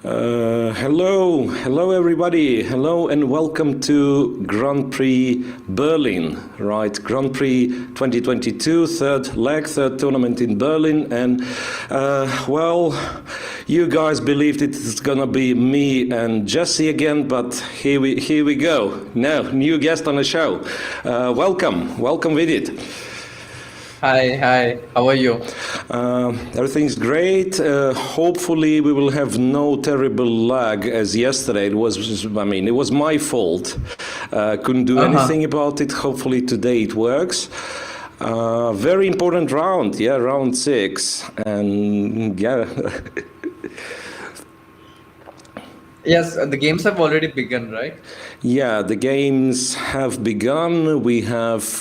Hello everybody. Hello and welcome to Grand Prix Berlin, right? Grand Prix 2022, third tournament in Berlin, and you guys believed it's gonna be me and Jesse again, but here we go. Now, new guest on the show. Welcome, Vidit. Hi, how are you? Everything's great. Hopefully we will have no terrible lag as yesterday. It was my fault. Couldn't do anything about it. Hopefully today it works. Very important round, round 6. And yeah. Yes, the games have already begun, right? Yeah, the games have begun. We have,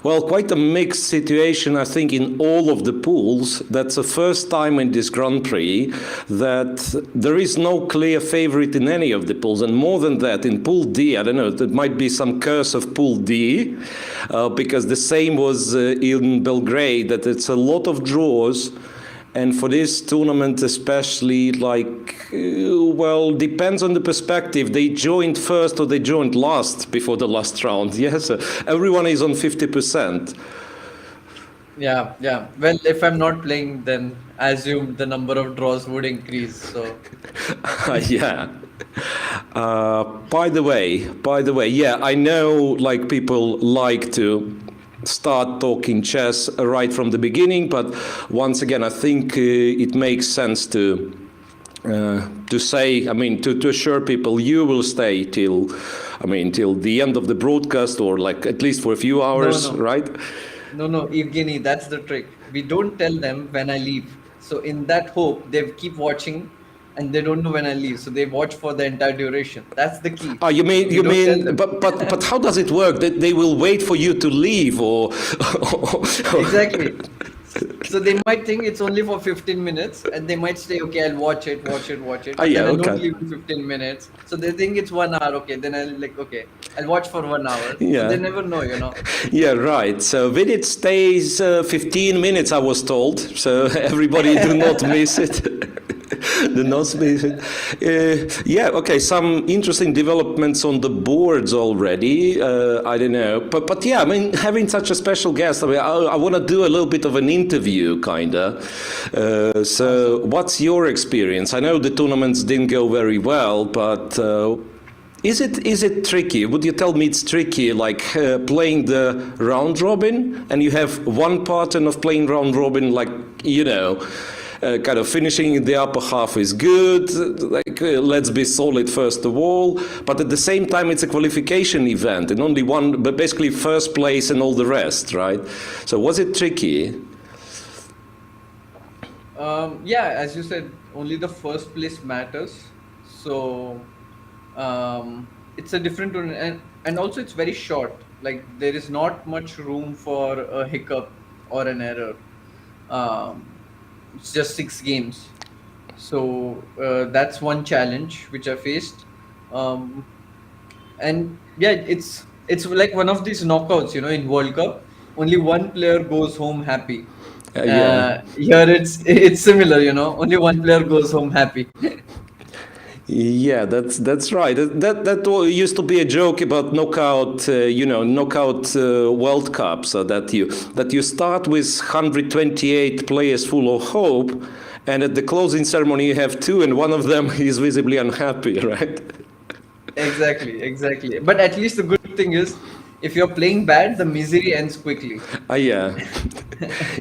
quite a mixed situation, I think, in all of the pools. That's the first time in this Grand Prix that there is no clear favorite in any of the pools. And more than that, in Pool D, I don't know, there might be some curse of Pool D, because the same was in Belgrade, that it's a lot of draws. And for this tournament especially, depends on the perspective. They joined first or they joined last before the last round. Yes, everyone is on 50%. Yeah. Well, if I'm not playing, then I assume the number of draws would increase. So. Yeah. By the way, yeah, I know people like to start talking chess right from the beginning, but once again I think it makes sense to say, to assure people you will stay till the end of the broadcast, or at least for a few hours. No. Right? No, Evgenij, that's the trick. We don't tell them when I leave. So in that hope, they keep watching and they don't know when I leave, so they watch for the entire duration. That's the key. Oh, you mean, but how does it work? That they will wait for you to leave, or Exactly. So they might think it's only for 15 minutes, and they might say, okay, I'll watch it. Oh, And yeah, then I okay. don't leave in 15 minutes. So they think it's 1 hour. Okay, then I'll watch for 1 hour. Yeah. So they never know, Yeah, right. So Vidit stays 15 minutes, I was told. So everybody do not miss it. Okay, some interesting developments on the boards already. I don't know, but yeah, having such a special guest, I want to do a little bit of an interview, kinda. So, what's your experience? I know the tournaments didn't go very well, but is it tricky? Would you tell me it's tricky, playing the round robin, and you have one pattern of playing round robin, kind of finishing in the upper half is good, let's be solid first of all, but at the same time it's a qualification event and only one, but basically first place and all the rest, right? So was it tricky? Yeah, as you said, only the first place matters. So it's a different one, and also it's very short. There is not much room for a hiccup or an error. It's just 6 games, so that's one challenge which I faced, and yeah, it's like one of these knockouts, in World Cup. Only one player goes home happy. Yeah. Here it's similar, only one player goes home happy. Yeah, that's right. That used to be a joke about knockout World Cup, so that you start with 128 players full of hope, and at the closing ceremony you have 2, and one of them is visibly unhappy, right? Exactly. But at least the good thing is, if you're playing bad, the misery ends quickly. Yeah.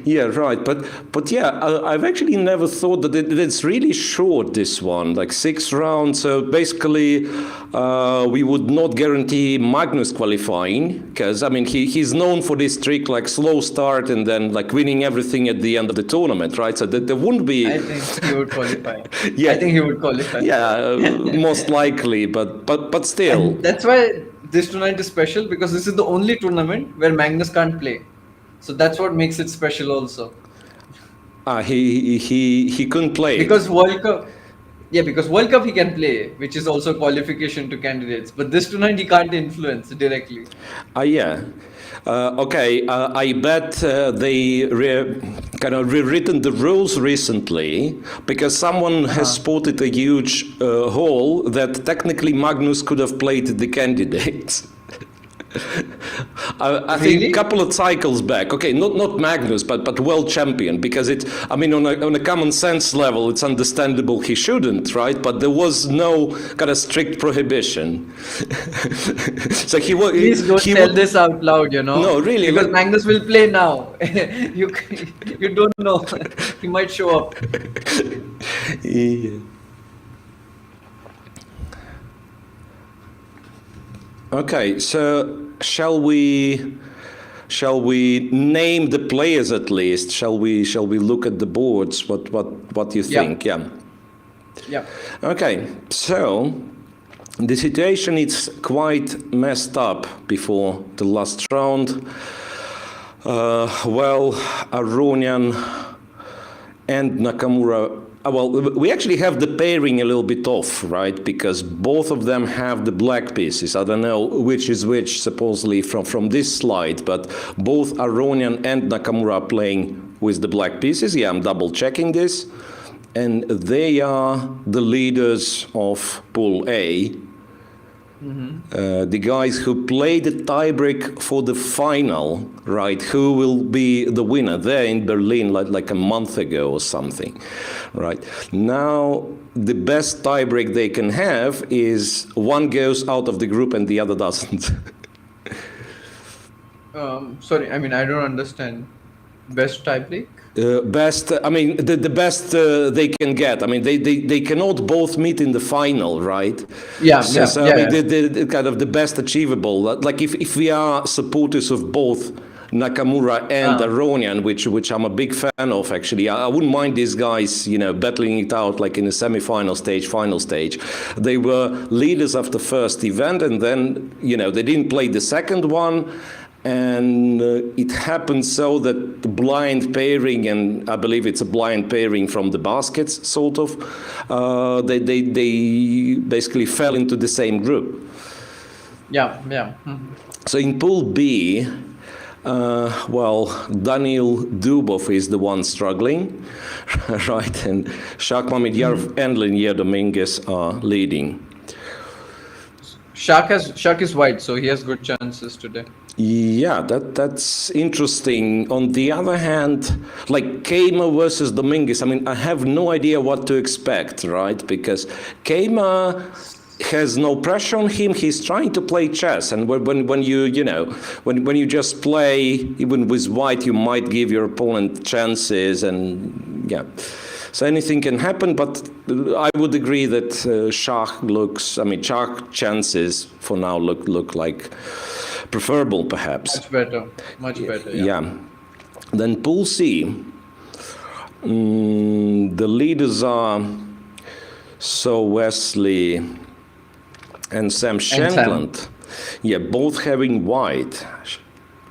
Yeah, right. But yeah, I've actually never thought that it's really short, this one, 6 rounds. So basically, we would not guarantee Magnus qualifying, because, he's known for this trick, slow start and then, winning everything at the end of the tournament, right? So there wouldn't be... I think he would qualify. Yeah. I think he would qualify. Yeah, most likely, but still. And that's why this tournament is special, because this is the only tournament where Magnus can't play. So that's what makes it special also. He couldn't play. Because World Cup he can play, which is also qualification to candidates. But this tournament he can't influence directly. Yeah. Okay, I bet they kind of rewritten the rules recently because someone has spotted a huge hole that technically Magnus could have played the candidates. I think Really? a couple of cycles back. Okay, not Magnus, but world champion, because I mean, on a common sense level, it's understandable he shouldn't, right? But there was no kind of strict prohibition. So Please don't tell this out loud, you know. No, really, Because like- Magnus will play now. you you don't know. He might show up. Yeah. Okay, so shall we name the players at least? Shall we look at the boards? What do you think? Yeah. Yeah. Okay, so the situation is quite messed up before the last round. Well, Aronian and Nakamura. Well, we actually have the pairing a little bit off, right? Because both of them have the black pieces. I don't know which is which, supposedly from this slide, but both Aronian and Nakamura are playing with the black pieces. Yeah, I'm double checking this. And they are the leaders of Pool A. The guys who played the tiebreak for the final, right? Who will be the winner? There in Berlin, like a month ago or something, right? Now, the best tiebreak they can have is one goes out of the group and the other doesn't. Sorry, I mean, I don't understand. Best tiebreak? Best, I mean, the best they can get. I mean, they cannot both meet in the final, right? Yeah, So yeah, I mean, yeah. the kind of the best achievable. Like if we are supporters of both Nakamura and Aronian, which I'm a big fan of, actually, I wouldn't mind these guys, you know, battling it out like in the semi-final stage, final stage. They were leaders of the first event, and then, you know, they didn't play the second one. And it happened so that the blind pairing, and I believe it's a blind pairing from the baskets, sort of, they basically fell into the same group. Yeah, yeah. Mhm. So in Pool B, well, Daniil Dubov is the one struggling, right? And Shakhmamedyarov and Linier Dominguez are leading. Shak is white, so he has good chances today. Yeah, that's interesting. On the other hand, like Keimer versus Dominguez, I mean, I have no idea what to expect, right? Because Keimer has no pressure on him. He's trying to play chess, and when you just play, even with white, you might give your opponent chances, and yeah. So anything can happen, but I would agree that Shak chances for now look like preferable, perhaps. Much better. Yeah. Then Pool C, the leaders are Wesley and Sam Shankland. Yeah, both having white.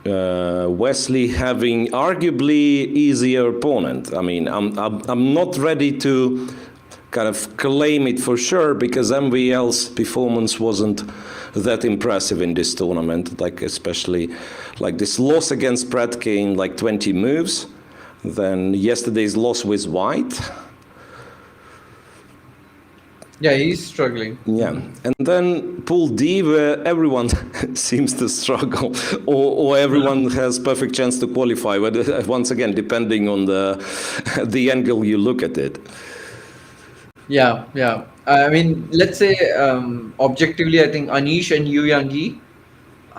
Wesley having arguably easier opponent. I mean, I'm not ready to kind of claim it for sure because MVL's performance wasn't that impressive in this tournament, like especially like this loss against Predke in like 20 moves, then yesterday's loss with white. Yeah, he's struggling. Yeah, and then Pool D, where everyone seems to struggle, or everyone has perfect chance to qualify. But once again, depending on the angle you look at it. Yeah, yeah. I mean, let's say objectively, I think Anish and Yu Yang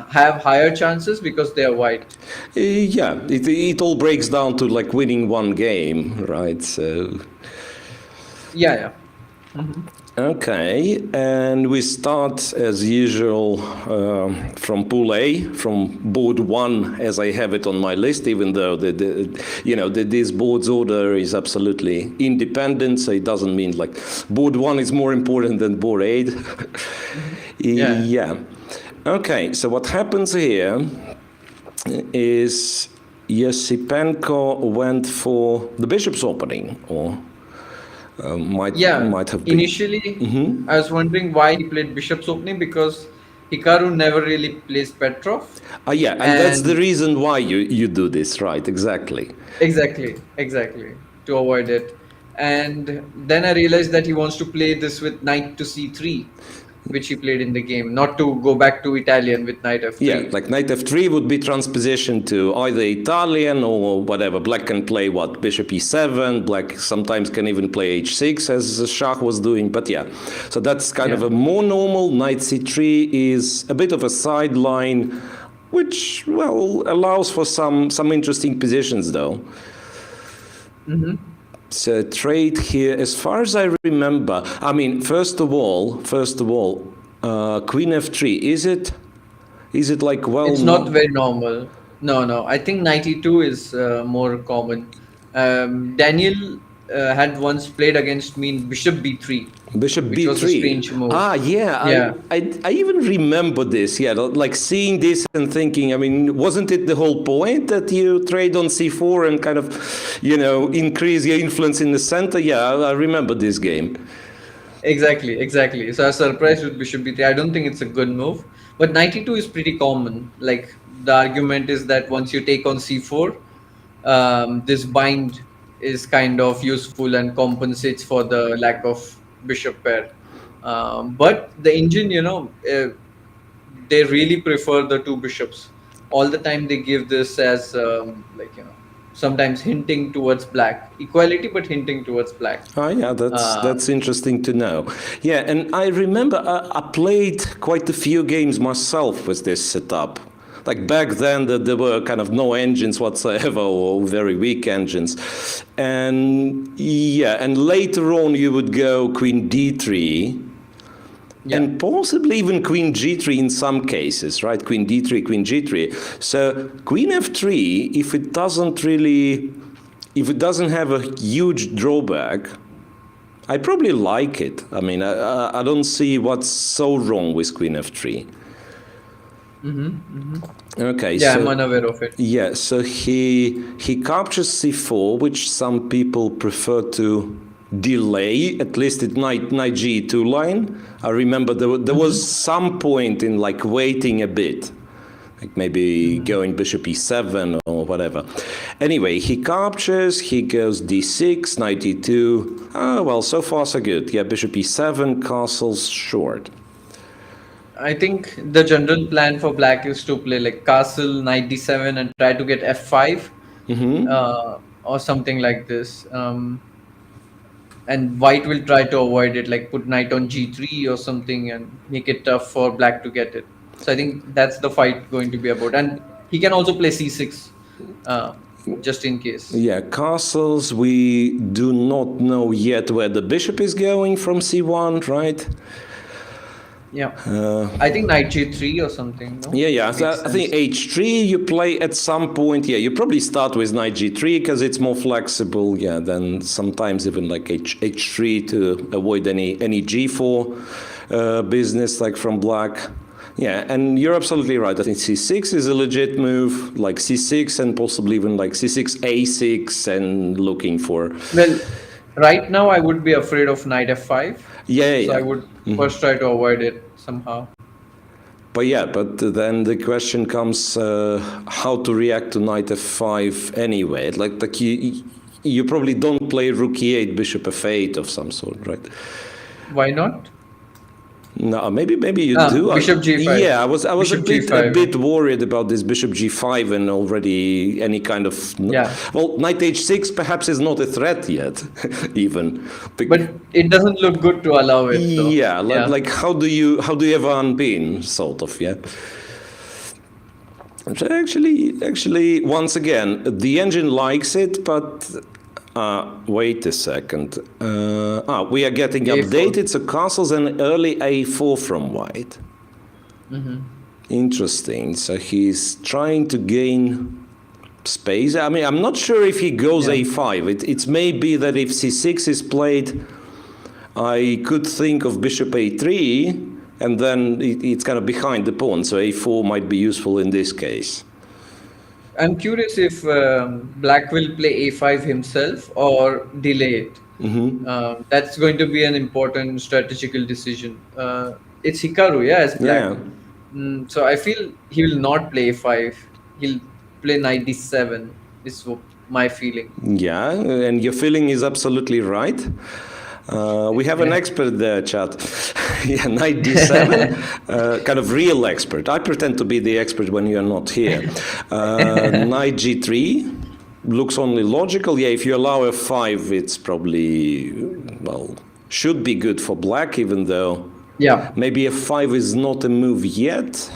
have higher chances because they are white. Yeah, it all breaks down to like winning one game, right? So. Yeah, yeah. Mm-hmm. Okay, and we start as usual from Pool A, from board 1, as I have it on my list, even though this board's order is absolutely independent, so it doesn't mean like board 1 is more important than board 8. Yeah. Okay, so what happens here is Yesipenko went for the bishop's opening, or might have been. Initially, I was wondering why he played bishop's opening, because Hikaru never really plays Petrov. Yeah, and that's the reason why you do this, right? Exactly. Exactly, to avoid it. And then I realized that he wants to play this with knight to c3, which he played in the game, not to go back to Italian with knight f3. Yeah, like knight f3 would be transposition to either Italian or whatever. Black can play what? Bishop e7. Black sometimes can even play h6 as Shah was doing. But yeah, so that's kind of a more normal. Knight c3 is a bit of a sideline, which, well, allows for some interesting positions though. So trade here, as far as I remember, I mean, first of all, queen f3, is it like, well... It's not very normal. No. I think knight e2 is more common. Daniel had once played against me in bishop b3. Bishop which b3. was a strange move. Yeah. I even remember this. Yeah, like seeing this and thinking, I mean, wasn't it the whole point that you trade on c4 and kind of, increase your influence in the center? Yeah, I remember this game. Exactly. So I was surprised with bishop b3. I don't think it's a good move. But knight e2 is pretty common. Like, the argument is that once you take on c4, this bind is kind of useful and compensates for the lack of bishop pair. But the Indian, they really prefer the two bishops. All the time they give this as sometimes hinting towards black. Equality, but hinting towards black. Oh yeah, that's interesting to know. Yeah, and I remember I played quite a few games myself with this setup. Like back then, there were kind of no engines whatsoever, or very weak engines. And yeah, and later on you would go queen d3, and possibly even queen g3 in some cases, right? Queen d3, queen g3. So queen f3, if it doesn't have a huge drawback, I probably like it. I mean, I don't see what's so wrong with queen f3. Okay. Yeah, I'm unaware of it. Yeah, so he captures c4, which some people prefer to delay, at least at knight g2 line. I remember there was some point in like waiting a bit, like maybe going bishop e7 or whatever. Anyway, he captures, he goes d6, knight e2. Oh, well, so far so good. Yeah, bishop e7, castle's short. I think the general plan for black is to play like castle, knight d7 and try to get f5 or something like this. And white will try to avoid it, like put knight on g3 or something and make it tough for black to get it. So I think that's the fight going to be about. And he can also play c6 just in case. Yeah, castles, we do not know yet where the bishop is going from c1, right? Yeah, I think knight g3 or something. No? Yeah. So I think h3 you play at some point. Yeah, you probably start with knight g3 because it's more flexible. Yeah, then sometimes even like h3 to avoid any g4 business like from black. Yeah, and you're absolutely right. I think c6 is a legit move, like c6 and possibly even like c6, a6 and looking for... Well, right now I would be afraid of knight f5. Yeah. So I would first try to avoid it somehow. But then the question comes how to react to knight f5 anyway. Like you probably don't play rook e8, bishop f8 of some sort, right? Why not? No, maybe you do. Bishop g5. Yeah, I was a bit worried about this bishop g5 and already any kind of... Yeah. Well, knight h6 perhaps is not a threat yet, even. But it doesn't look good to allow it. Though. Yeah, like how do you ever unpin, sort of, yeah. Actually, once again, the engine likes it, but... wait a second. We are getting A4. updated. So castles and early a4 from white. Interesting. So he's trying to gain space. I mean, I'm not sure if he goes a5. It may be that if c6 is played, I could think of bishop a3, and then it's kind of behind the pawn. So a4 might be useful in this case. I'm curious if black will play a5 himself or delay it. That's going to be an important strategical decision. It's Hikaru, as black. So I feel he will not play a5. He'll play knight d7. Is my feeling. Yeah, and your feeling is absolutely right. We have an expert there, chat. Yeah, knight d7, kind of real expert. I pretend to be the expert when you are not here. Knight g3 looks only logical. Yeah, if you allow f5, it's probably, well, should be good for black, even though Yeah, maybe f5 is not a move yet.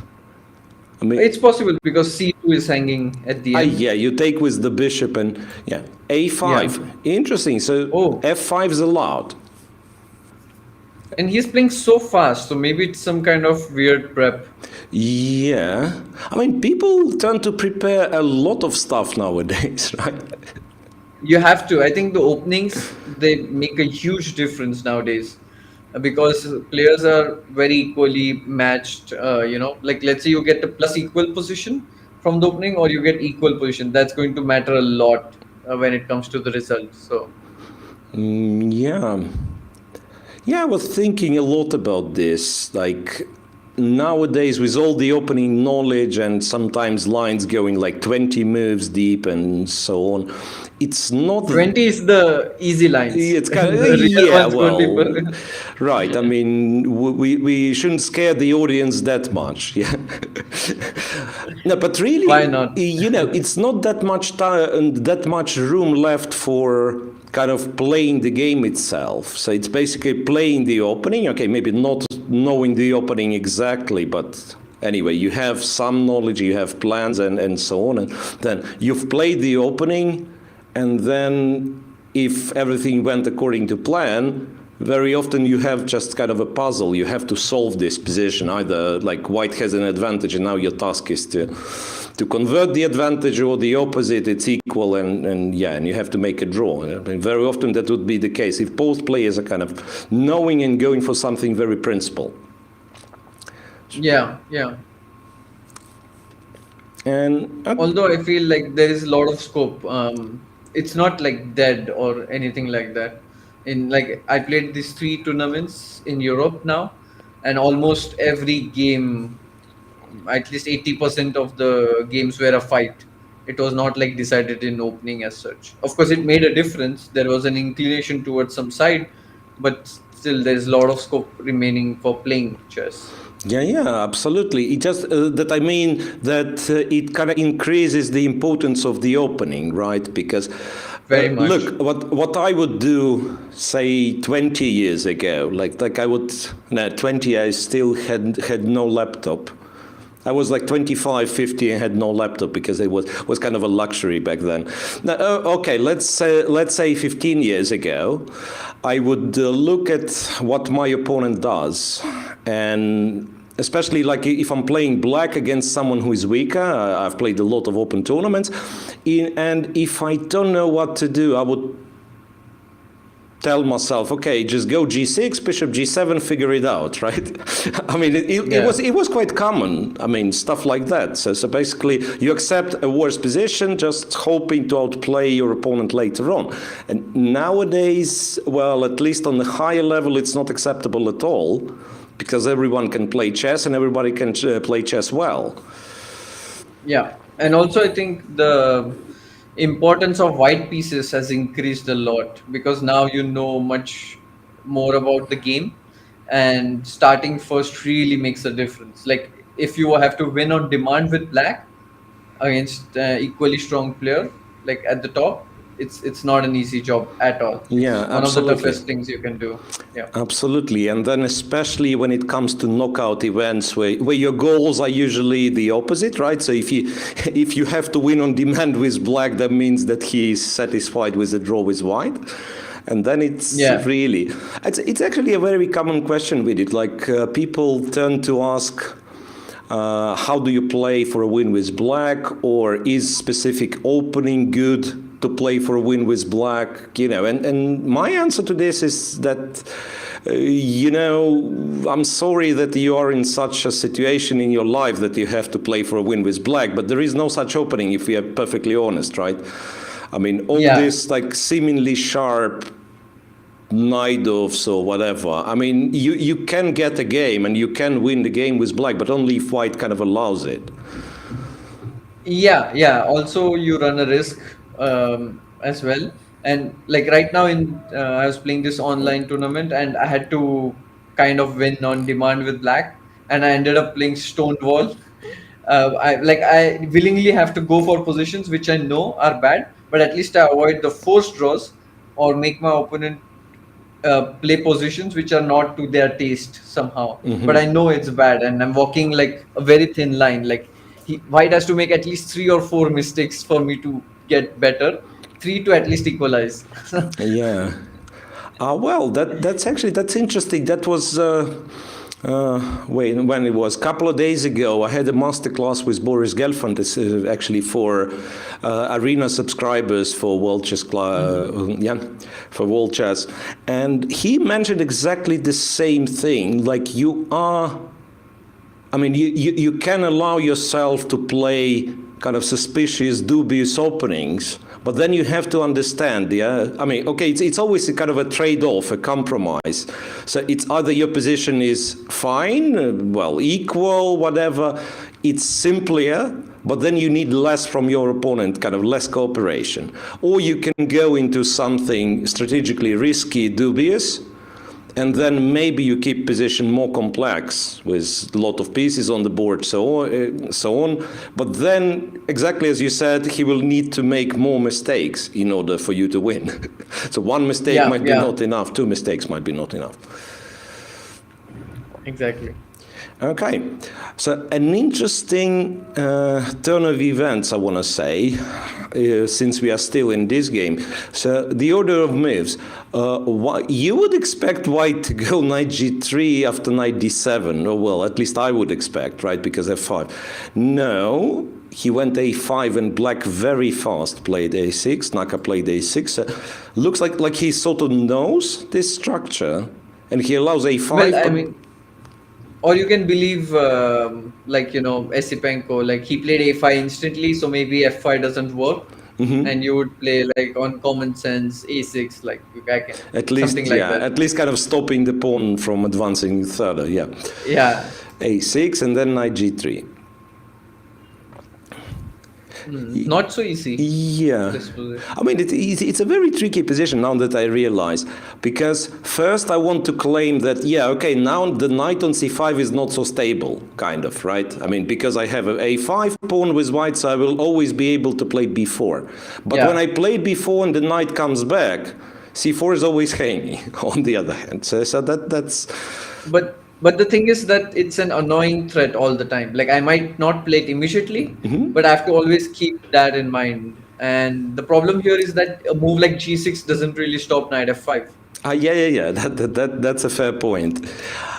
I mean, it's possible because c2 is hanging at the end. yeah, you take with the bishop and yeah, a5. Interesting. So Oh. f5 is allowed. And he's playing so fast, so maybe it's some kind of weird prep. Yeah, I mean, people tend to prepare a lot of stuff nowadays, right? You have to. I think the openings, they make a huge difference nowadays, because players are very equally matched. Like let's say you get a plus equal position from the opening, or you get equal position. That's going to matter a lot when it comes to the results. So Yeah. Yeah, I was thinking a lot about this. Like nowadays, with all the opening knowledge and sometimes lines going like 20 moves deep and so on, it's not 20 is the easy lines. It's kind of, The real yeah, ones go well, deeper. right. I mean, we shouldn't scare the audience that much. Yeah. No, but really, Why not? you know, it's not that much time, that much room left for kind of playing the game itself. So it's basically playing the opening. Okay, maybe not knowing the opening exactly, but anyway, you have some knowledge, you have plans and so on. And then you've played the opening, and then if everything went according to plan, very often you have just kind of a puzzle. You have to solve this position. Either like white has an advantage and now your task is to convert the advantage, or the opposite, it's equal, and you have to make a draw. I mean, very often that would be the case if both players are kind of knowing and going for something very principled. Yeah. And Although I feel like there is a lot of scope. It's not like dead or anything like that. In like I played these 3 tournaments in Europe now, and almost every game, at least 80% of the games were a fight. It was not like decided in opening as such. Of course, it made a difference. There was an inclination towards some side, but still, there's a lot of scope remaining for playing chess. yeah, absolutely. It just that I mean that it kind of increases the importance of the opening, right? Because Very much. look, what I would do, say 20 years ago, like I would, no, 20, I still had no laptop. I was like 25, 50 and had no laptop because it was kind of a luxury back then. Now, okay, let's say 15 years ago, I would look at what my opponent does, and especially like if I'm playing black against someone who is weaker. I've played a lot of open tournaments, and if I don't know what to do, I would tell myself, okay, just go g6, bishop g7, figure it out, right? I mean, it was quite common. I mean, stuff like that. So basically, you accept a worse position, just hoping to outplay your opponent later on. And nowadays, well, at least on the higher level, it's not acceptable at all, because everyone can play chess and everybody can play chess well. Yeah, and also I think the importance of white pieces has increased a lot, because now you know much more about the game, and starting first really makes a difference. Like if you have to win on demand with black against equally strong player, like at the top, it's not an easy job at all. Yeah, It's one absolutely. of the toughest things you can do. Yeah. Absolutely. And then especially when it comes to knockout events where your goals are usually the opposite, right? So if you have to win on demand with black, that means that he is satisfied with the draw with white. And then it's really, it's actually a very common question with it. Like people tend to ask, how do you play for a win with black, or is specific opening good to play for a win with black? You know, and my answer to this is that, you know, I'm sorry that you are in such a situation in your life that you have to play for a win with black, but there is no such opening if we are perfectly honest, right? I mean, all this like seemingly sharp knight-offs or whatever. I mean, you can get a game and you can win the game with black, but only if white kind of allows it. Yeah, yeah. Also, you run a risk as well. And like right now, I was playing this online tournament, and I had to kind of win on demand with black, and I ended up playing stoned wall. I willingly have to go for positions which I know are bad, but at least I avoid the forced draws or make my opponent play positions which are not to their taste somehow. But I know it's bad, and I'm walking like a very thin line. Like white has to make at least 3 or 4 mistakes for me to get better, 3 to at least equalize. Yeah. Well, that's interesting. That was when it was a couple of days ago. I had a masterclass with Boris Gelfand. This is actually for arena subscribers for World Chess, for World Chess, and he mentioned exactly the same thing. Like I mean, you can allow yourself to play kind of suspicious, dubious openings, but then you have to understand, I mean, okay, it's always a kind of a trade-off, a compromise. So it's either your position is fine, well, equal, whatever, it's simpler, but then you need less from your opponent, kind of less cooperation. Or you can go into something strategically risky, dubious, and then maybe you keep position more complex with a lot of pieces on the board, so on. But then, exactly as you said, he will need to make more mistakes in order for you to win. So one mistake might be not enough, 2 mistakes might be not enough. Exactly. Okay, so an interesting turn of events, I want to say, since we are still in this game. So the order of moves, you would expect white to go knight g3 after knight d7, or well, at least I would expect, right, because f5. No, he went a5 and black very fast played a6, Naka played a6. Looks like he sort of knows this structure, and he allows a5. Well, I mean, or you can believe, like, Esipenko, like he played a5 instantly, so maybe f5 doesn't work. And you would play like on common sense a6, like at least, something like that. At least kind of stopping the pawn from advancing further, yeah. A6 and then knight g3. Not so easy. Yeah. I mean, it's a very tricky position now that I realize, because first I want to claim that, now the knight on c5 is not so stable, kind of, right? I mean, because I have a a5 pawn with white, so I will always be able to play b4. But when I play b4 and the knight comes back, c4 is always hanging, on the other hand. So that's... But the thing is that it's an annoying threat all the time. Like I might not play it immediately, but I have to always keep that in mind. And the problem here is that a move like g6 doesn't really stop knight f5. That's a fair point.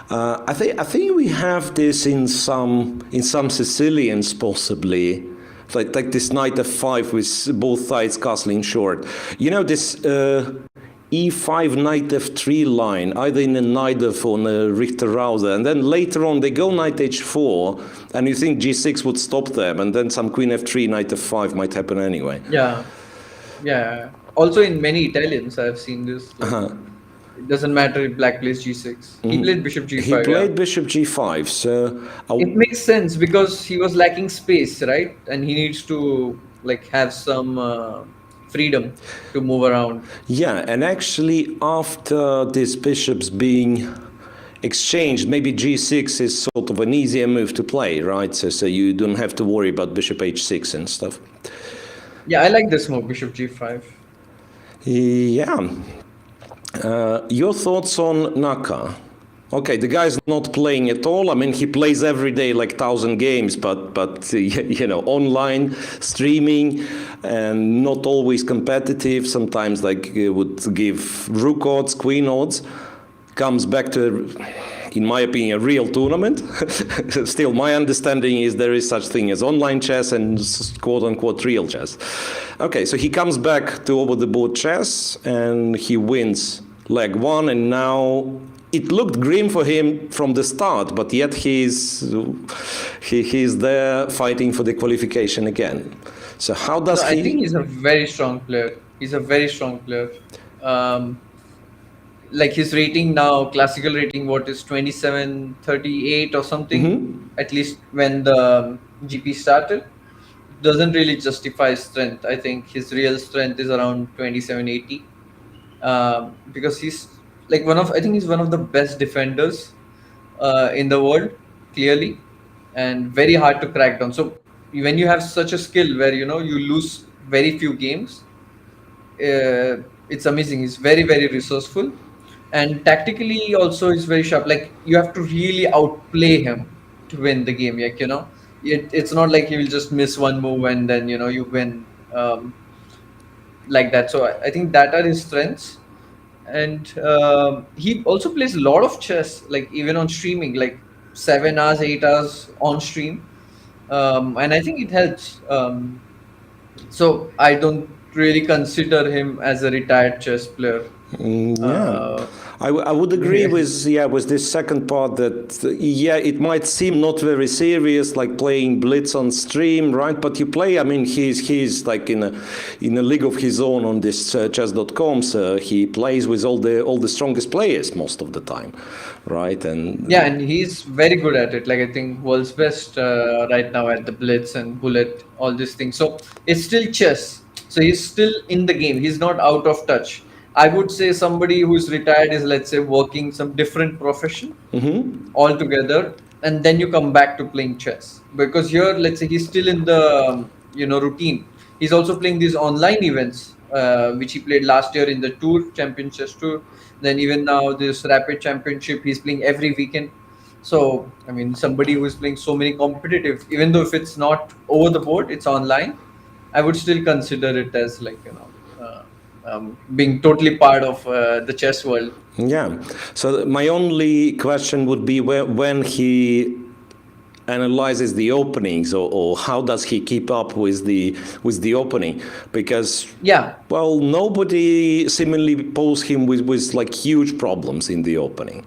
I think we have this in some Sicilians possibly. Like this knight f5 with both sides castling short. You know this e5 knight f3 line, either in a Najdorf or a Richter-Rauser, and then later on they go knight h4, and you think g6 would stop them, and then some queen f3, knight f5 might happen anyway. Yeah. Also in many Italians I've seen this. Like, it doesn't matter if black plays g6. He played bishop g5. He played bishop g5, so... It makes sense because he was lacking space, right? And he needs to like have some... freedom to move around. Yeah, and actually after these bishops being exchanged, maybe g6 is sort of an easier move to play, right? So you don't have to worry about bishop h6 and stuff. Yeah, I like this move, bishop g5. Yeah. Your thoughts on Naka? Okay, the guy's not playing at all. I mean, he plays every day like 1,000 games, but online, streaming, and not always competitive. Sometimes like would give rook odds, queen odds. Comes back to, in my opinion, a real tournament. Still, my understanding is there is such thing as online chess and quote-unquote real chess. Okay, so he comes back to over-the-board chess, and he wins leg 1, and now... It looked grim for him from the start, but yet he's there fighting for the qualification again. So how does he... I think he's a very strong player. He's a very strong player. like his rating now, classical rating, what is 2738 or something, at least when the GP started, doesn't really justify strength. I think his real strength is around 2780, because he's like I think he's one of the best defenders in the world, clearly, and very hard to crack down. So when you have such a skill where you lose very few games, it's amazing. He's very, very resourceful, and tactically also he's very sharp. Like you have to really outplay him to win the game. Like it's not like he will just miss one move and then you win, like that. So I think that are his strengths, and he also plays a lot of chess. Like even on streaming, like 7 hours, 8 hours on stream, and I think it helps. So I don't really consider him as a retired chess player. Yeah, I would agree with this second part that it might seem not very serious, like playing Blitz on stream, right? But you play. I mean, he's like in a league of his own on this chess.com. So he plays with all the strongest players most of the time, right? And and he's very good at it. Like I think world's best right now at the Blitz and Bullet, all these things. So it's still chess. So he's still in the game. He's not out of touch. I would say somebody who's retired is, let's say, working some different profession altogether, and then you come back to playing chess. Because here, let's say, he's still in the routine. He's also playing these online events, which he played last year in the Tour, Champion Chess Tour. Then even now, this Rapid Championship, he's playing every weekend. So, I mean, somebody who is playing so many competitive, even though if it's not over the board, it's online, I would still consider it as like, being totally part of the chess world. Yeah. So my only question would be when he analyzes the openings, or how does he keep up with the opening? Because well, nobody seemingly posed him with like huge problems in the opening.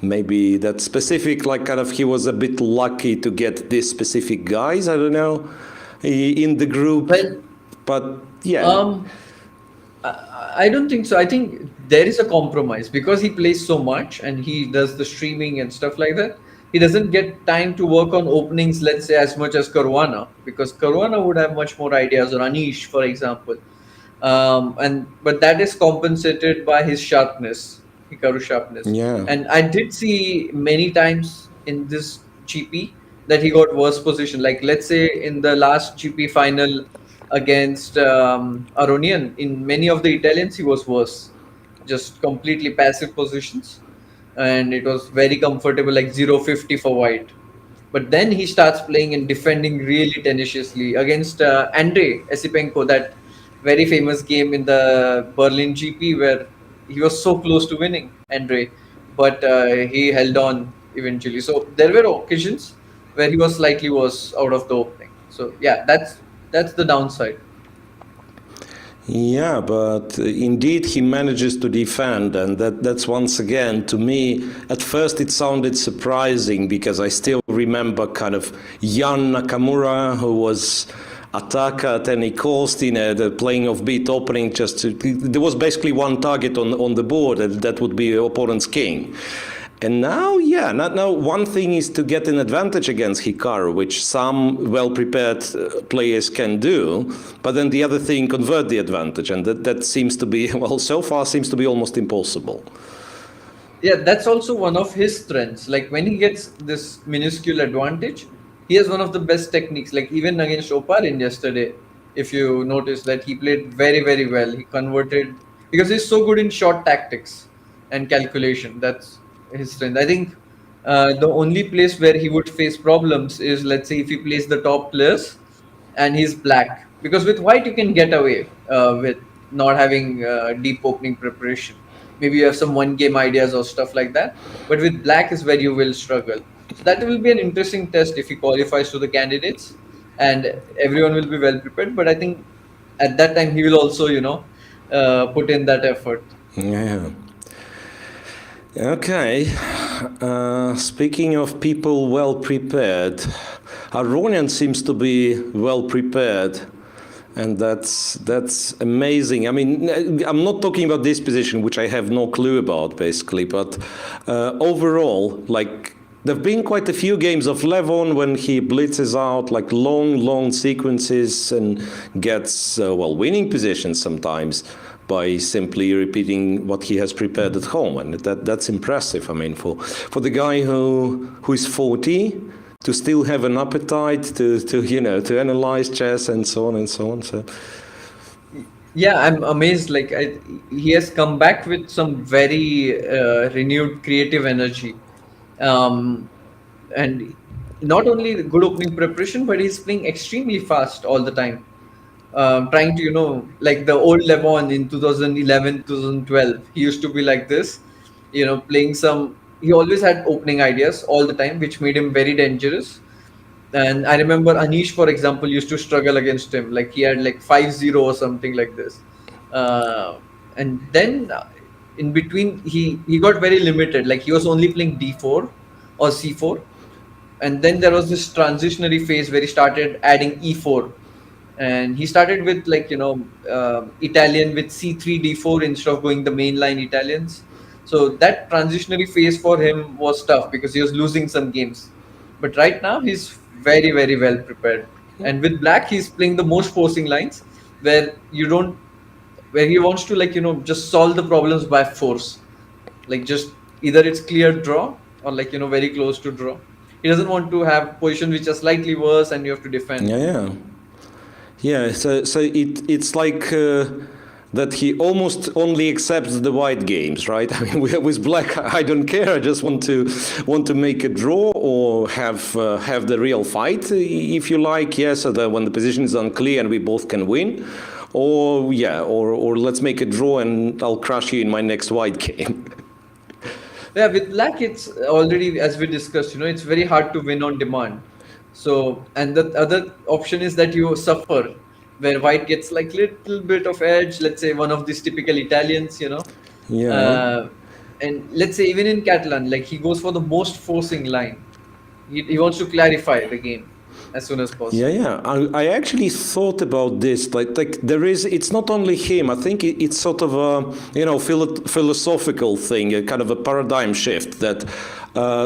Maybe that specific, like kind of he was a bit lucky to get these specific guys. I don't know, in the group. Well, but yeah. I don't think so. I think there is a compromise because he plays so much and he does the streaming and stuff like that. He doesn't get time to work on openings, let's say, as much as Caruana, because Caruana would have much more ideas, or Anish, for example. But that is compensated by his sharpness, Hikaru's sharpness. Yeah. And I did see many times in this GP that he got worse position. Like let's say in the last GP final against Aronian, in many of the Italians he was worse, just completely passive positions, and it was very comfortable, like 0-50 for white. But then he starts playing and defending really tenaciously against Andrei Esipenko, that very famous game in the Berlin GP where he was so close to winning, Andrei, but he held on eventually. So there were occasions where he was slightly worse out of the opening. So yeah, that's the downside. Yeah, but indeed he manages to defend, and that's once again, to me, at first it sounded surprising because I still remember kind of Jan Nakamura, who was attacker at any cost in the playing of beat opening. There was basically one target on the board, and that would be opponent's king. And now, now one thing is to get an advantage against Hikaru, which some well-prepared players can do, but then the other thing, convert the advantage, and that seems to be, well, so far seems to be almost impossible. Yeah, that's also one of his strengths. Like when he gets this minuscule advantage, he has one of the best techniques. Like even against Oparin yesterday, if you notice that he played very, very well. He converted, because he's so good in short tactics and calculation. That's his strength. I think the only place where he would face problems is, let's say, if he plays the top players and he's black, because with white you can get away with not having deep opening preparation. Maybe you have some one game ideas or stuff like that, but with black is where you will struggle. So that will be an interesting test if he qualifies to the candidates, and everyone will be well prepared. But I think at that time he will also put in that effort. Yeah. Okay, speaking of people well prepared, Aronian seems to be well prepared. And that's amazing. I mean, I'm not talking about this position, which I have no clue about, basically. But overall, like, there've been quite a few games of Levon when he blitzes out like long sequences and gets winning positions sometimes by simply repeating what he has prepared at home, and that's impressive. I mean, for the guy who is 40. To still have an appetite to analyze chess and so on and so on. So Yeah, I'm amazed. Like he has come back with some very renewed creative energy, and not only good opening preparation, but he's playing extremely fast all the time. Trying to, like the old Levon in 2011, 2012, he used to be like this, playing some. He always had opening ideas all the time, which made him very dangerous. And I remember Anish, for example, used to struggle against him. Like he had like 5-0 or something like this. And then in between, he got very limited. Like he was only playing D4 or C4. And then there was this transitionary phase where he started adding E4. And he started with Italian with C3, D4 instead of going the mainline Italians. So that transitionary phase for him was tough because he was losing some games. But right now he's very, very well prepared. And with black, he's playing the most forcing lines where he wants to just solve the problems by force. Like just either it's clear draw or very close to draw. He doesn't want to have positions which are slightly worse and you have to defend. Yeah. So it's like that he almost only accepts the white games, right? I mean, with black, I don't care. I just want to make a draw or have the real fight, if you like. Yeah, so that when the position is unclear and we both can win, or let's make a draw and I'll crush you in my next white game. Yeah, with black, it's already, as we discussed, it's very hard to win on demand. So, and the other option is that you suffer, where white gets like little bit of edge, let's say one of these typical Italians, Yeah. And let's say even in Catalan, like he goes for the most forcing line. He wants to clarify the game as soon as possible. Yeah. I actually thought about this. Like there is. It's not only him. I think it's sort of a philosophical thing, a kind of a paradigm shift that.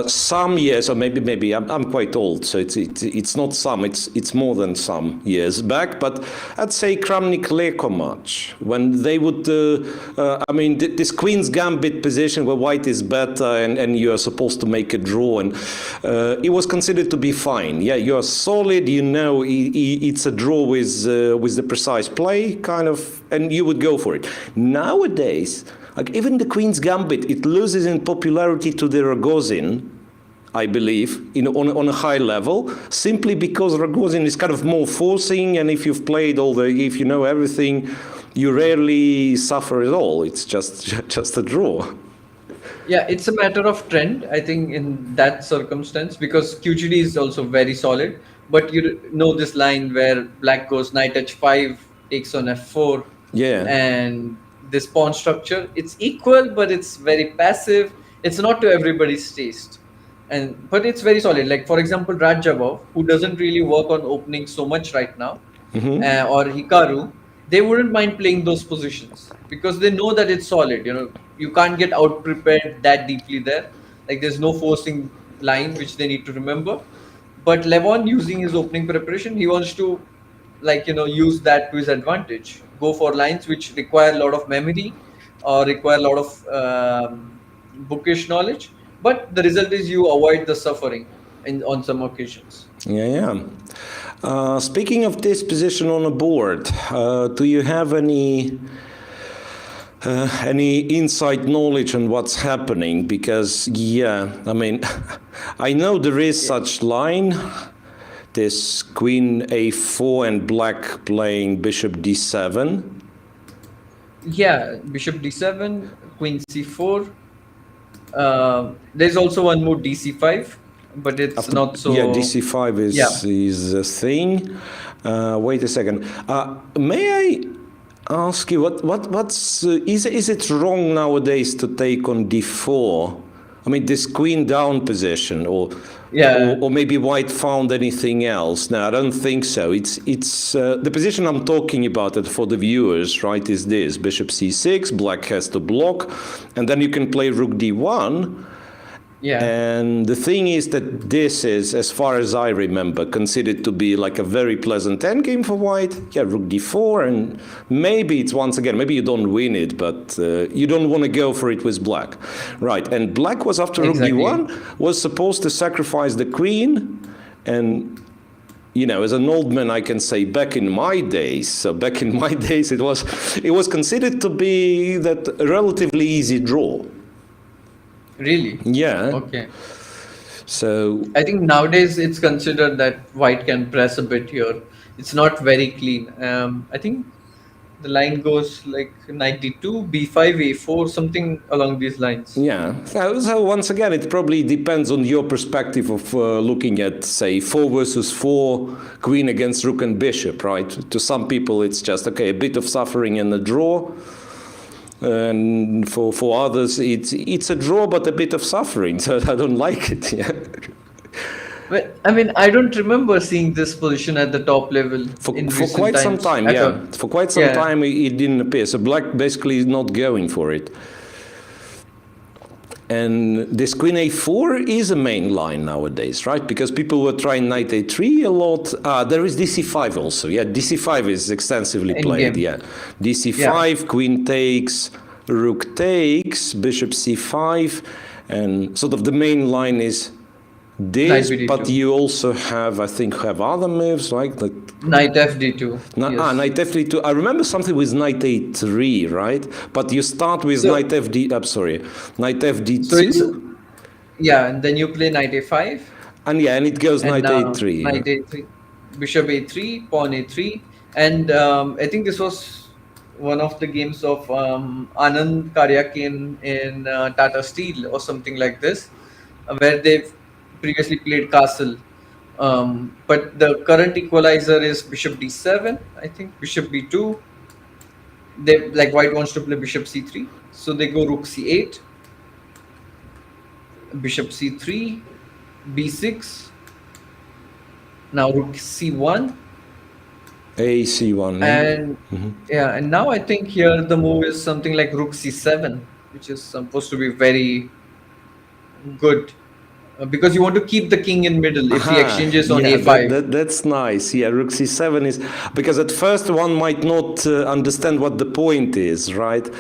Some years, or maybe I'm quite old, so it's not some, it's more than some years back. But I'd say Kramnik-Leko match when they would, this Queen's Gambit position where white is better and you are supposed to make a draw, and it was considered to be fine. Yeah, you are solid, it's a draw with the precise play kind of, and you would go for it. Nowadays. Like even the Queen's Gambit, it loses in popularity to the Rogozin, I believe, on a high level, simply because Rogozin is kind of more forcing, and if you've played if you know everything, you rarely suffer at all. It's just a draw. Yeah, it's a matter of trend, I think, in that circumstance, because QGD is also very solid. But this line where black goes knight h5, takes on f4, and this pawn structure, it's equal, but it's very passive. It's not to everybody's taste, but it's very solid. Like for example, Radjabov, who doesn't really work on opening so much right now, or Hikaru, they wouldn't mind playing those positions because they know that it's solid. You can't get out prepared that deeply there. Like there's no forcing line which they need to remember. But Levon, using his opening preparation, he wants to use that to his advantage. Go for lines which require a lot of memory or require a lot of bookish knowledge. But the result is you avoid the suffering on some occasions. Yeah. Speaking of this position on a board, do you have any inside knowledge on what's happening? Because, I know there is such line. This queen a4 and black playing bishop d7. Yeah, bishop d7, queen c4. There's also one more dc5, but it's not so. Yeah, dc5 is a thing. Wait a second. May I ask you what's is it wrong nowadays to take on d4? I mean, this queen down position, or Yeah. Or maybe white found anything else. No, I don't think so. It's the position I'm talking about it for the viewers, right, is this. Bishop c6, black has to block, and then you can play rook d1. Yeah. And the thing is that this is, as far as I remember, considered to be like a very pleasant endgame for white. Yeah, rook d4, and maybe it's once again, maybe you don't win it, but you don't want to go for it with black. Right, and black was after Exactly. rook d1, was supposed to sacrifice the queen, and you know, as an old man, I can say back in my days, so back in my days, it was considered to be that a relatively easy draw. Really? Yeah. Okay. So I think nowadays it's considered that white can press a bit here. It's not very clean. I think the line goes like knight d2, b5, a4, something along these lines. yeah. So once again, it probably depends on your perspective of looking at, say, 4 versus 4, queen against rook and bishop, right? To some people, it's just, okay, a bit of suffering and a draw. And for others, it's a draw, but a bit of suffering. So I don't like it. Yeah. But I mean, I don't remember seeing this position at the top level For recent quite some times time, at yeah. all. For quite some Yeah. time, it didn't appear. So black basically is not going for it. And this queen a4 is a main line nowadays, right? Because people were trying knight a3 a lot. There is dc5 also. Yeah, dc5 is extensively played. Endgame. Yeah, dc5, queen takes, rook takes, bishop c5, and sort of the main line is this. Knight But bd2. you also have, I think, have other moves like that. Knight fd2. Yes. Knight f2. I remember something with knight a3, right? But you start with So- knight fd. I'm sorry, knight fd2. So it's, yeah, and then you play knight a5. And yeah, and it goes And knight now a3. knight a3, bishop a3, pawn a3, and I think this was one of the games of Anand Karyakin in Tata Steel or something like this, where they've previously played castle. But the current equalizer is bishop d7, I think, bishop b2. They like white wants to play bishop c3, so they go rook c8, bishop c3, b6. Now rook c1, ac1. and yeah, and now I think here the move is something like rook c7, which is supposed to be very good because you want to keep the king in middle if he exchanges on yeah, a5. that's nice. Yeah, rook c7 is because at first one might not understand what the point is, right?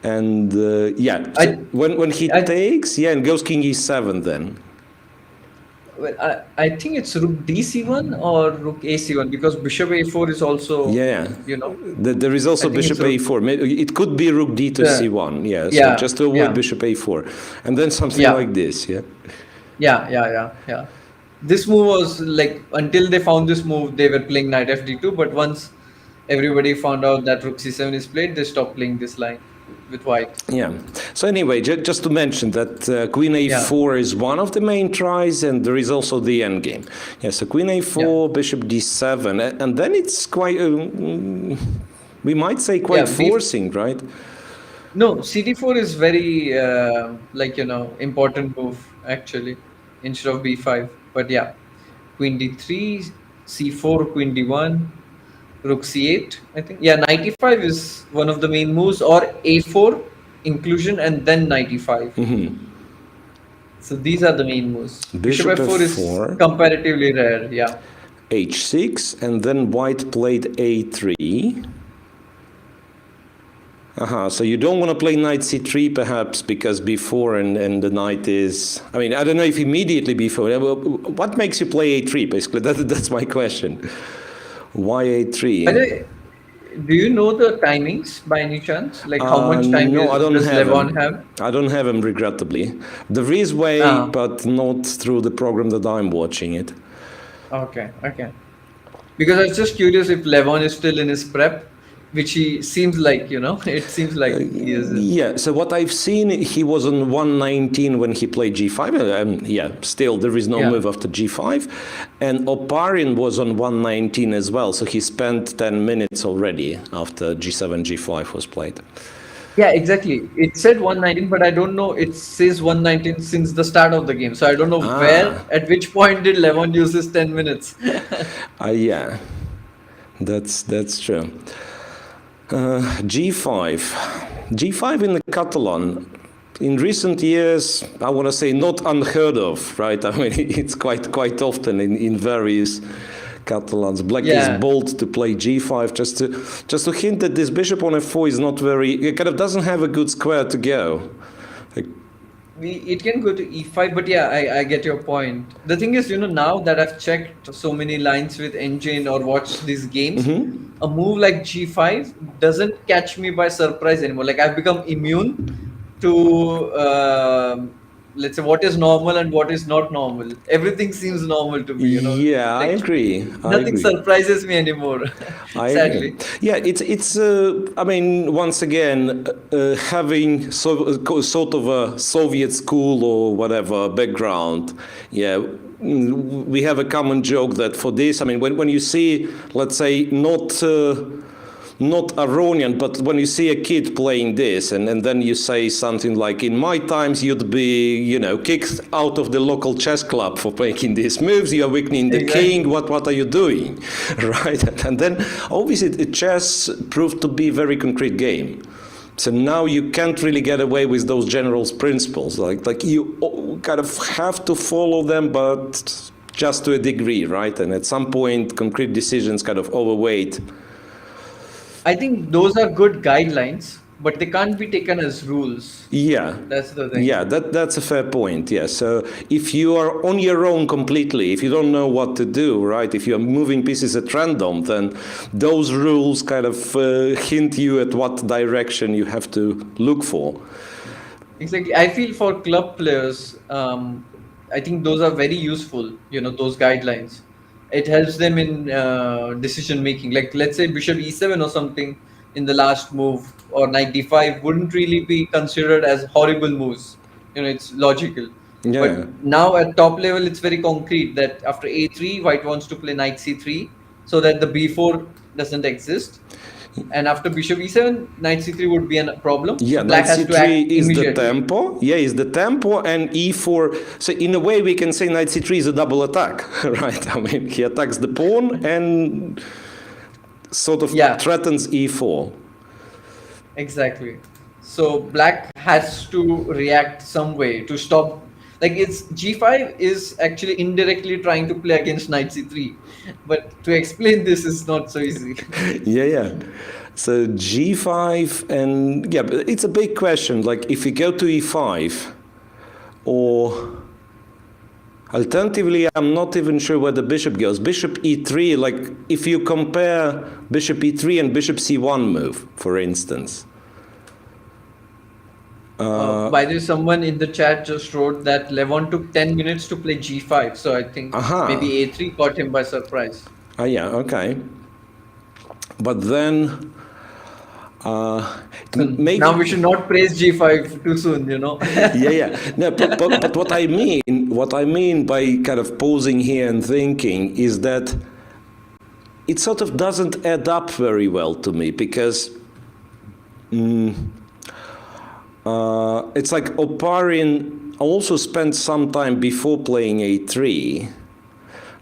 And yeah, so when he takes, yeah, and goes king e7 then. Well, I think it's rook dc1 or rook ac1 because bishop a4 is also, Yeah, you know. there is also I think bishop it's a4. It could be rook d to Yeah. c1. Yeah, so Yeah, just to avoid yeah. bishop a4, and then something Yeah. like this. Yeah. Yeah. This move was like until they found this move, they were playing knight fd2. But once everybody found out that rook c7 is played, they stopped playing this line with white. Yeah. So anyway, just to mention that queen a4 is one of the main tries, and there is also the endgame. Yeah. So queen a4, bishop d7, and then it's quite, we might say, quite forcing, right? No, cd4 is very like, you know, important move actually instead of b5. But yeah, queen d3, c4, queen d1, rook c8. I think knight e5 is one of the main moves, or a4 inclusion and then knight e5. So these are the main moves. Bishop f4 is comparatively rare. Yeah. h6, and then white played a3. So you don't want to play knight c3 perhaps because b4 and the knight is, I mean, I don't know if immediately b4. What makes you play a3 basically? That's my question. Why a3? Do you know the timings by any chance? Like how much time does Levon have? I don't have them, regrettably. There is way, but not through the program that I'm watching it. Okay. Because I was just curious if Levon is still in his prep, which he seems like, you know, it seems like he is. Yeah, so what I've seen, he was on 119 when he played g5. Still there is no move after g5. And Oparin was on 119 as well, so he spent 10 minutes already after g7, g5 was played. Yeah, exactly. It said 119, but I don't know. It says 119 since the start of the game. So I don't know Ah, at which point did Levon use his 10 minutes. yeah, that's true. G5. G5 in the Catalan. In recent years, I want to say not unheard of, right? I mean, it's quite often in various Catalans. Black is Yeah. bold to play G5 just to hint that this bishop on F4 is not very, it kind of doesn't have a good square to go. Like, It can go to E5, but yeah, I get your point. The thing is, now that I've checked so many lines with Engine or watched these games, a move like G5 doesn't catch me by surprise anymore. Like I've become immune to, let's say, what is normal and what is not normal. Everything seems normal to me. yeah, I Like agree. I nothing agree. surprises me anymore, I agree. sadly. Yeah, it's. I mean, once again, having sort of a Soviet school or whatever background. Yeah, we have a common joke that for this. I mean, when you see, let's say, not Aronian, but when you see a kid playing this, and then you say something like, "In my times, you'd be, kicked out of the local chess club for making these moves. You are weakening the king. Exactly. What are you doing?" Right? And then, obviously, chess proved to be a very concrete game. So now you can't really get away with those general principles. Like you kind of have to follow them, but just to a degree, right? And at some point, concrete decisions kind of overweight. I think those are good guidelines, but they can't be taken as rules. Yeah, That's the thing. yeah, that's a fair point. Yeah, so if you are on your own completely, if you don't know what to do, right? If you are moving pieces at random, then those rules kind of hint you at what direction you have to look for. Exactly. I feel for club players, I think those are very useful, those guidelines. It helps them in decision making. Like, let's say Bishop E7 or something in the last move, or Knight D5 wouldn't really be considered as horrible moves. It's logical. Yeah. But now at top level, it's very concrete that after A3, White wants to play Knight C3 so that the B4 doesn't exist. And after Bishop E7, Knight C3 would be a problem. Yeah, So Black knight has to c3 act is the immediately. tempo. Yeah, is the tempo, and e4. So in a way, we can say knight c3 is a double attack, right? I mean, he attacks the pawn and sort of Yeah, threatens e4. exactly. So Black has to react some way to stop. Like it's G5 is actually indirectly trying to play against Knight C3, but to explain this is not so easy. Yeah. So g5, and yeah, but it's a big question. Like if you go to e5, or alternatively, I'm not even sure where the bishop goes. Bishop e3, like if you compare bishop e3 and bishop c1 move, for instance. By the way, someone in the chat just wrote that Levon took 10 minutes to play G5, so I think Aha. maybe A3 caught him by surprise. Yeah, okay. But then So maybe now we should not praise G5 too soon. yeah. No, but what I mean by kind of pausing here and thinking is that it sort of doesn't add up very well to me, because it's like Oparin also spent some time before playing a3,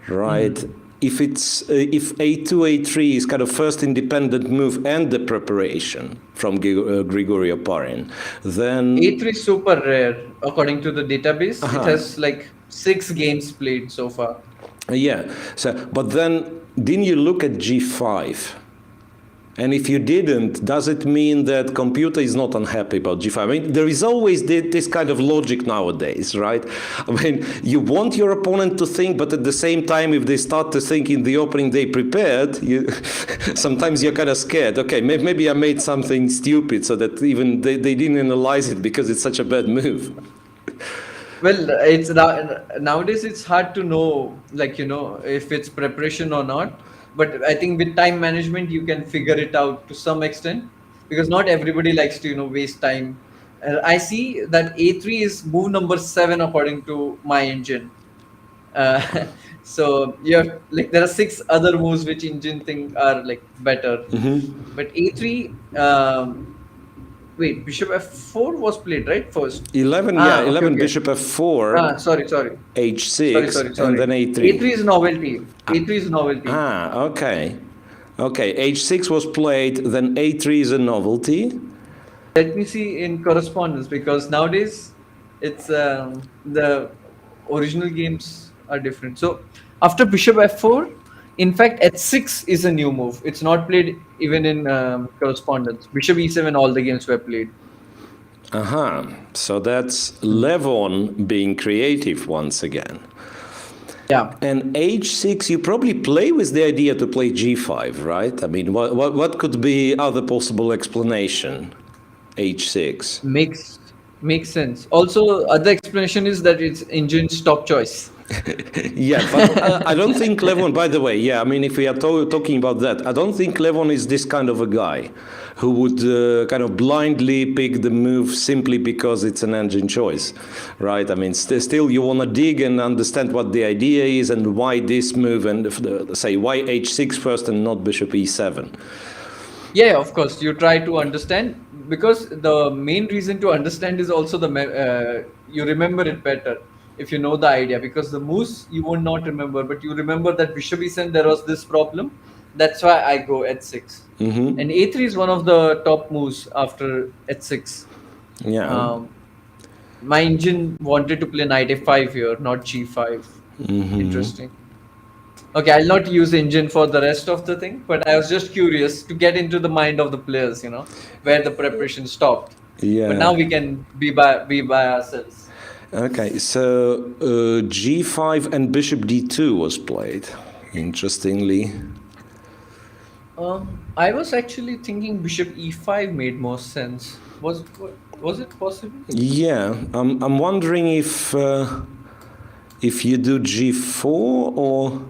right? If a2 a3 is kind of first independent move and the preparation from Grigori Oparin, then A3 is super rare according to the database. It has like 6 games played so far. yeah. So, but then didn't you look at g5? And if you didn't, does it mean that computer is not unhappy about g5? I mean, there is always this kind of logic nowadays, right? I mean, you want your opponent to think, but at the same time, if they start to think in the opening they prepared, sometimes you're kind of scared. Okay, maybe I made something stupid, so that even they didn't analyze it because it's such a bad move. Well, nowadays it's hard to know, like, if it's preparation or not. But I think with time management, you can figure it out to some extent, because not everybody likes to, waste time. I see that A3 is move number 7 according to my engine. So you have, like, there are 6 other moves which engine think are like better, but A3, Wait, bishop f4 was played, right? First. 11, Ah, yeah, okay, 11 okay. bishop f4, Sorry. h6, and then a3. A3 is novelty. A3 is novelty. Okay. Okay, h6 was played, then a3 is a novelty. Let me see in correspondence, because nowadays it's the original games are different. So after bishop f4, in fact, h6 is a new move. It's not played even in correspondence. Bishop e7, all the games were played. So that's Levon being creative once again. Yeah. And h6, you probably play with the idea to play g5, right? I mean, what could be other possible explanation? h6. Makes sense. Also, other explanation is that it's engine's top choice. Yeah, but I don't think Levon, by the way, yeah, I mean, if we are talking about that, I don't think Levon is this kind of a guy who would kind of blindly pick the move simply because it's an engine choice, right? I mean, still you want to dig and understand what the idea is and why this move, and say why h6 first and not bishop e7. Yeah, of course. You try to understand, because the main reason to understand is also you remember it better if you know the idea, because the moves you will not remember, but you remember that bishop e7 there was this problem. That's why I go h6. And a3 is one of the top moves after h6. Yeah. My engine wanted to play knight f5 here, not g5. Interesting. Okay, I'll not use engine for the rest of the thing, but I was just curious to get into the mind of the players, where the preparation stopped. Yeah. But now we can be by ourselves. Okay, so g5 and bishop d2 was played, interestingly. I was actually thinking bishop e5 made more sense. Was it possible? Yeah, I'm wondering if you do g4 or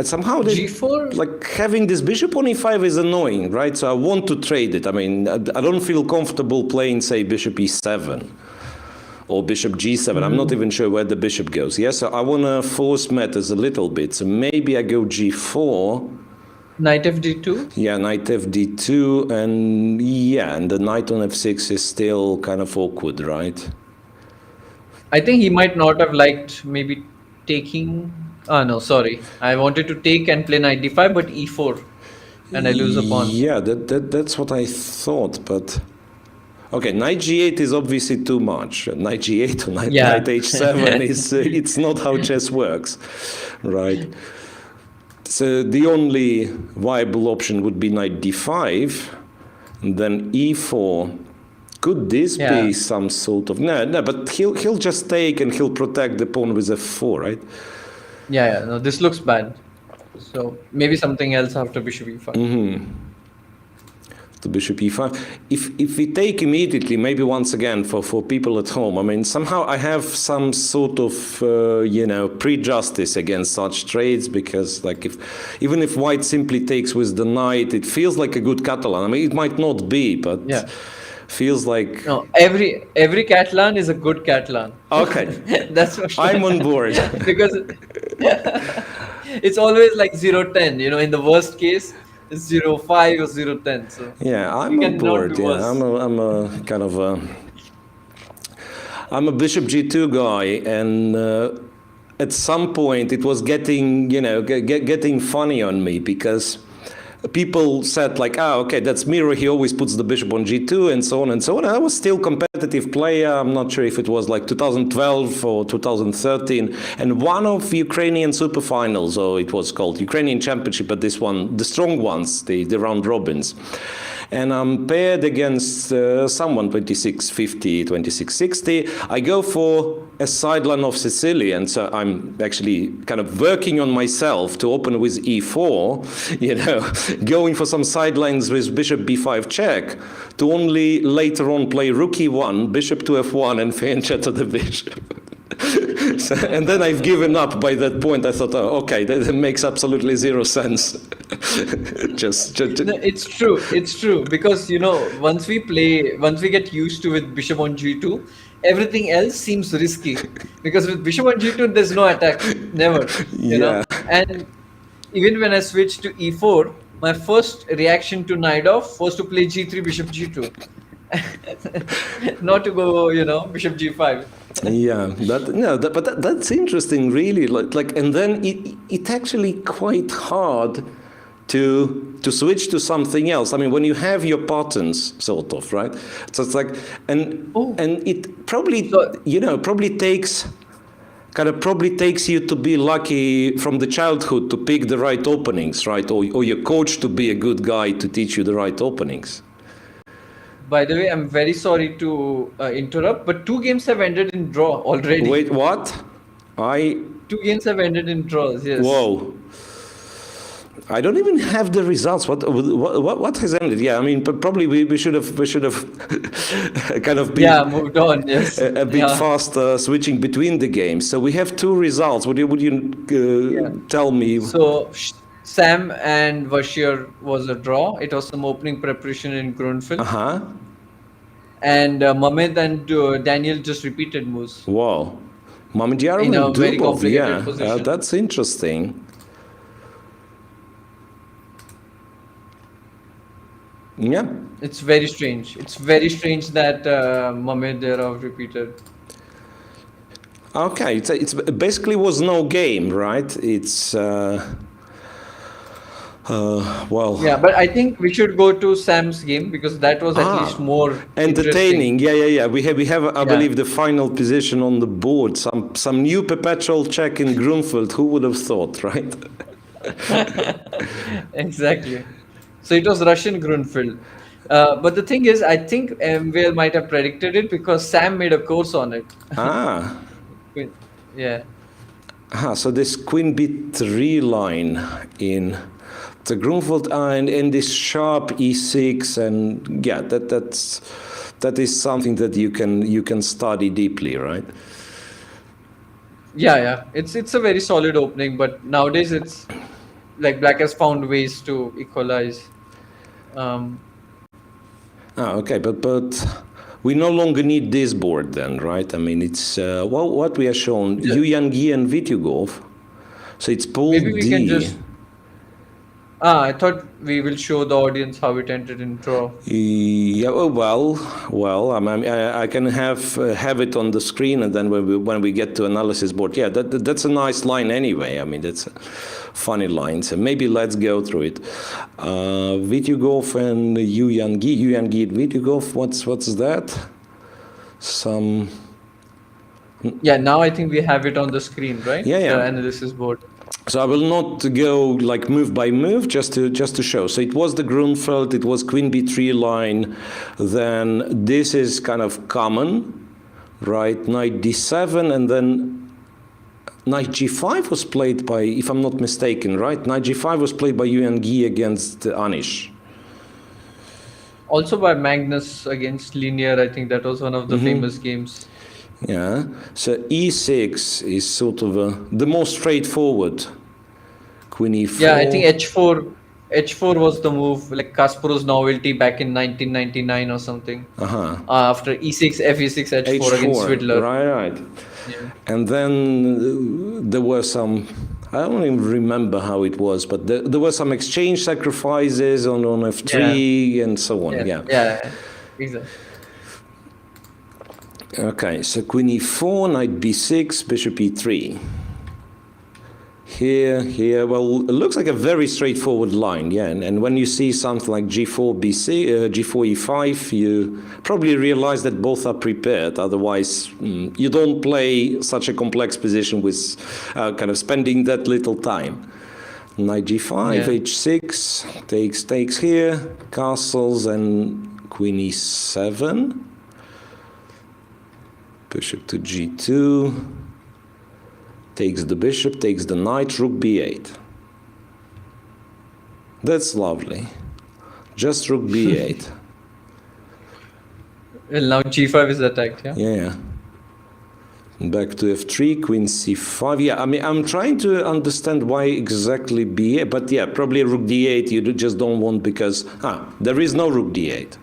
somehow g4, like having this bishop on e5 is annoying, right? So I want to trade it. I mean, I don't feel comfortable playing, say, bishop e7 or bishop g7. I'm not even sure where the bishop goes. Yeah, so I want to force matters a little bit. So maybe I go g4. Knight fd2? Yeah, knight fd2, and the knight on f6 is still kind of awkward, right? I think he might not have liked maybe taking... no, sorry. I wanted to take and play knight d5, but e4, and I lose a pawn. Yeah, that's what I thought, but... Okay, knight g8 is obviously too much. Knight g8 or knight h7 is it's not how chess works, right? So the only viable option would be knight d5, and then e4. Could this be some sort of no? But he'll just take and he'll protect the pawn with f4, right? Yeah. No, this looks bad. So maybe something else after bishop e5. The bishop e5. If we take immediately, maybe once again for people at home, I mean, somehow I have some sort of prejudice against such trades, because like even if white simply takes with the knight, it feels like a good Catalan. I mean, it might not be, but feels like every Catalan is a good Catalan. Okay, that's for sure. I'm on board because it's always like 0-10. In the worst case, it's 0-5 or 0-10. So yeah, I'm on board. Yeah, I'm a kind of I'm a bishop g2 guy, and at some point it was getting getting funny on me, because people said like, okay, that's Miro, he always puts the bishop on g2 and so on and so on. I was still competitive player. I'm not sure if it was like 2012 or 2013, and one of Ukrainian super finals, or it was called Ukrainian Championship, but this one, the strong ones, the round robins. And I'm paired against someone 2650, 2660. I go for a sideline of Sicilian, so I'm actually kind of working on myself to open with e4, going for some sidelines with bishop b5 check, to only later on play rook e1, bishop to f1, and fianchetto to the bishop. And then I've given up by that point. I thought, okay, that makes absolutely zero sense. No, it's true, because once we get used to with bishop on g2, everything else seems risky, because with bishop on g2 there's no attack, never. And even when I switched to e4, my first reaction to knight off was to play g3 bishop g2, Not to go, bishop g5. Yeah, that's interesting, really. And then it actually quite hard to switch to something else. I mean, when you have your patterns, sort of, right? So it's like, and it probably, So, probably takes you to be lucky from the childhood to pick the right openings, right? Or your coach to be a good guy to teach you the right openings. by the way, I'm very sorry to interrupt, but two games have ended in draw already. Wait, what? Two games have ended in draws, yes. Whoa. I don't even have the results. What has ended? Yeah, I mean, probably we should have kind of been Moved on, yes. a bit faster switching between the games. So we have two results. Would you tell me? So Sam and Vachier was a draw. It was some opening preparation in Grunfeld. Uh-huh. And Mamed and Daniel just repeated moves. Wow. Mamedjarov In a and very Dubov, complicated position. that's interesting. Yeah. It's very strange. It's very strange that Mamedjarov repeated. Okay, it's basically was no game, right? It's well. Yeah, but I think we should go to Sam's game because that was at least more entertaining. Yeah. We have I Yeah. believe the final position on the board. Some new perpetual check in Grunfeld. Who would have thought, right? Exactly. So it was Russian Grunfeld. But the thing is, I think MVL might have predicted it because Sam made a course on it. Yeah. So this queen b3 line in the Grunfeld and this sharp e6, and yeah, that is something that you can study deeply, right? Yeah. It's a very solid opening, but nowadays it's like Black has found ways to equalize. Okay, but we no longer need this board then, right? I mean, it's what we are shown, Yu Yang and Vityugov. So it's pool Maybe we D. can just. I thought we will show the audience how it entered in draw. Yeah. Well. I can have it on the screen, and then when we get to analysis board, yeah, that's a nice line anyway. I mean, that's a funny line. So maybe let's go through it. Vityugov and Yu Yang and Vityugov. What's that? Some. Yeah. Now I think we have it on the screen, right? Yeah. The analysis board. So I will not go like move by move, just to show. So it was the Grunfeld, it was queen b3 line. Then this is kind of common, right? Knight d7, and then knight g5 was played by, if I'm not mistaken, right? Knight g5 was played by Evgenij against Anish. Also by Magnus against Linear. I think that was one of the famous games. Yeah, so e6 is sort of the most straightforward. Queen e4. Yeah, I think h4 was the move, like Kasparov's novelty back in 1999 or something. After e6, fe6, h4 against Swidler. Right. Yeah. And then there were some, I don't even remember how it was, but there were some exchange sacrifices on f3 and so on. Yeah, exactly. Okay, so queen e4, knight b6, bishop e3. Here, well, it looks like a very straightforward line, yeah. And when you see something like g4, g4, e5, you probably realize that both are prepared. Otherwise, you don't play such a complex position with kind of spending that little time. Knight g5, h6, takes here, castles, and queen e7. Bishop to g2, takes the bishop, takes the knight, rook b8. That's lovely. Just rook b8. Well, now g5 is attacked, yeah? Yeah. Back to f3, queen c5. Yeah, I mean, I'm trying to understand why exactly b8, but yeah, probably rook d8 you just don't want because, there is no rook d8.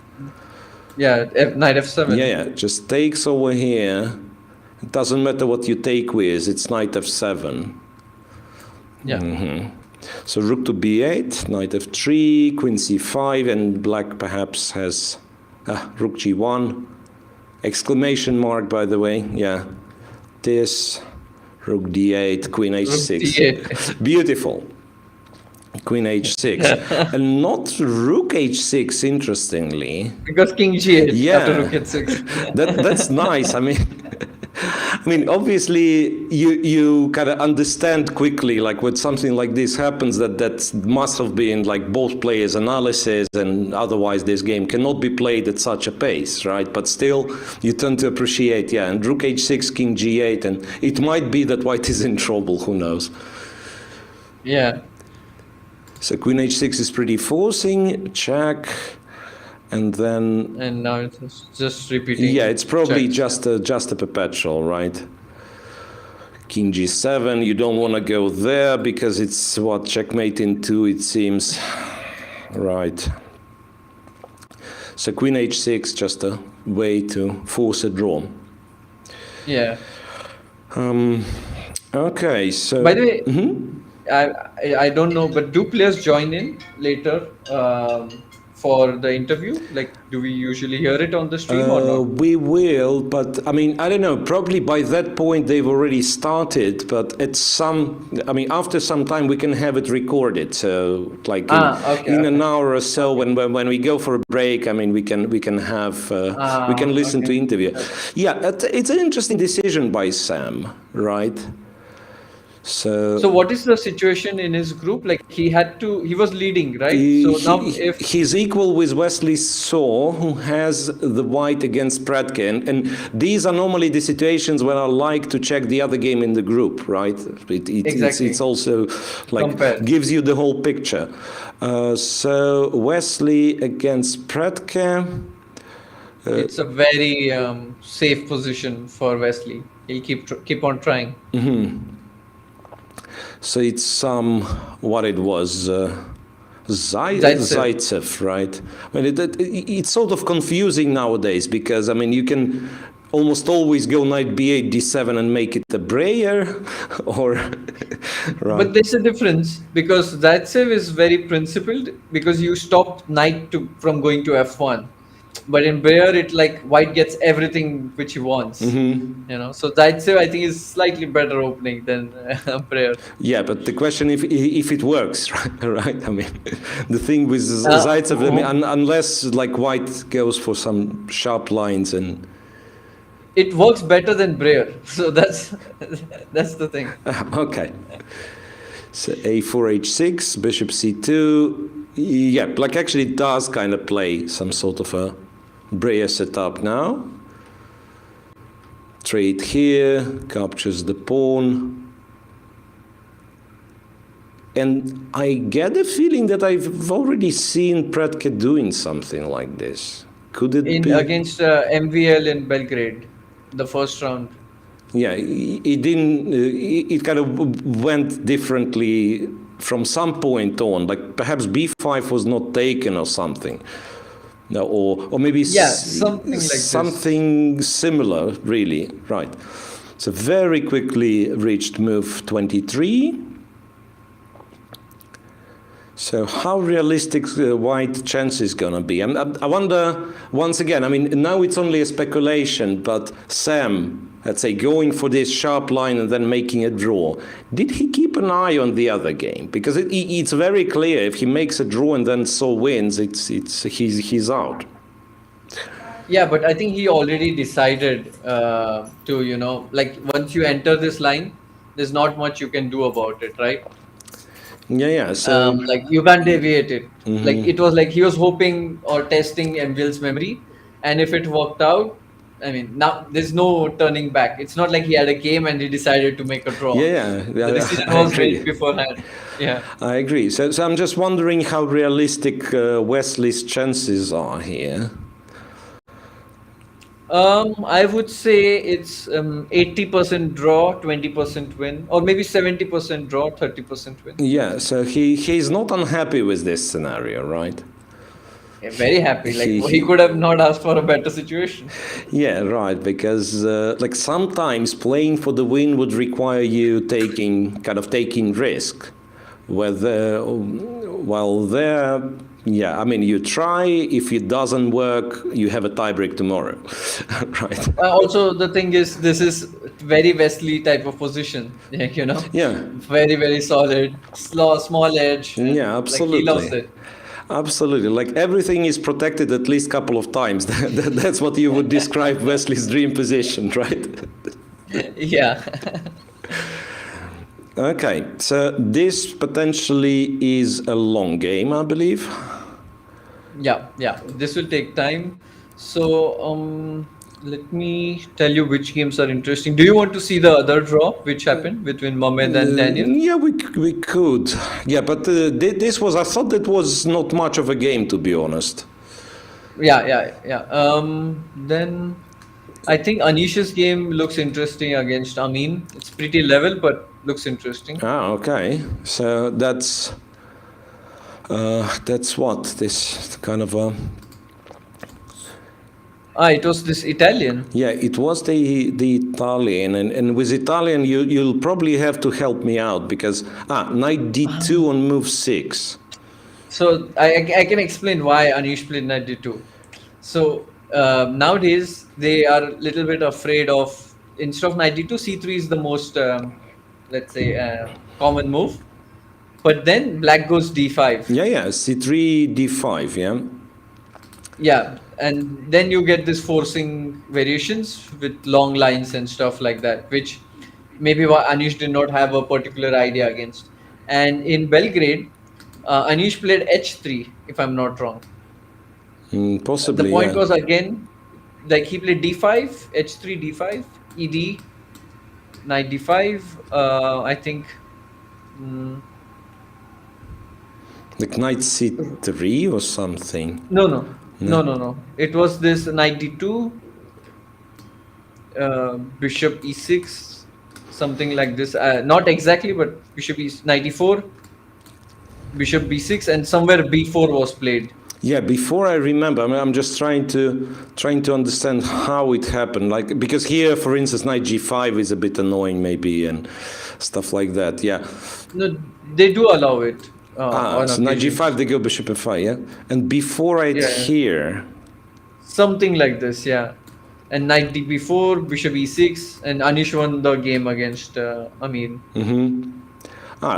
Yeah, knight f7. Yeah, just takes over here. It doesn't matter what you take with, it's knight f7. Yeah. So rook to b8, knight f3, queen c5, and black perhaps has Rook G1, exclamation mark, by the way, yeah. This, Rook D8, Queen H6. D8. Beautiful. Queen H6. And not Rook H6, interestingly. Because King G8 Yeah. after Rook H6. That's nice. I mean, obviously, you kind of understand quickly, like when something like this happens, that must have been like both players' analysis, and otherwise this game cannot be played at such a pace, right? But still, you tend to appreciate, yeah, and Rook H6, King G8, and it might be that White is in trouble, who knows? Yeah. So Queen H6 is pretty forcing, check. And then, And now it's just repeating. yeah, it's probably checks. just a perpetual, right? King G7, you don't want to go there because it's what, checkmate in 2, it seems. Right. So Queen H6, just a way to force a draw. Yeah. Okay, so. By the way, I don't know, but do players join in later for the interview? Like, do we usually hear it on the stream or not? We will, but I mean, I don't know, probably by that point they've already started, but after some time we can have it recorded. So like in an hour or so when we go for a break, I mean, we can listen to interview. Yeah, it's an interesting decision by Sam, right? So what is the situation in his group? Like he was leading, right? He's equal with Wesley Saw, who has the White against Pratke, and these are normally the situations where I like to check the other game in the group, right? Exactly. It's also like gives you the whole picture. So Wesley against Pratke. It's a very safe position for Wesley. He'll keep on trying. Mm-hmm. So it's what it was, Zaitsev, right? I mean, it's sort of confusing nowadays because, I mean, you can almost always go knight b8, d7 and make it a Breyer, or... right. But there's a difference because Zaitsev is very principled because you stop knight from going to f1. But in Breyer, it like White gets everything which he wants, you know. So Zaitsev, I think, is slightly better opening than Breyer. Yeah, but the question if it works, right? I mean, the thing with Zaitsev, I mean, unless like White goes for some sharp lines and. It works better than Breyer, so that's the thing. Okay. So a4, h6, bishop c2. Yeah, Black actually does kind of play some sort of a Breyer setup now. Trade here, captures the pawn. And I get the feeling that I've already seen Pratke doing something like this. Could it be? Against MVL in Belgrade, the first round. Yeah, it didn't. It kind of went differently from some point on. Like perhaps b5 was not taken or something. No, or maybe something like something similar, really. Right. So very quickly reached move 23. So how realistic White chance is going to be? I wonder, once again, I mean, now it's only a speculation, but Sam, let's say, going for this sharp line and then making a draw, did he keep an eye on the other game? Because it's very clear, if he makes a draw and then so wins, he's out. Yeah, but I think he already decided to, you know, like once you enter this line, there's not much you can do about it, right? Yeah. So like you can't deviate it. Like it was like he was hoping or testing MVL's memory, and if it worked out, I mean, now there's no turning back. It's not like he had a game and he decided to make a draw. Yeah. The decision was made beforehand. Yeah. I agree. So I'm just wondering how realistic Wesley's chances are here. I would say it's 80% draw, 20% win, or maybe 70% draw, 30% win. Yeah, so he's not unhappy with this scenario, right? Yeah, very happy. Like he could have not asked for a better situation. Yeah, right. Because like sometimes playing for the win would require you taking risk. While there, Yeah, I mean, you try. If it doesn't work, you have a tiebreak tomorrow, right? Also, the thing is, this is very Wesley type of position. Yeah, Very, very solid, small edge, and yeah, like he loves absolutely. it. Absolutely. Like everything is protected at least a couple of times. That's what you would describe Wesley's dream position, right? Yeah. Okay, so this potentially is a long game, I believe. Yeah. This will take time. So, let me tell you which games are interesting. Do you want to see the other draw which happened between Mohamed and Daniel? Yeah, we could. Yeah, but this was, I thought that was not much of a game, to be honest. Yeah. Then I think Anish's game looks interesting against Amin. It's pretty level, but looks interesting. Ah, okay. So that's what? This kind of a... It was this Italian. Yeah, it was the Italian, and with Italian you'll probably have to help me out because knight d2 on move 6. So I can explain why Anish played knight d2. So nowadays they are a little bit afraid of, instead of knight d2, c3 is the most let's say common move. But then black goes d5. Yeah, c3 d5. Yeah, and then you get this forcing variations with long lines and stuff like that, which maybe Anish did not have a particular idea against. And in Belgrade, Anish played h3, if I'm not wrong. Possibly. The point was again, like he played d5, h3, d5, ed, knight d5. I think. Like knight c3 or something. No. It was this knight d2, bishop e6, something like this. Not exactly, but bishop knight e4, bishop b6, and somewhere b4 was played. Yeah, before I remember, I mean, I'm just trying to understand how it happened. Like because here, for instance, knight g5 is a bit annoying, maybe, and stuff like that. Yeah. No, they do allow it. So knight g5, they go bishop f5, yeah? And before here... Something like this, yeah. And knight db4, bishop e6, and Anish won the game against Amin.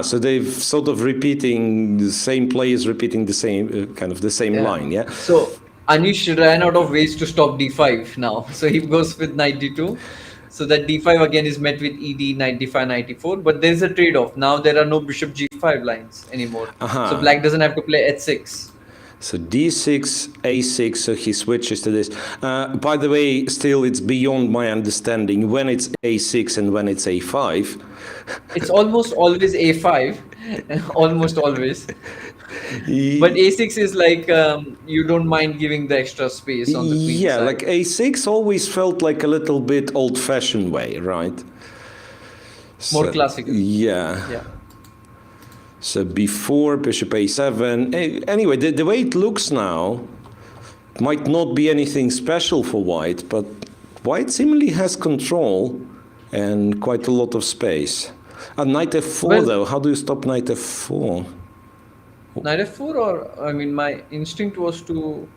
So they've sort of repeating, the same players repeating the same, kind of the same line, yeah? So Anish ran out of ways to stop d5 now. So he goes with knight d2. So that d5 again is met with ed, knight d5, knight e4. But there's a trade-off. Now there are no bishop g5 lines anymore. So black doesn't have to play h6. So d6, a6, so he switches to this. By the way, still it's beyond my understanding when it's a6 and when it's a5. It's almost always a5, almost always. But a6 is like you don't mind giving the extra space on the queen side. Like a6 always felt like a little bit old-fashioned way, right? More classical. Yeah. So before bishop a7. Anyway, the way it looks now might not be anything special for white, but white seemingly has control and quite a lot of space. Knight f4 though, how do you stop knight f4? Knight f4, or I mean, my instinct was to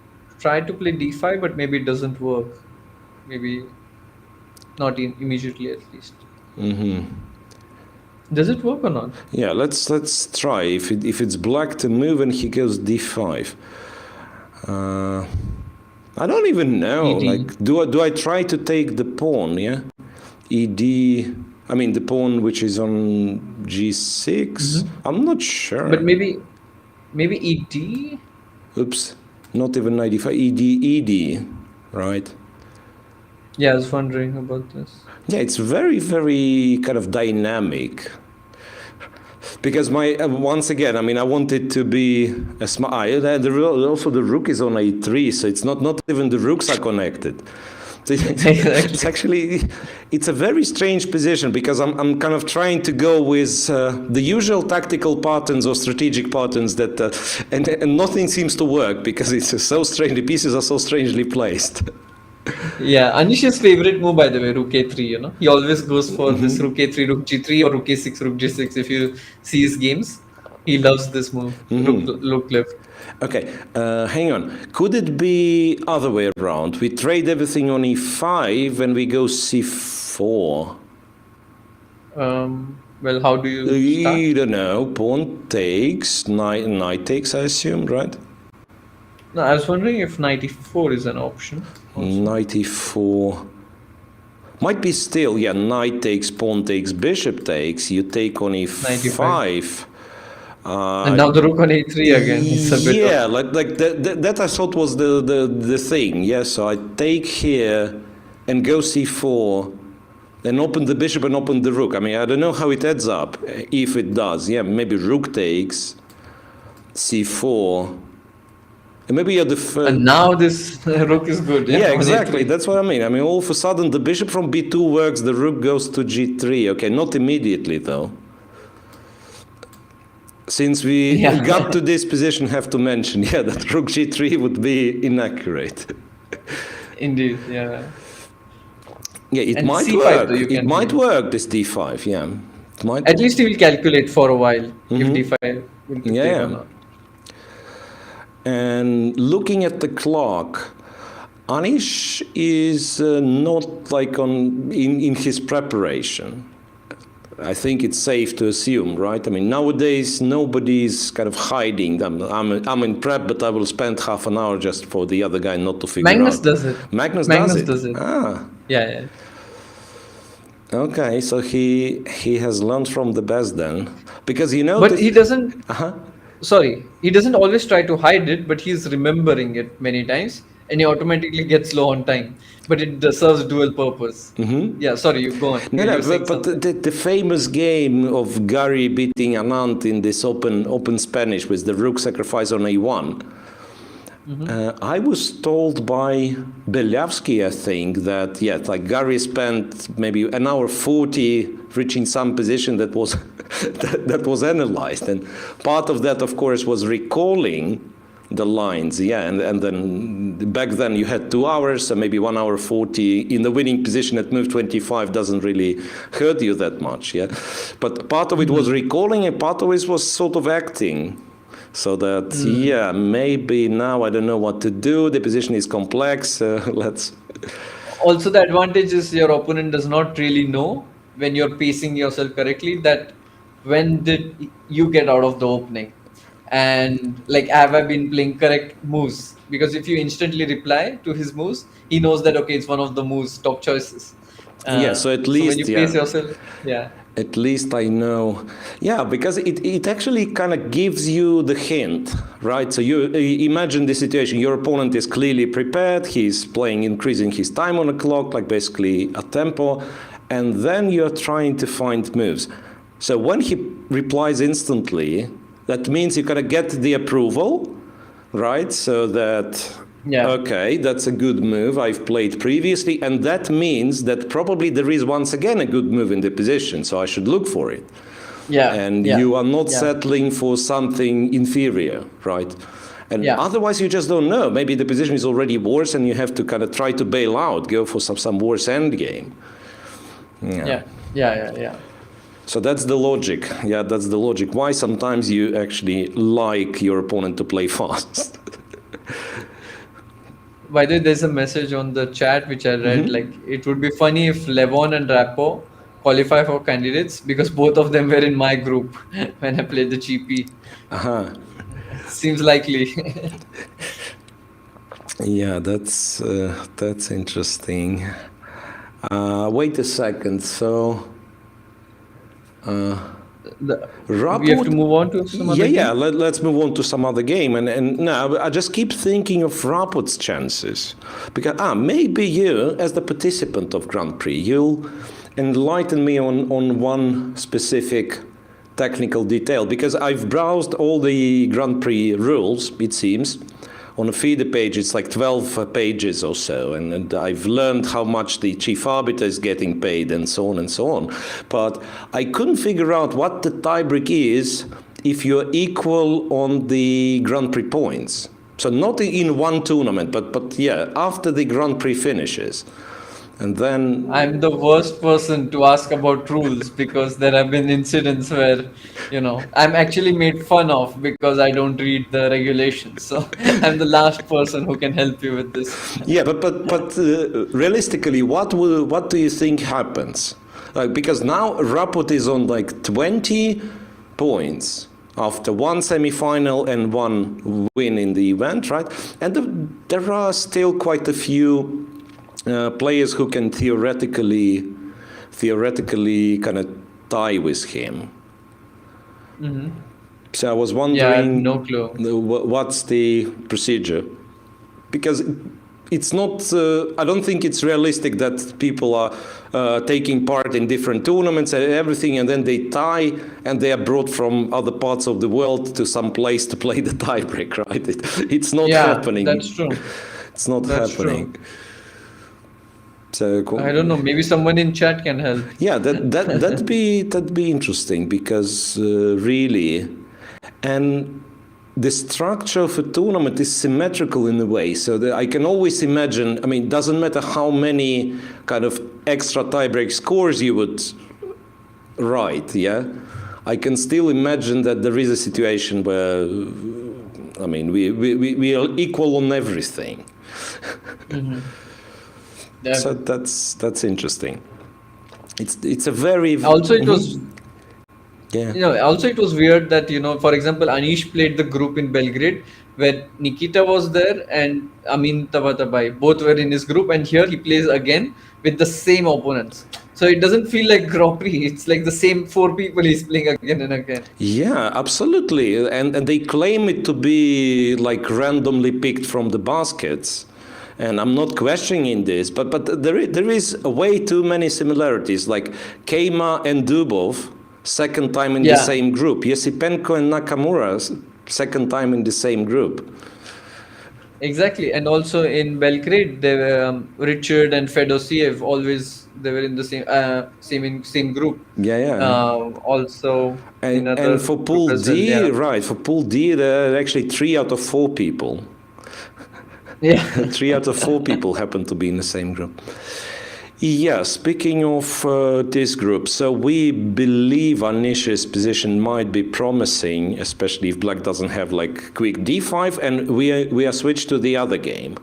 try to play d5, but maybe it doesn't work. Maybe not immediately, at least. Does it work or not? Yeah, let's try. If it's black to move and he goes d5, I don't even know. ED. Like, do I try to take the pawn? Yeah, ed. I mean the pawn which is on g6. I'm not sure. But maybe ed. Oops, not even knight d5. Ed, right? Yeah, I was wondering about this. Yeah, it's very, very kind of dynamic. Because once again, I mean, I want it to be a smart. Also, the rook is on a3, so it's not even the rooks are connected. So it's actually, it's a very strange position because I'm kind of trying to go with the usual tactical patterns or strategic patterns that, and nothing seems to work because it's so strange. The pieces are so strangely placed. Yeah, Anish's favorite move, by the way, rook a3, you know. He always goes for this rook a3, rook g3, or rook a6, rook g6. If you see his games, he loves this move, rook left. Okay, hang on. Could it be other way around? We trade everything on e5 and we go c4. Well, how do you start? I don't know. Pawn takes, knight takes, I assume, right? No, I was wondering if knight e4 is an option. Knight e4. Might be still, yeah, knight takes, pawn takes, bishop takes. You take on e5. And now the rook on a3 again. It's a bit Yeah, like that I thought was the thing. Yeah, so I take here and go c4, then open the bishop and open the rook. I mean, I don't know how it adds up, if it does. Yeah, maybe rook takes, c4. And maybe you're the first. And now this rook is good. Yeah, on exactly. a3. That's what I mean. I mean, all of a sudden the bishop from b2 works, the rook goes to g3. Okay, not immediately though. Since we got to this position, have to mention, yeah, that rook g3 would be inaccurate. Indeed, yeah. Yeah, it And might c5 work. though, you It can might play. work, this d5, yeah. It might At least he will calculate for a while if d5 will take Yeah. or not. And looking at the clock, Anish is not like in his preparation. I think it's safe to assume, right? I mean, nowadays nobody's kind of hiding. I'm in prep, but I will spend half an hour just for the other guy not to figure Magnus out. does it. Magnus does it. Ah, Yeah. okay. So he has learned from the best then, because you know. But he doesn't. Uh-huh. Sorry, he doesn't always try to hide it, but he's remembering it many times, and he automatically gets low on time. But it serves dual purpose. Yeah, sorry, you go on. No, You no, were saying but something. the famous game of Gary beating Anand in this open Spanish with the rook sacrifice on a1. I was told by Belyavsky, I think, that like Gary spent maybe an hour 40 reaching some position that was that was analyzed, and part of that, of course, was recalling the lines, and then back then you had 2 hours, so maybe 1 hour 40 in the winning position at move 25 doesn't really hurt you that much, but part of it was recalling and part of it was sort of acting, so that maybe now I don't know what to do, the position is complex, let's. Also, the advantage is your opponent does not really know when you're pacing yourself correctly that when did you get out of the opening. And like, have I been playing correct moves? Because if you instantly reply to his moves, he knows that, okay, it's one of the moves, top choices. So at least, when you pace yourself, at least I know. Yeah, because it actually kind of gives you the hint, right? So you imagine the situation. Your opponent is clearly prepared. He's playing, increasing his time on the clock, like basically a tempo. And then you're trying to find moves. So when he replies instantly, that means you kind of get the approval, right? So that, okay, that's a good move I've played previously. And that means that probably there is once again a good move in the position. So I should look for it. And you are not settling for something inferior, right? And otherwise you just don't know. Maybe the position is already worse and you have to kind of try to bail out, go for some worse end game. Yeah. So that's the logic. Yeah, that's the logic. Why sometimes you actually like your opponent to play fast. By the way, there's a message on the chat which I read, like, it would be funny if Levon and Rappo qualify for candidates because both of them were in my group when I played the GP. Seems likely. Yeah, that's interesting. Wait a second. So we have to move on to some other game? Let's move on to some other game. And now I just keep thinking of Raput's chances. Because, maybe you, as the participant of Grand Prix, you'll enlighten me on one specific technical detail. Because I've browsed all the Grand Prix rules, it seems. On a FIDE page, it's like 12 pages or so, and I've learned how much the chief arbiter is getting paid and so on and so on. But I couldn't figure out what the tiebreak is if you're equal on the Grand Prix points. So not in one tournament, but after the Grand Prix finishes. And then I'm the worst person to ask about rules because there have been incidents where, I'm actually made fun of because I don't read the regulations. So I'm the last person who can help you with this. yeah, but realistically, what do you think happens? Because now Raput is on like 20 points after one semi-final and one win in the event, right? And there are still quite a few players who can theoretically kind of tie with him. So I was Yeah, I have wondering, no clue. what's the procedure? Because it's not. I don't think it's realistic that people are taking part in different tournaments and everything, and then they tie, and they are brought from other parts of the world to some place to play the tiebreak, right? It's not Yeah, happening. that's true. It's not That's happening. true. So I don't know. Maybe someone in chat can help. yeah, that'd be interesting because really, and the structure of a tournament is symmetrical in a way, so that I can always imagine. I mean, it doesn't matter how many kind of extra tiebreak scores you would write. Yeah, I can still imagine that there is a situation where, I mean, we are equal on everything. Yeah. So that's interesting. It's a very Also, it was yeah. also it was weird that, for example, Anish played the group in Belgrade where Nikita was there and Amin Tabatabai, both were in his group, and here he plays again with the same opponents. So it doesn't feel like Grand Prix. It's like the same 4 people he's playing again and again. Yeah, absolutely. And they claim it to be like randomly picked from the baskets. And I'm not questioning this, but there is way too many similarities, like Keima and Dubov, second time in the same group. Yesipenko and Nakamura, second time in the same group. Exactly. And also in Belgrade, they were Richard and Fedosiev, they were in the same group. Yeah. Also in other And for group Pool as well, D, yeah. right, for Pool D, there are actually 3 out of 4 people. Yeah. 3 out of 4 people happen to be in the same group. Yeah, speaking of this group, so we believe Anish's position might be promising, especially if Black doesn't have like quick d5, and we are switched to the other game.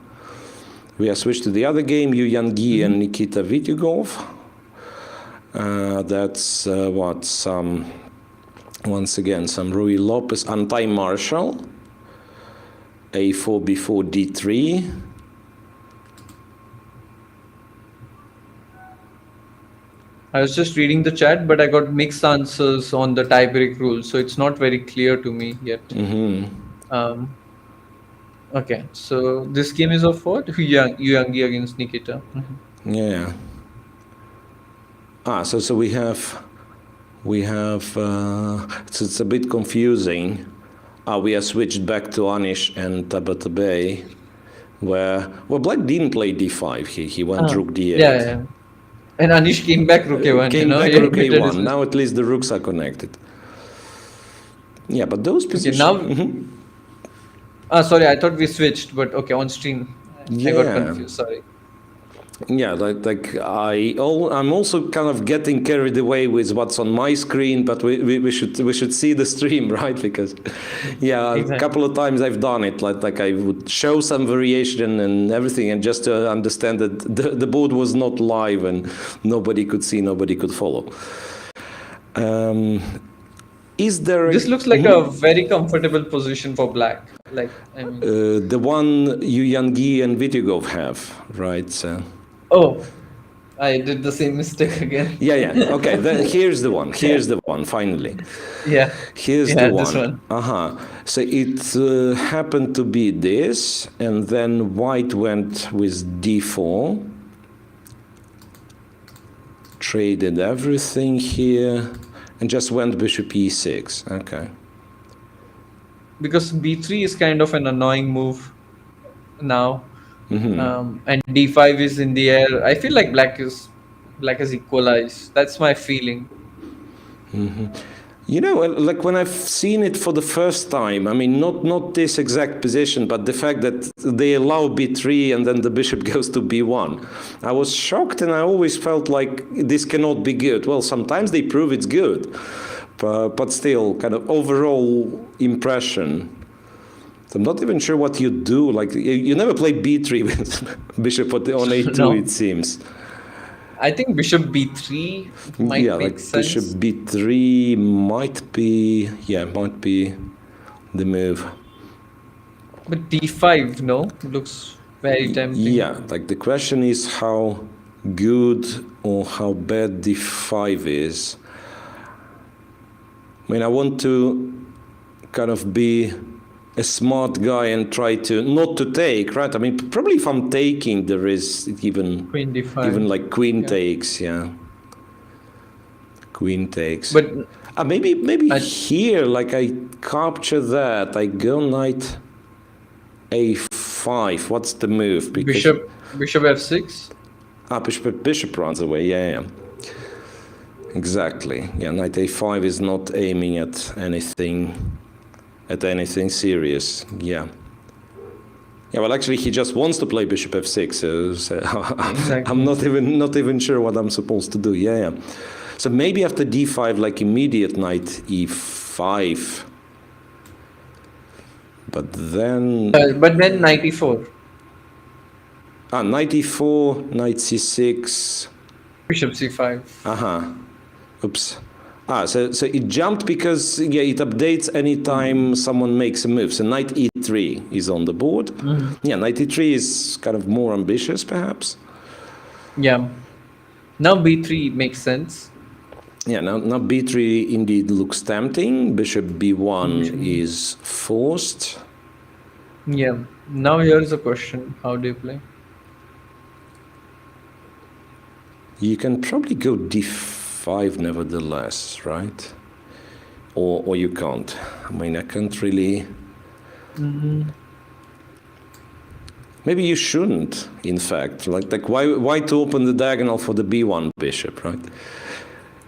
We are switched to the other game, Evgenij and Nikita Vityugov. That's once again, some Rui Lopez, anti-Marshall. A4, B4, D3. I was just reading the chat, but I got mixed answers on the tiebreak rule, so it's not very clear to me yet. Okay, so this game is of what? Evgenij against Nikita. Yeah. So we have. It's a bit confusing. We are switched back to Anish and Tabatabai, where Black didn't play d5. He went rook d8. Yeah. And Anish came back rook a1. Came back rook a1. Now at least the rooks are connected. Yeah, but those positions. Okay, now. Sorry, I thought we switched, but okay, on stream. I got confused. Sorry. Yeah, I'm also kind of getting carried away with what's on my screen, but we should see the stream, right? Because exactly. A couple of times I've done it, like I would show some variation and everything, and just to understand that the board was not live and nobody could see, nobody could follow. Is there? This looks like a very comfortable position for Black. Like the one Evgenij and Vityugov have, right? So. Oh, I did the same mistake again. Yeah. Okay, then here's the one. Here's the one, finally. Yeah. Here's the one. This one. So it happened to be this, and then White went with d4. Traded everything here, and just went bishop e6. Okay. Because b3 is kind of an annoying move now. And d5 is in the air. I feel like black is equalized. That's my feeling. You know, like when I've seen it for the first time, I mean, not this exact position, but the fact that they allow b3 and then the bishop goes to b1. I was shocked, and I always felt like this cannot be good. Well, sometimes they prove it's good, but still, kind of overall impression. So I'm not even sure what you do. Like, you never play b3 with bishop on a2, No. it seems. I think bishop b3 might Yeah, make like sense. bishop b3 might be the move. But d5, no? Looks very tempting. Yeah, like the question is how good or how bad d5 is. I mean, I want to kind of be a smart guy and try to not to take, right? I mean, probably if I'm taking, there is even Queen d5. even like queen Yeah. takes, yeah. Queen takes. But Maybe I- here, like I capture that, I go knight a5. What's the move? bishop f6. Bishop runs away. Yeah. Exactly. Yeah, knight a5 is not aiming at anything serious. Yeah. Yeah, well, actually, he just wants to play bishop f6. So Exactly. I'm not even sure what I'm supposed to do. Yeah. So maybe after d5, like immediate knight e5. But then Knight e4. Knight e4, knight c6. Bishop c5. Oops. So it jumped because it updates anytime someone makes a move. So knight e3 is on the board. Yeah, knight e3 is kind of more ambitious, perhaps. Yeah. Now b3 makes sense. Yeah, now b3 indeed looks tempting. Bishop b1 is forced. Yeah. Now here's a question. How do you play? You can probably go d5 nevertheless, right? Or you can't. I mean, I can't really... Maybe you shouldn't, in fact. Like why to open the diagonal for the b1 bishop, right?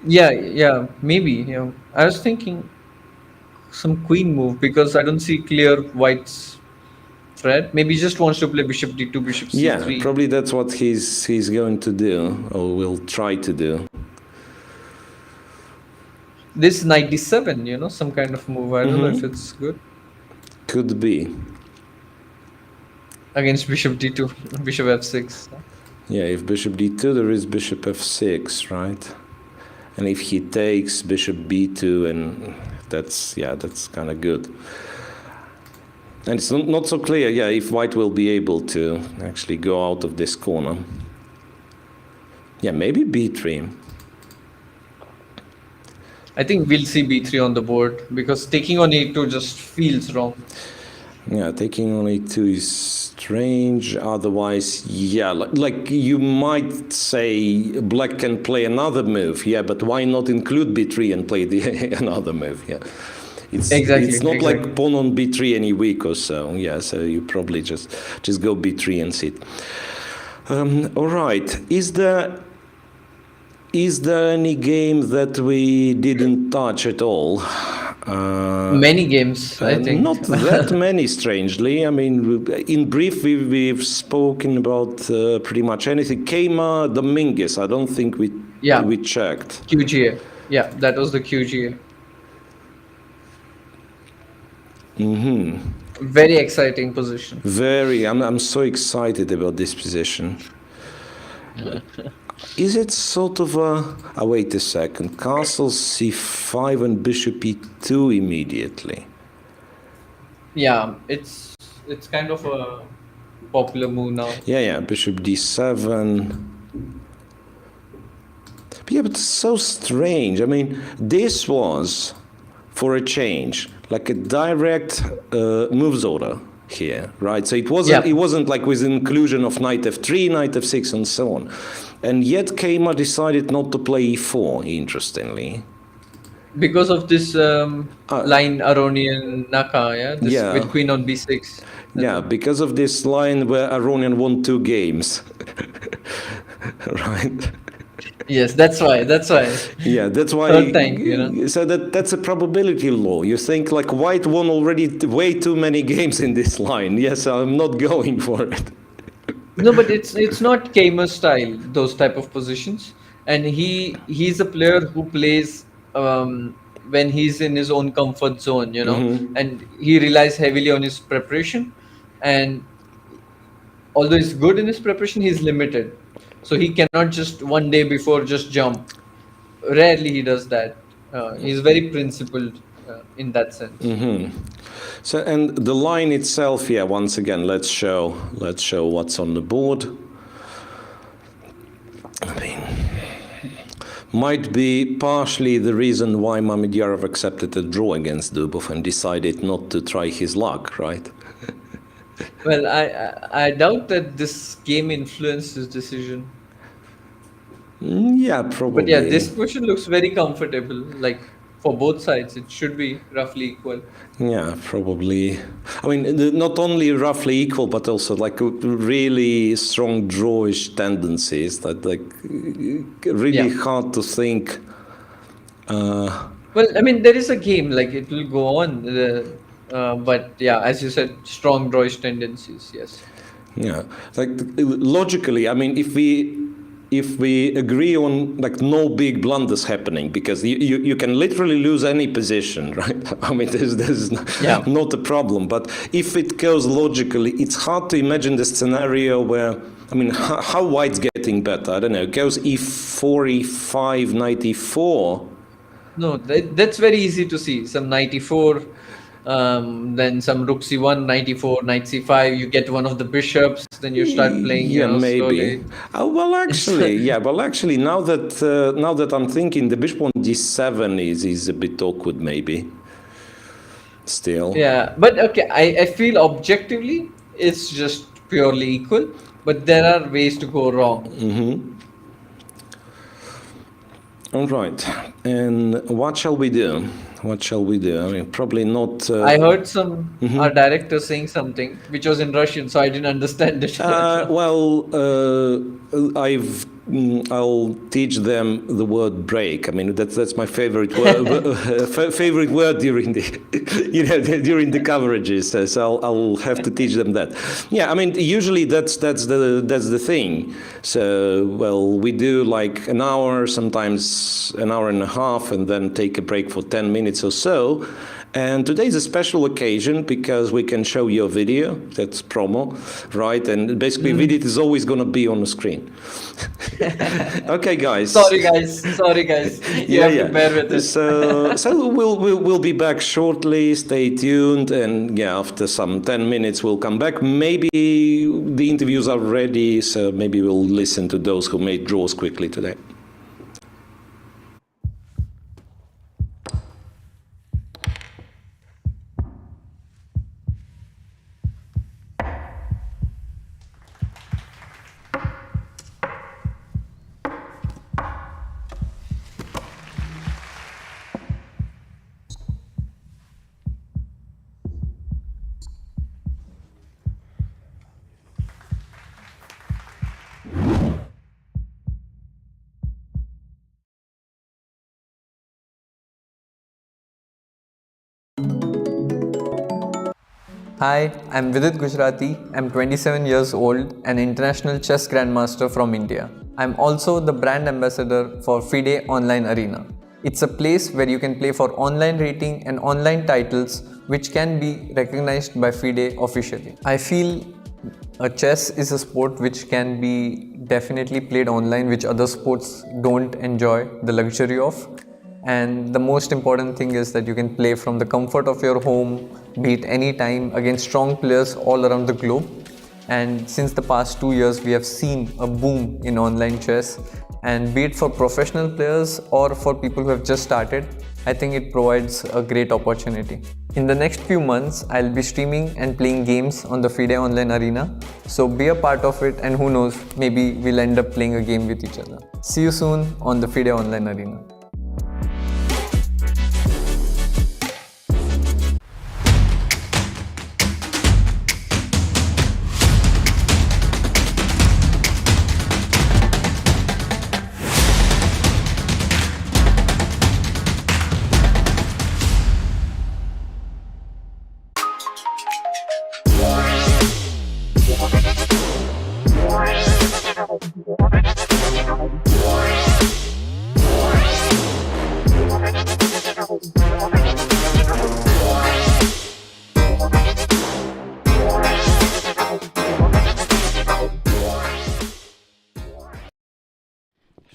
Yeah, maybe. Yeah. I was thinking some queen move because I don't see clear white's threat. Maybe he just wants to play bishop d2, bishop c3. Yeah, probably that's what he's going to do, or will try to do. This knight d7, some kind of move. I don't know if it's good. Could be. Against bishop d2, bishop f6. Yeah, if bishop d2, there is bishop f6, right? And if he takes bishop b2, and that's kind of good. And it's not so clear, if white will be able to actually go out of this corner. Yeah, maybe b3. I think we'll see b3 on the board because taking on a2 just feels wrong. Yeah, taking on a2 is strange. Otherwise, like you might say black can play another move, but why not include b3 and play another move? Yeah, it's not like pawn on b3 any week or so. Yeah, so you probably just go b3 and sit. All right, is there any game that we didn't touch at all? Many games, I think. Not that many, strangely. I mean, in brief, we've spoken about pretty much anything. Queima Dominguez, I don't think we checked. QGA. Yeah, that was the QGA. Very exciting position. Very. I'm so excited about this position. Is it sort of a... wait a second. Castle c5 and bishop e2 immediately. Yeah, it's kind of a popular move now. Yeah, bishop d7. But it's so strange. I mean, this was, for a change, like a direct moves order here, right? So it wasn't like with inclusion of knight f3, knight f6, and so on. And yet Queima decided not to play e4, interestingly. Because of this line Aronian Naka, with queen on b6. Yeah, because of this line where Aronian won 2 games. Right? Yes, that's why. That's why. Yeah, that's why. Third time, you know. So that's a probability law. You think like white won already way too many games in this line. Yes, I'm not going for it. No, but it's not Kamer style, those type of positions. And he's a player who plays when he's in his own comfort zone, you know, and he relies heavily on his preparation. And although he's good in his preparation, he's limited. So he cannot just one day before just jump. Rarely he does that. He's very principled in that sense. So and the line itself, yeah. Once again, let's show what's on the board. I mean, might be partially the reason why Mamedyarov accepted a draw against Dubov and decided not to try his luck, right? Well, I doubt that this game influenced his decision. Yeah, probably. But yeah, this question looks very comfortable. Like for both sides, it should be roughly equal. Yeah, probably. I mean, not only roughly equal, but also like really strong drawish tendencies that like really hard to think. Well, I mean, there is a game, like it will go on. But yeah, as you said, strong drawish tendencies, yes. Yeah, like logically, I mean, if we agree on like no big blunders happening, because you can literally lose any position, right? I mean, there's not a problem. But if it goes logically, it's hard to imagine the scenario where, I mean, how white's getting better? I don't know. It goes e4, e5, knight e4. No, that's very easy to see. Some knight e4. Then some rook c1, knight e4, knight c5. You get one of the bishops, then you start playing. Yeah, maybe. Slowly. Well, actually, now that I'm thinking, the bishop on d7 is a bit awkward, maybe. Still. Yeah, but okay, I feel objectively it's just purely equal, but there are ways to go wrong. All right, and what shall we do? What shall we do? I mean, probably not. I heard our director saying something which was in Russian, so I didn't understand it. I'll teach them the word break. I mean, that's my favorite word. Favorite word during the during the coverages. So I'll have to teach them that. Yeah, I mean, usually that's the thing. So well, we do like an hour, sometimes an hour and a half, and then take a break for 10 minutes or so. And today is a special occasion because we can show you a video. That's promo, right? And basically, video is always going to be on the screen. Okay, guys. Sorry, guys. You have to bear with it. So we'll be back shortly. Stay tuned, and yeah, after some 10 minutes, we'll come back. Maybe the interviews are ready, so maybe we'll listen to those who made draws quickly today. Hi, I'm Vidit Gujarati. I'm 27 years old, an international chess grandmaster from India. I'm also the brand ambassador for FIDE Online Arena. It's a place where you can play for online rating and online titles which can be recognized by FIDE officially. I feel chess is a sport which can be definitely played online, which other sports don't enjoy the luxury of. And the most important thing is that you can play from the comfort of your home, be it any time, against strong players all around the globe. And since the past 2 years, we have seen a boom in online chess. And be it for professional players or for people who have just started, I think it provides a great opportunity. In the next few months, I'll be streaming and playing games on the FIDE Online Arena. So be a part of it, and who knows, maybe we'll end up playing a game with each other. See you soon on the FIDE Online Arena.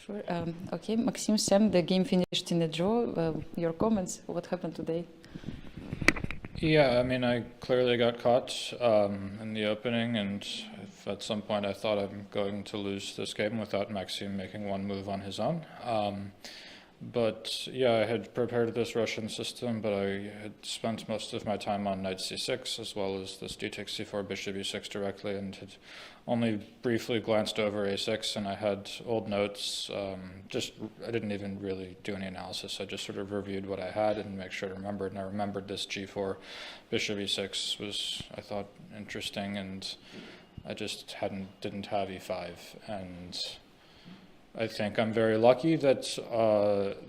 Sure. Okay, Maxim, Sam, the game finished in a draw. Your comments, what happened today? Yeah, I mean, I clearly got caught in the opening, and if at some point I thought I'm going to lose this game without Maxim making one move on his own. But yeah, I had prepared this Russian system, but I had spent most of my time on knight c6, as well as this d takes c4, bishop e6 directly, and had only briefly glanced over a6, and I had old notes. I didn't even really do any analysis. I just sort of reviewed what I had and make sure I remembered, and I remembered this g4, bishop e6 was, I thought, interesting, and I just didn't have e5, and I think I'm very lucky that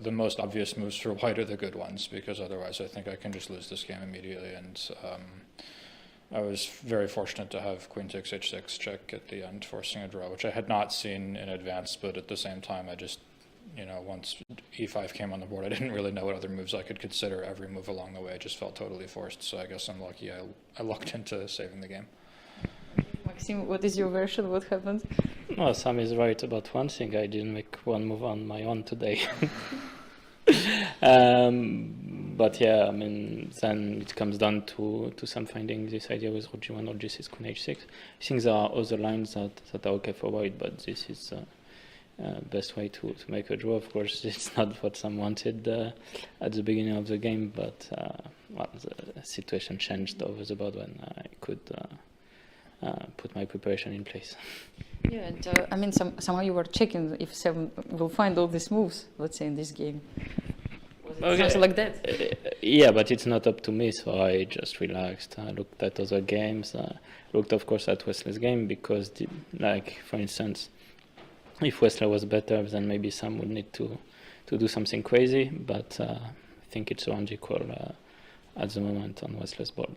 the most obvious moves for white are the good ones, because otherwise I think I can just lose this game immediately, and I was very fortunate to have queen takes h6 check at the end, forcing a draw, which I had not seen in advance, but at the same time I just, once e5 came on the board, I didn't really know what other moves I could consider. Every move along the way I just felt totally forced, so I guess I'm lucky I lucked into saving the game. Maxim, what is your version? What happened? Well, Sam is right about one thing. I didn't make one move on my own today. But yeah, I mean, then it comes down to Sam finding this idea with rook g1 or g6, queen h6. I think there are other lines that are okay for white, but this is the best way to make a draw. Of course, it's not what Sam wanted at the beginning of the game, but well, the situation changed over the board when I could put my preparation in place. Yeah, and I mean, somehow you were checking if Sam will find all these moves, let's say, in this game. Was it something like that? Yeah, but it's not up to me, so I just relaxed. I looked at other games. Looked, of course, at Wesley's game, because, like, for instance, if Wesley was better, then maybe Sam would need to do something crazy, but I think it's around equal at the moment on Wesley's board.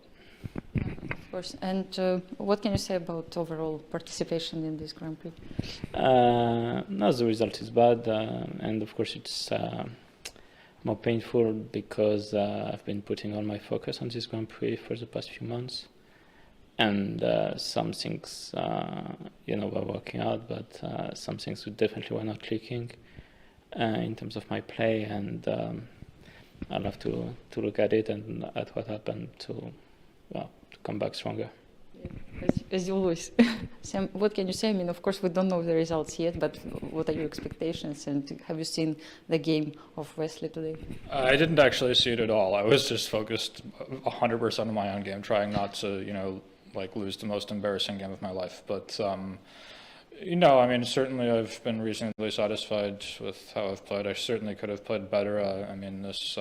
Of course. And what can you say about overall participation in this Grand Prix? No, the result is bad, and of course it's more painful because I've been putting all my focus on this Grand Prix for the past few months, and some things, were working out, but some things definitely were not clicking in terms of my play, and I'll have to look at it and at what happened to come back stronger. Yeah, as always. Sam, what can you say? I mean, of course, we don't know the results yet, but what are your expectations? And have you seen the game of Wesley today? I didn't actually see it at all. I was just focused 100% on my own game, trying not to, lose the most embarrassing game of my life. But, I mean, certainly I've been reasonably satisfied with how I've played. I certainly could have played better. I mean, this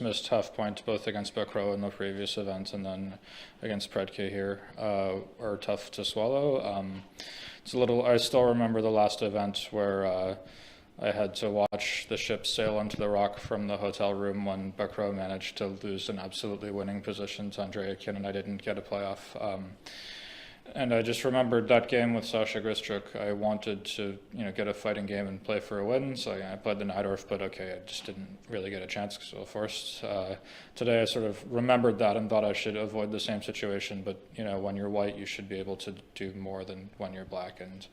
missed half point both against Vachier in the previous event and then against Predke here are tough to swallow. It's a little. I still remember the last event where I had to watch the ship sail into the rock from the hotel room when Vachier managed to lose an absolutely winning position to Andrei Akin, and I didn't get a playoff. And I just remembered that game with Sasha Grischuk. I wanted to, get a fighting game and play for a win. So I played the Najdorf, but okay, I just didn't really get a chance because I was forced. Today I sort of remembered that and thought I should avoid the same situation. But, when you're white, you should be able to do more than when you're black. And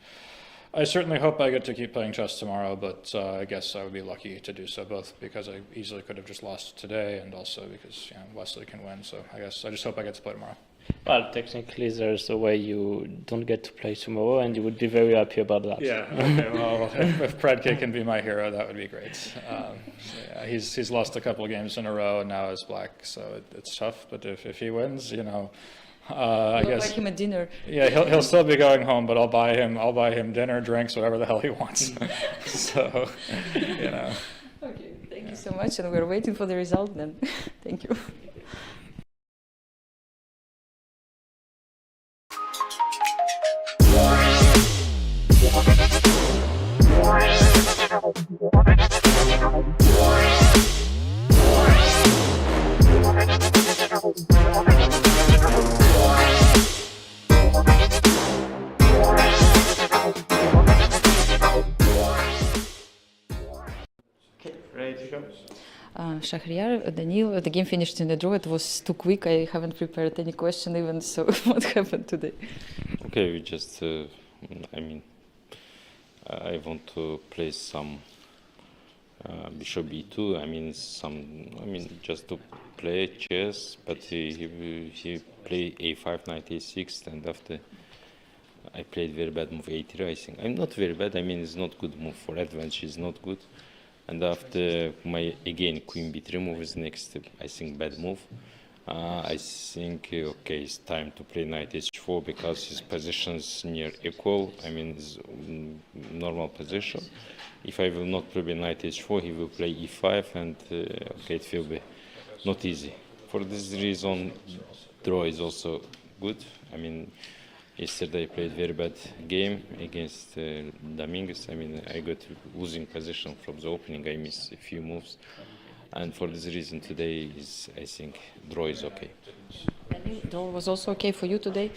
I certainly hope I get to keep playing chess tomorrow, but I guess I would be lucky to do so, both because I easily could have just lost today and also because, Wesley can win. So I just hope I get to play tomorrow. Well, technically, there's a way you don't get to play tomorrow, and you would be very happy about that. Yeah. Okay. Well, if Predke can be my hero, that would be great. So yeah, he's lost a couple of games in a row, and now is black, so it's tough. But if he wins, I guess. Buy him a dinner. Yeah, he'll still be going home, but I'll buy him dinner, drinks, whatever the hell he wants. So, Okay. Thank you so much, and we're waiting for the result then. Thank you. Okay, ready to go? Shahryar, Daniil, the game finished in a draw. It was too quick. I haven't prepared any question even. So what happened today? Okay, we just, I want to play some bishop b2. I mean, just to play chess. But he played a5, knight a6, and after I played very bad move a3. I think I'm not very bad. I mean, it's not good move for advantage. It's not good. And after my again queen b3 move is next. I think bad move. I think okay, it's time to play knight h4 because his position is near equal. I mean, it's normal position. If I will not play knight h4, he will play e5, and okay, it will be not easy. For this reason, draw is also good. I mean, yesterday I played very bad game against Dominguez. I mean, I got losing position from the opening. I missed a few moves. And for this reason, today is, I think, draw is okay. Draw was also okay for you today?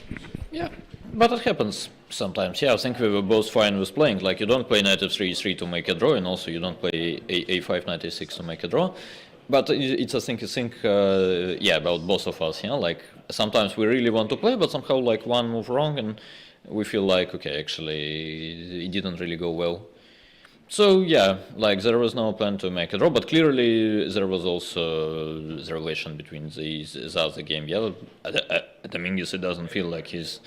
Yeah, but it happens sometimes. Yeah, I think we were both fine with playing. Like, you don't play knight f3, e3 to make a draw, and also you don't play a5, knight a6 to make a draw. But it's, I think, yeah, about both of us, you know, like, sometimes we really want to play, but somehow, like, one move wrong, and we feel like, okay, actually, it didn't really go well. So yeah, like there was no plan to make a draw, but clearly there was also the relation between these other game. Yeah, Dominguez, it doesn't feel like he's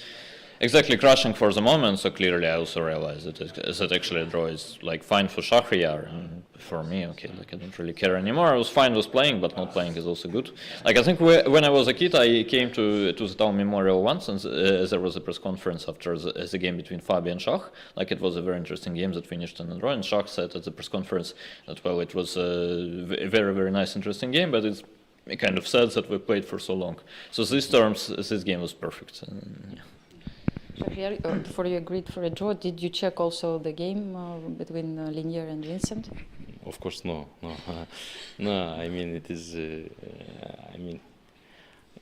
exactly crushing for the moment. So clearly, I also realized that actually a draw is like fine for Vachier, and for me, okay, like I don't really care anymore. I was fine with playing, but not playing is also good. Like I think when I was a kid, I came to the town memorial once, and there was a press conference after the game between Fabi and Shach. Like it was a very interesting game that finished in a draw, and Shach said at the press conference that well, it was a very, very nice, interesting game, but it's kind of sad that we played for so long. So these terms, this game was perfect. Yeah. Vachier, before you agreed for a draw, did you check also the game between Linier and Vincent? Of course, no. No, I mean, it is, I mean,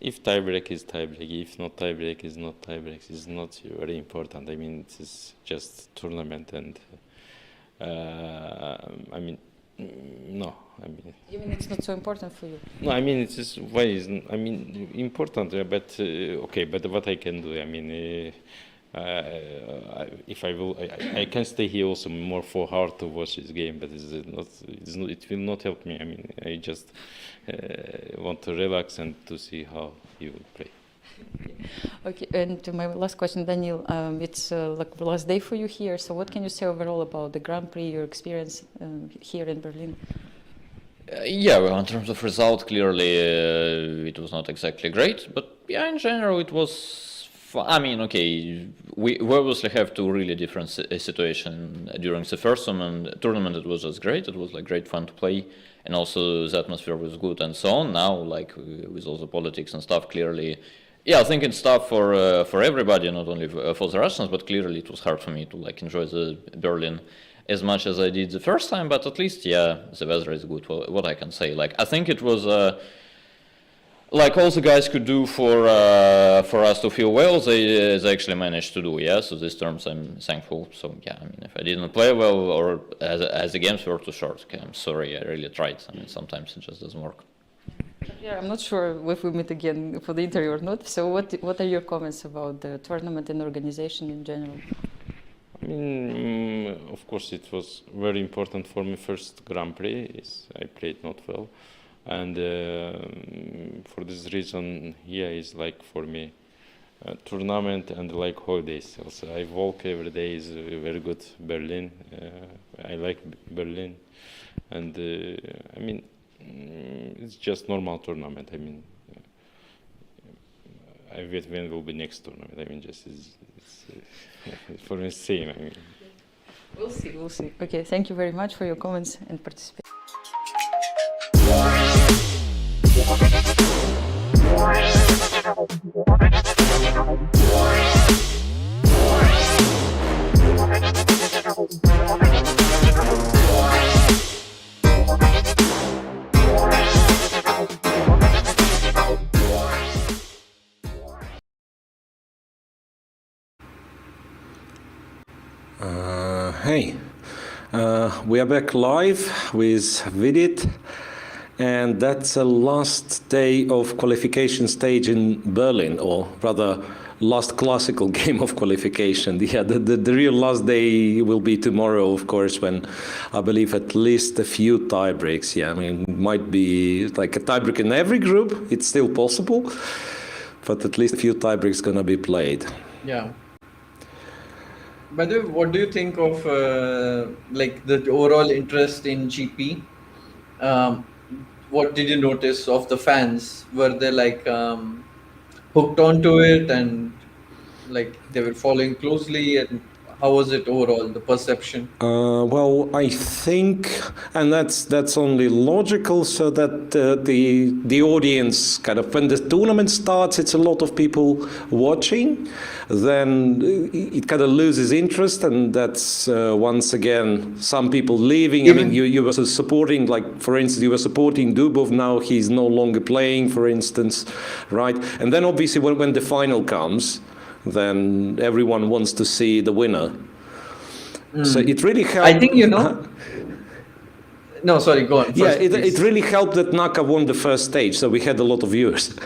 if tiebreak is tiebreak, if not tiebreak is not tiebreak, it's not very important. I mean, it is just tournament, and I mean, no, I mean. You mean it's not so important for you? No, I mean, it is why is I mean important, but okay, but what I can do, I mean, if I will, I can stay here also more for hard to watch this game, but it will not help me. I mean, I just want to relax and to see how he will play. Okay, and to my last question, Daniel, it's like the last day for you here. So what can you say overall about the Grand Prix, your experience here in Berlin? Yeah, well, in terms of result, clearly it was not exactly great, but yeah, in general it was. I mean, okay, we obviously have two really different situation during the first tournament. It was just great. It was like great fun to play, and also the atmosphere was good and so on. Now, like with all the politics and stuff, clearly, yeah, I think it's tough for everybody, not only for the Russians, but clearly it was hard for me to like enjoy the Berlin as much as I did the first time. But at least, yeah, the weather is good. What I can say, like I think it was. Like all the guys could do for us to feel well, they actually managed to do. Yeah, so these terms I'm thankful. So yeah, I mean, if I didn't play well or as the games were too short, okay, I'm sorry. I really tried. I mean, sometimes it just doesn't work. Yeah, I'm not sure if we meet again for the interview or not. So what are your comments about the tournament and organization in general? I mean, of course, it was very important for me. First Grand Prix, I played not well. And for this reason, yeah, it's like for me tournament and like holidays. Also, I walk every day. Is very good. Berlin, I like Berlin, and I mean, it's just normal tournament. I mean, I wait when will be next tournament. I mean, just it's for me same. I mean, We'll see. Okay, thank you very much for your comments and participation. Hey, we are back live with FIDE, and that's the last day of qualification stage in Berlin, or rather last classical game of qualification. Yeah, the real last day will be tomorrow, of course, when I believe at least a few tiebreaks. Yeah, I mean, it might be like a tiebreak in every group. It's still possible, but at least a few tiebreaks gonna be played. Yeah. By the way, what do you think of like the overall interest in GP? What did you notice of the fans? Were they like hooked onto it and like they were following closely? And how was it overall, the perception? Well, I think, and that's only logical, so that the audience kind of, when the tournament starts, it's a lot of people watching, then it kind of loses interest, and that's once again some people leaving. I mean, you were supporting, like for instance, you were supporting Dubov. Now he's no longer playing, for instance, right? And then obviously when the final comes, then everyone wants to see the winner. So it really helped. I think, you know. No, sorry, go on. First, yeah, it really helped that Naka won the first stage, so we had a lot of viewers.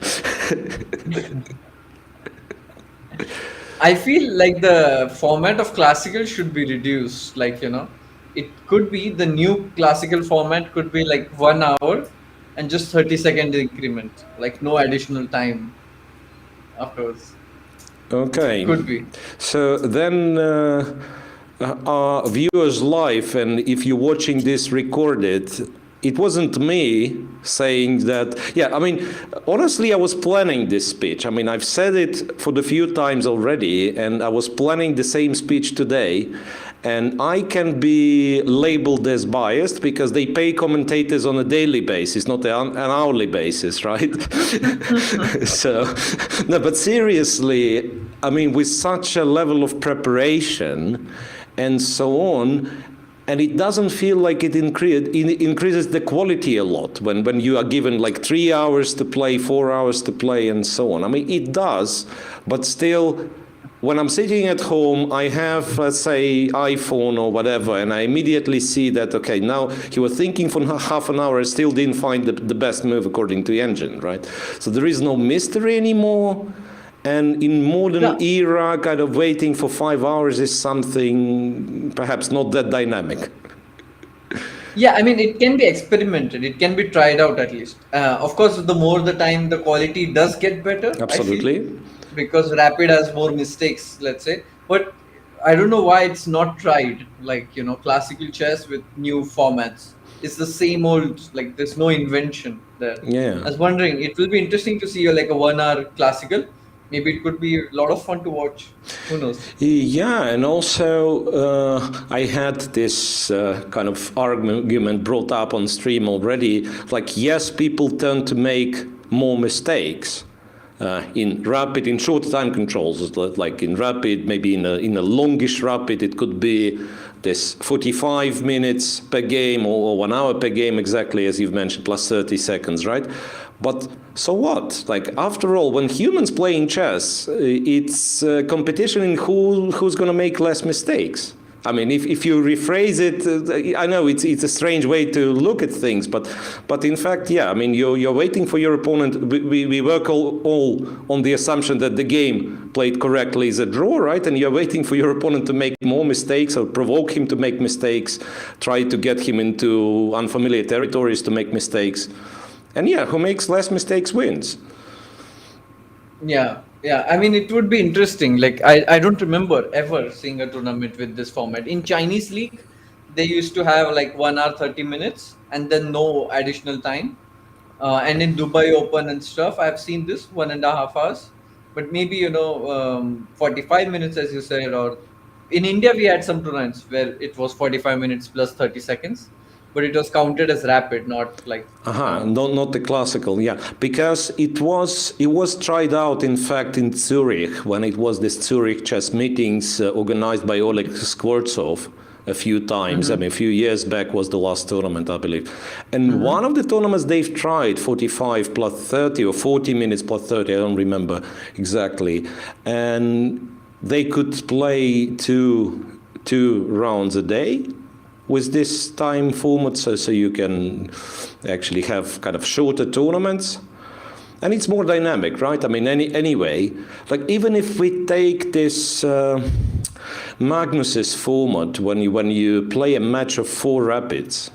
I feel like the format of classical should be reduced. Like, you know, it could be the new classical format could be like 1 hour and just 30-second increment, like no additional time afterwards. Okay. Could be. So then our viewers live, and if you're watching this recorded, it wasn't me saying that. Yeah, I mean, honestly, I was planning this speech. I mean, I've said it for the few times already, and I was planning the same speech today. And I can be labeled as biased because they pay commentators on a daily basis, not an hourly basis, right? So, no, but seriously, I mean, with such a level of preparation and so on, and it doesn't feel like it increases the quality a lot when you are given like 3 hours to play, 4 hours to play, and so on. I mean, it does, but still, when I'm sitting at home, I have, let's say, iPhone or whatever, and I immediately see that, okay, now you were thinking for half an hour, still didn't find the best move according to the engine, right? So there is no mystery anymore. And in modern era, kind of waiting for 5 hours is something perhaps not that dynamic. Yeah, I mean, it can be experimented. It can be tried out at least. Of course, the more the time, the quality does get better. Absolutely. I feel, because Rapid has more mistakes, let's say. But I don't know why it's not tried. Like, you know, classical chess with new formats. It's the same old, like there's no invention there. Yeah. I was wondering, it will be interesting to see like a 1 hour classical. Maybe it could be a lot of fun to watch. Who knows? Yeah, and also I had this kind of argument brought up on stream already. Like, yes, people tend to make more mistakes in Rapid, in short time controls. Like in Rapid, maybe in a longish Rapid, it could be this 45 minutes per game or 1 hour per game, exactly as you've mentioned, plus 30 seconds, right? But so what? Like, after all, when humans playing chess, it's competition in who's going to make less mistakes. I mean, if you rephrase it, I know it's a strange way to look at things, but in fact, yeah, I mean, you're waiting for your opponent. We work all on the assumption that the game played correctly is a draw, right? And you're waiting for your opponent to make more mistakes or provoke him to make mistakes, try to get him into unfamiliar territories to make mistakes. And yeah, who makes less mistakes wins. Yeah. I mean, it would be interesting. Like, I don't remember ever seeing a tournament with this format. In Chinese league, they used to have like 1 hour, 30 minutes and then no additional time. And in Dubai Open and stuff, I've seen this 1.5 hours. But maybe, you know, 45 minutes, as you said, or in India, we had some tournaments where it was 45 minutes plus 30 seconds. But it was counted as Rapid, not like... not the classical, yeah. Because it was tried out, in fact, in Zurich, when it was this Zurich chess meetings organized by Oleg Skvortsov a few times. I mean, a few years back was the last tournament, I believe. And one of the tournaments they've tried, 45 plus 30 or 40 minutes plus 30, I don't remember exactly. And they could play two rounds a day with this time format, so you can actually have kind of shorter tournaments. And it's more dynamic, right? I mean, anyway, like even if we take this Magnus's format, when you play a match of 4 rapids,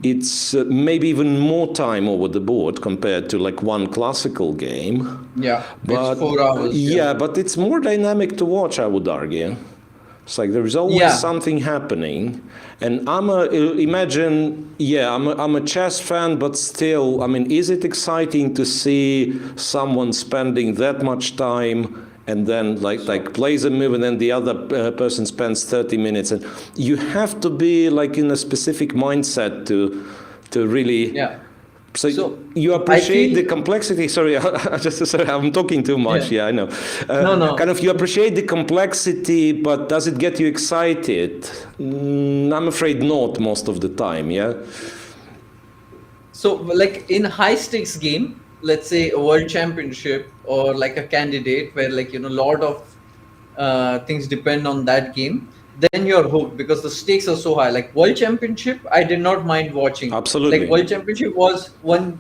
it's maybe even more time over the board compared to like one classical game. Yeah, But it's 4 hours. yeah, but it's more dynamic to watch, I would argue. It's like there is always something happening, and I'm a chess fan, but still, I mean, is it exciting to see someone spending that much time and then like plays a move and then the other person spends 30 minutes, and you have to be like in a specific mindset to really. Yeah. So you I appreciate feel- the complexity. Sorry, sorry, I'm talking too much. Yeah, I know. No. Kind of, you appreciate the complexity, but does it get you excited? I'm afraid not most of the time. Yeah. So, like in high stakes game, let's say a world championship or like a candidate where like, a lot of things depend on that game, then you're hooked because the stakes are so high. Like world championship, I did not mind watching. Absolutely. Like world championship was one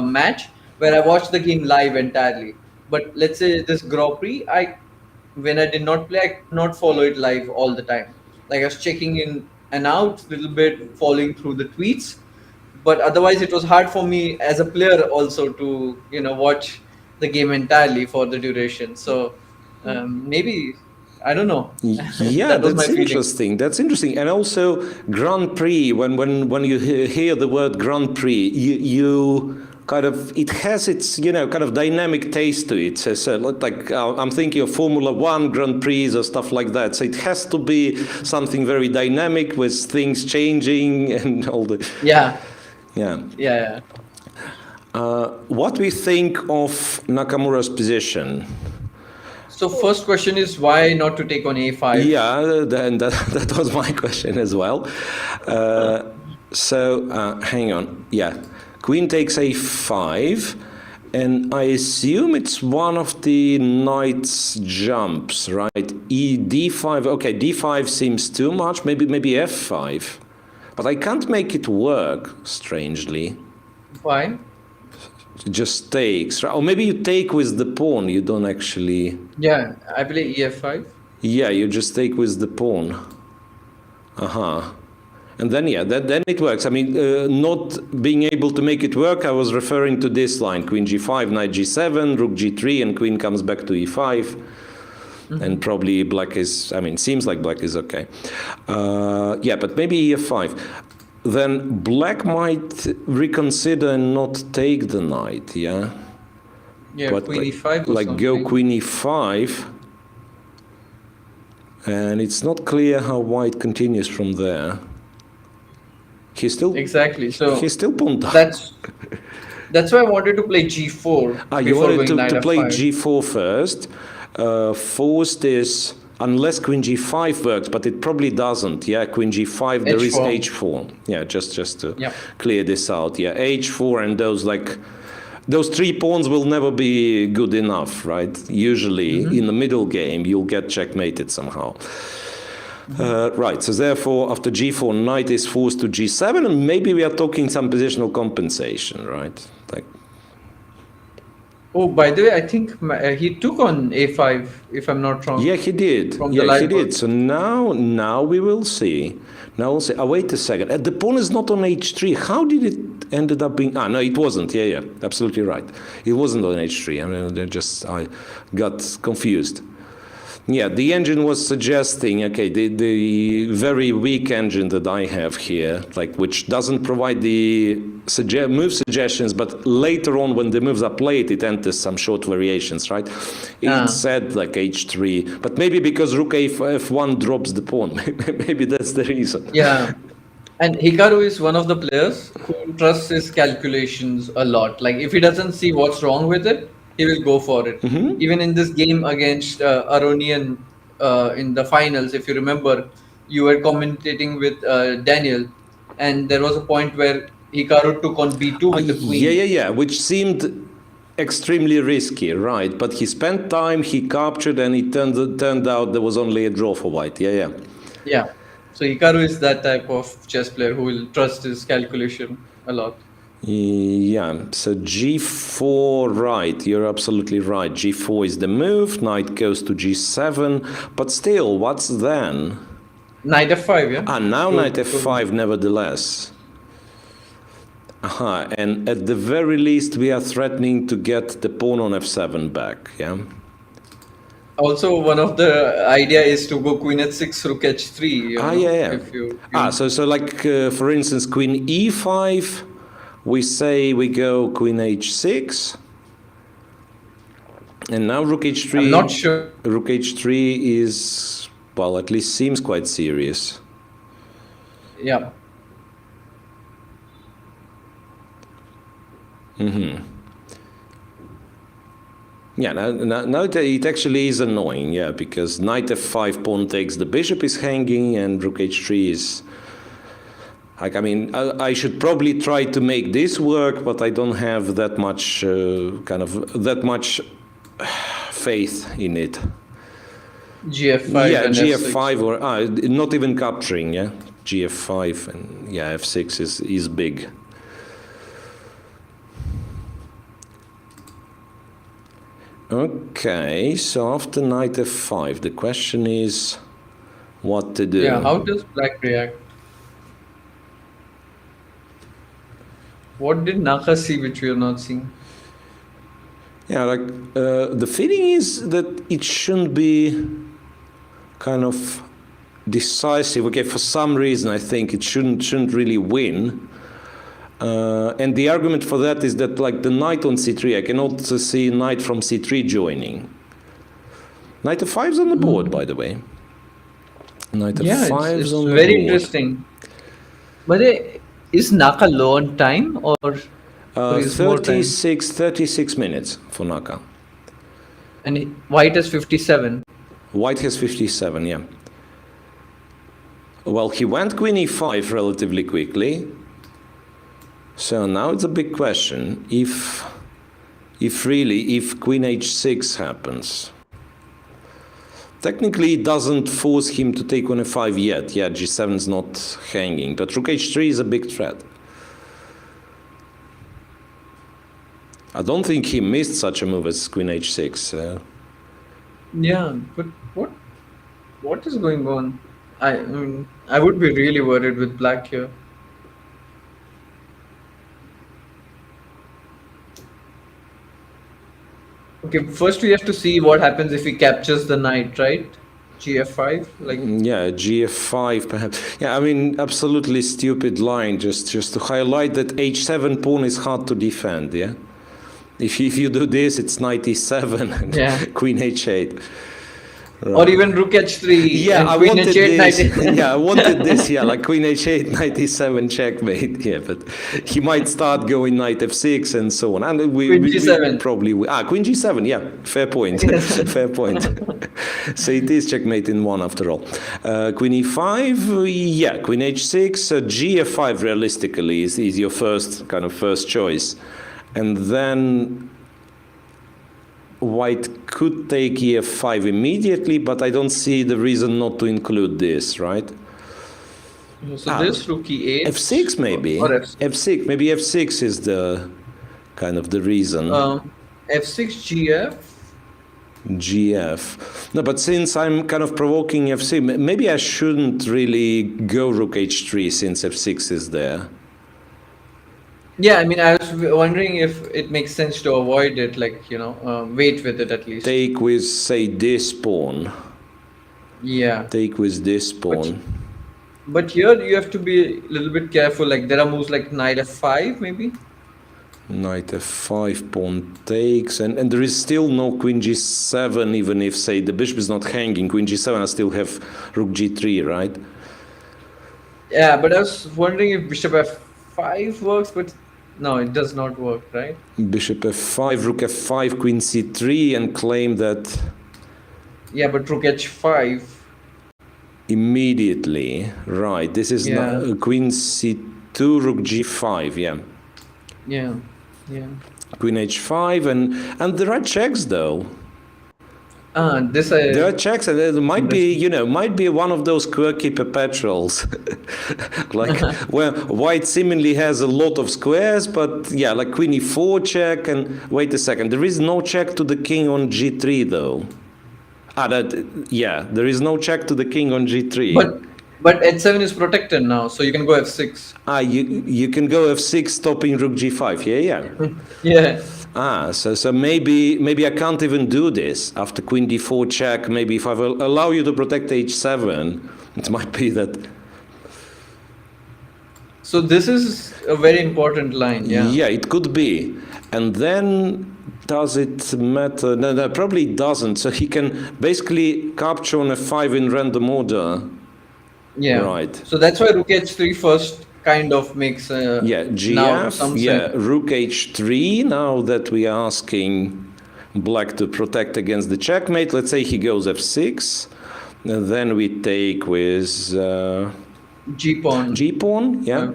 match where I watched the game live entirely. But let's say this Grand Prix, when I did not play, I could not follow it live all the time. Like I was checking in and out a little bit, following through the tweets. But otherwise, it was hard for me as a player also to, watch the game entirely for the duration. So maybe, I don't know. Yeah, That was that's my feeling. interesting. That's interesting. And also Grand Prix, when you hear the word Grand Prix, you kind of, it has its, kind of dynamic taste to it. So like I'm thinking of Formula One Grand Prix or stuff like that. So it has to be something very dynamic with things changing and all the... Yeah. Yeah. What we think of Nakamura's position? So first question is why not to take on A5? Yeah, then that was my question as well. Hang on. Yeah, Queen takes A5, and I assume it's one of the knight's jumps, right? D5. Okay, D5 seems too much. Maybe F5, but I can't make it work. Strangely. Why? It just takes, right? Or maybe you take with the pawn. You don't actually. Yeah, I play EF5. Yeah, you just take with the pawn. And then, then it works. I mean, not being able to make it work, I was referring to this line. Queen G5, Knight G7, Rook G3, and Queen comes back to E5. And probably black is, seems like black is okay. But maybe EF5. Then black might reconsider and not take the knight, yeah? Yeah, But Queen E5 or like something. go Queen E5. And it's not clear how white continues from there. He's still... Exactly. So He's still pawned up. that's why I wanted to play G4. You before wanted going Knight to play F5. G4 first. Forced is... Unless Queen G5 works, but it probably doesn't. Yeah, Queen G5, there is H4. H4. Yeah, just to clear this out. Yeah, H4 and those 3 pawns will never be good enough, right? Usually in the middle game, you'll get checkmated somehow. Right, so therefore, after G4, knight is forced to G7, and maybe we are talking some positional compensation, right? Like. Oh, by the way, I think he took on A5, if I'm not wrong. Yeah, he did. From the Yeah, he live did. board. So now we will see. Now we'll see. Oh, wait a second. The pawn is not on H3. How did it ended up being? No, it wasn't. Yeah, absolutely right. It wasn't on H3. I got confused. Yeah, the engine was suggesting, okay, the very weak engine that I have here, like which doesn't provide the move suggestions, but later on when the moves are played, it enters some short variations, right? It said like H3, but maybe because Rook F1 drops the pawn, maybe that's the reason. Yeah. And Hikaru is one of the players who trusts his calculations a lot. Like if he doesn't see what's wrong with it, he will go for it. Even in this game against Aronian in the finals, if you remember, you were commentating with Daniel, and there was a point where Hikaru took on B2 with the queen. Yeah, which seemed extremely risky, right? But he spent time, he captured, and it turned out there was only a draw for white. Yeah. So Hikaru is that type of chess player who will trust his calculation a lot. Yeah, so g4, right, you're absolutely right. g4 is the move, knight goes to g7, but still, what's then? Knight f5, yeah? Ah, now To- knight to- f5 nevertheless. Aha, and at the very least we are threatening to get the pawn on f7 back, yeah? Also, one of the idea is to go queen h6, rook h3. You know, Yeah. If you So like, for instance, queen e5, we say we go queen h6, and now rook h3. I'm not sure. Rook h3 is, well, at least seems quite serious. Yeah. Yeah, now it actually is annoying, yeah, because knight f5 pawn takes, the bishop is hanging, and rook h3 is... Like, I mean, I should probably try to make this work, but I don't have that much, that much faith in it. GF5 Yeah, and GF5 F6. or not even capturing, yeah, GF5 and yeah, F6 is big. Okay, so after knight F5, the question is what to do. Yeah, how does black react? What did Naka see which we are not seeing? Yeah, like the feeling is that it shouldn't be kind of decisive. Okay, for some reason I think it shouldn't really win. And the argument for that is that, like, the knight on c3, I can also see knight from c3 joining. Knight f5 is on the board, by the way. Knight f5 it's is on the very board. interesting. But is Naka low on time or is more time? 36 minutes for Naka. And white has 57. White has 57, yeah. Well, he went queen e5 relatively quickly. So now it's a big question. If queen h6 happens, technically it doesn't force him to take on f5 yet. Yeah, g7 is not hanging, but rook h3 is a big threat. I don't think he missed such a move as queen h6. Yeah, but what is going on? I mean, I would be really worried with black here. Okay, first we have to see what happens if he captures the knight, right? GF5, like Yeah, GF5 perhaps. Yeah, I mean, absolutely stupid line. Just to highlight that h7 pawn is hard to defend. Yeah, if you do this, it's knight e7 and Yeah. queen h8. or even rook h3. Yeah, and I queen wanted h8, knight this. e7. Yeah, I wanted this. Yeah, like queen h8, knight e7 checkmate. Yeah, but he might start going knight f6 and so on. And Queen g7. probably queen g7. Yeah, fair point. Fair point. So it is checkmate in one after all. Queen e5. Yeah, queen h6. Gf5 realistically is your first choice, and then white could take ef5 immediately, but I don't see the reason not to include this, right? So this rook e8. f6 maybe. Or f6. f6. Maybe f6 is the the reason. F6 GF. GF. No, but since I'm kind of provoking f6, maybe I shouldn't really go rook h3 since f6 is there. Yeah, I mean, I was wondering if it makes sense to avoid it, like, you know, wait with it at least. Take with, say, this pawn. Yeah. Take with this pawn. But here you have to be a little bit careful. Like, there are moves like knight f5, maybe. Knight f5, pawn takes, and there is still no queen g7, even if, say, the bishop is not hanging. Queen g7, I still have rook g3, right? Yeah, but I was wondering if bishop f5 works, but no, it does not work, right? Bishop f5, rook f5, queen c3, and claim that Yeah, but rook h5. immediately, right? This is not, queen c2, rook g5, yeah. Yeah. Queen h5, and there are checks though. This There are checks, and it might be, might be one of those quirky perpetuals, like where white seemingly has a lot of squares, but yeah, like queen e4 check, and wait a second, there is no check to the king on g3 though. There is no check to the king on g3. But h7 is protected now, so you can go f6. You can go f6, stopping rook g5. Yeah. Yeah. So maybe I can't even do this after queen d4 check. Maybe if I will allow you to protect h7, it might be that. So this is a very important line. Yeah. Yeah, it could be. And then does it matter? No, probably it doesn't. So he can basically capture on f5 in random order. Yeah. Right. So that's why rook h3 first kind of makes gf, rook h3. Now that we are asking black to protect against the checkmate, let's say he goes f6, and then we take with g-pawn, yeah.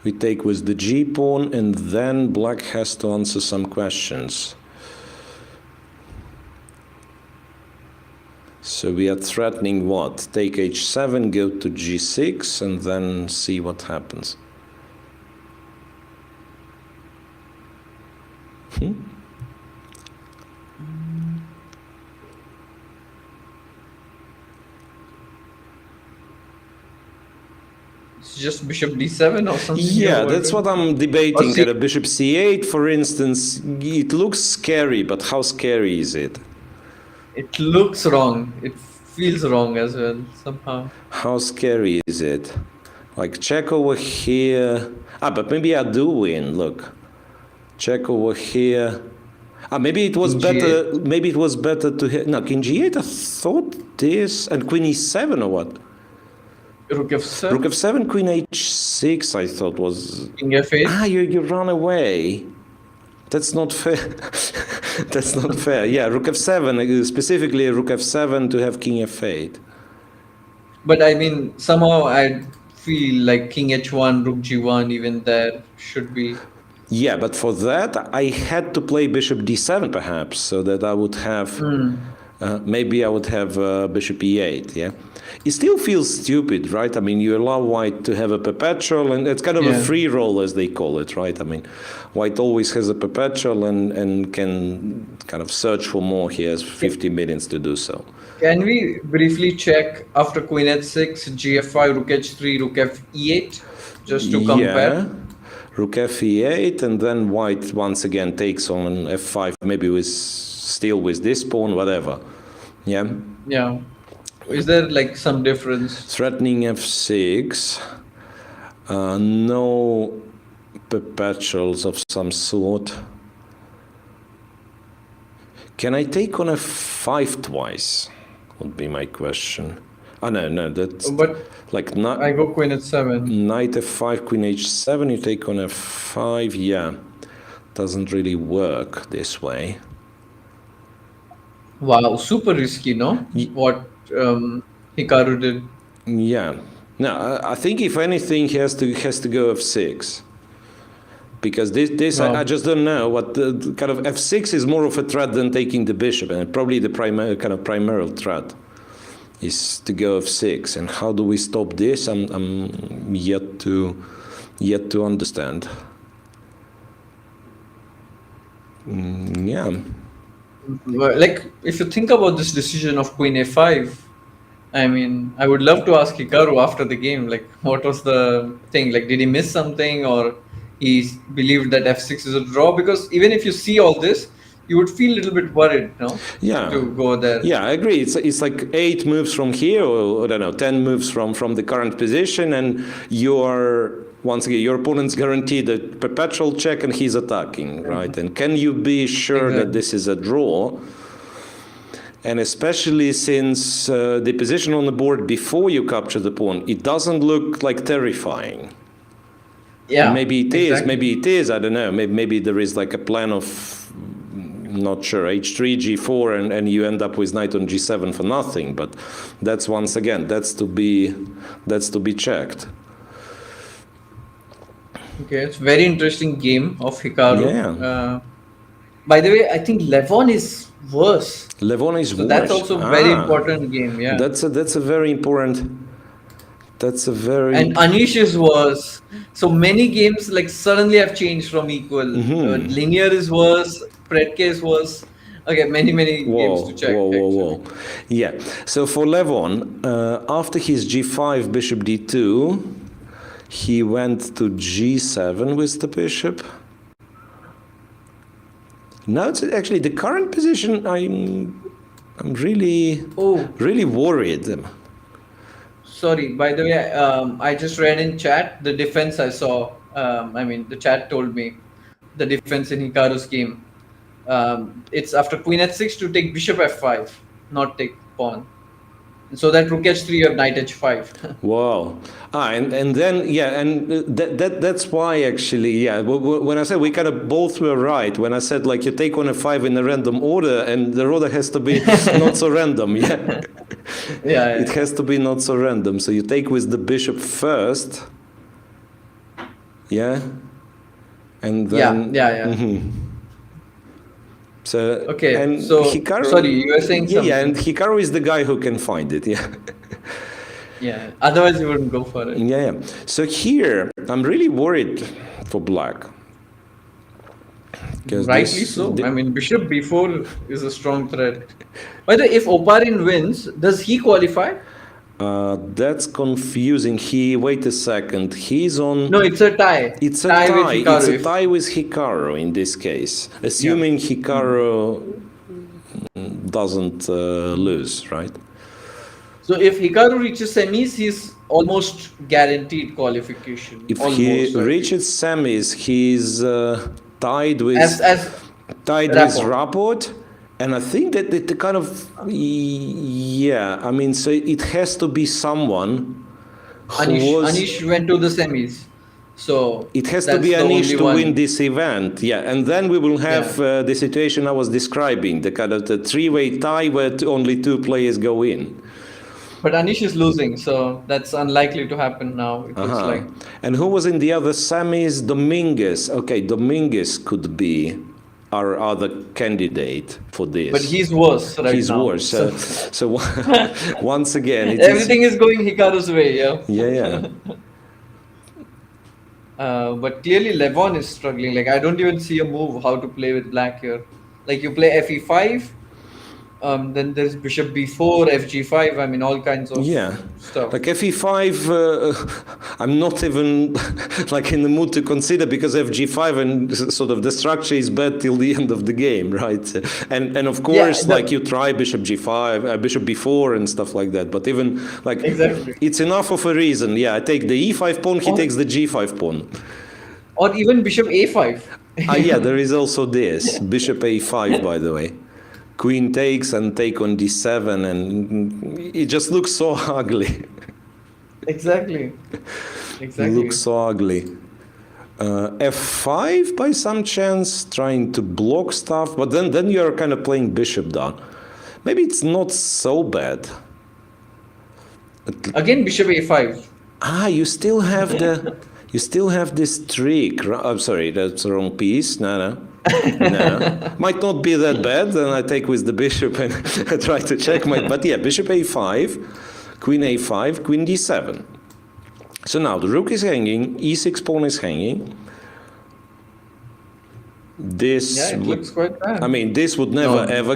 We take with the g-pawn, and then black has to answer some questions. So we are threatening what? Take h7, go to g6, and then see what happens. It's just bishop d7 or something? Yeah, that's what I'm debating. At a bishop c8, for instance, it looks scary, but how scary is it? It looks wrong. It feels wrong as well, somehow. How scary is it? Like, check over here. But maybe I do win, look. Check over here. Maybe it was better. Maybe it was better to hit. No, king g8. I thought this, and queen e7 or what? Rook f7. Rook f7, queen h6. I thought was. King f8. You run away. That's not fair. That's not fair. Yeah, rook f7, specifically rook f7 to have king f8. But I mean, somehow I feel like king h1, rook g1, even there should be. Yeah, but for that, I had to play bishop d7 perhaps, so that I would have, maybe I would have bishop e8, yeah? It still feels stupid, right? I mean, you allow white to have a perpetual, and it's kind of a free roll, as they call it, right? I mean, white always has a perpetual and can kind of search for more. He has 50 minutes to do so. Can we briefly check after queen h6, gf5, rook h3, rook f e8, just to compare? Yeah. Rook f e8, and then white once again takes on f5, maybe still with this pawn, whatever. Yeah? Yeah. Is there like some difference? Threatening f6. No perpetuals of some sort. Can I take on f5 twice? Would be my question. No, that's like not. I go queen h7. Knight f5, queen h7. You take on f5. Yeah, doesn't really work this way. Wow, super risky, no? What Hikaru did. Yeah. No, I think if anything, he has to go f6. Because this I just don't know what the kind of f6 is more of a threat than taking the bishop, and probably the primary threat is to go f6. And how do we stop this? I'm yet to understand. Yeah. Like, if you think about this decision of queen a5, I mean, I would love to ask Hikaru after the game, like, what was the thing? Like, did he miss something, or he believed that f6 is a draw? Because even if you see all this, you would feel a little bit worried, no? Yeah. To go there. Yeah, I agree. It's like 8 moves from here, or I don't know, 10 moves from the current position, and once again, your opponent's guaranteed a perpetual check, and he's attacking, right? And can you be sure that this is a draw? And especially since the position on the board before you capture the pawn, it doesn't look like terrifying. Yeah. Maybe it is. Maybe it is. I don't know. Maybe there is like a plan of, not sure, h3, g4, and you end up with knight on g7 for nothing. But that's once again, that's to be checked. Okay, it's very interesting game of Hikaru. Yeah. By the way, I think Levon is worse. Levon is So worse. that's also a very Ah, important game. Yeah. That's a very important. That's a very. And Anish is worse. So many games like suddenly have changed from equal. Linear is worse. Predke is worse. Okay, many games to check. Whoa. Yeah. So for Levon, after his g5, bishop d2, he went to g7 with the bishop. Now it's actually the current position. I'm really worried. Sorry, by the way, I just read in chat the defense I saw. The chat told me the defense in Hikaru's game. It's after queen h6 to take bishop f5, not take pawn. And so that rook h3, you have knight h5. Wow. And then, yeah, and that's why actually, yeah, when I said we kind of both were right, when I said like you take on f5 in a random order and the order has to be not so random, yeah. Yeah. It has to be not so random. So you take with the bishop first, yeah, and then... Yeah. So, okay, and so, Hikaru, sorry, you were saying something. Yeah, and Hikaru is the guy who can find it, yeah. Yeah, otherwise you wouldn't go for it. Yeah. So here, I'm really worried for black. Rightly so. Bishop b4 is a strong threat. By the way, if Oparin wins, does he qualify? That's confusing. Wait a second. He's on... No, it's a tie. It's a tie. With Hikaru. It's a tie with Hikaru in this case. Assuming Hikaru doesn't lose, right? So if Hikaru reaches semis, he's almost guaranteed qualification. If he reaches semis, he's tied with Rapport. And I think that the kind of, so it has to be someone who Anish went to the semis. So it has to be Anish to win this event. Yeah, and then we will have the situation I was describing, the kind of the three-way tie where only two players go in. But Anish is losing, so that's unlikely to happen now. It looks like. And who was in the other semis? Dominguez. Okay, Dominguez could be our other candidate for this. But he's worse right now. He's worse. So once again... Everything is going Hikaru's way, yeah? Yeah. But clearly Levon is struggling. Like, I don't even see a move how to play with black here. Like, you play fe5, then there's bishop b4, fg5, all kinds of stuff. Like fe5, I'm not even like in the mood to consider because fg5 and sort of the structure is bad till the end of the game, right? And of course, you try bishop g5, bishop b4 and stuff like that. But even like it's enough of a reason. Yeah, I take the e5 pawn, he takes the g5 pawn. Or even bishop a5. There is also this bishop a5, by the way. Queen takes and take on d7, and it just looks so ugly. Exactly. It looks so ugly. F5 by some chance, trying to block stuff, but then you're kind of playing bishop down. Maybe it's not so bad. Again, bishop a5. You still have this trick. I'm sorry, that's the wrong piece. No. Might not be that bad. Then I take with the bishop and I try to checkmate. But yeah, bishop a5, queen a5, queen d7. So now the rook is hanging, e6 pawn is hanging. This looks quite bad. This would never ever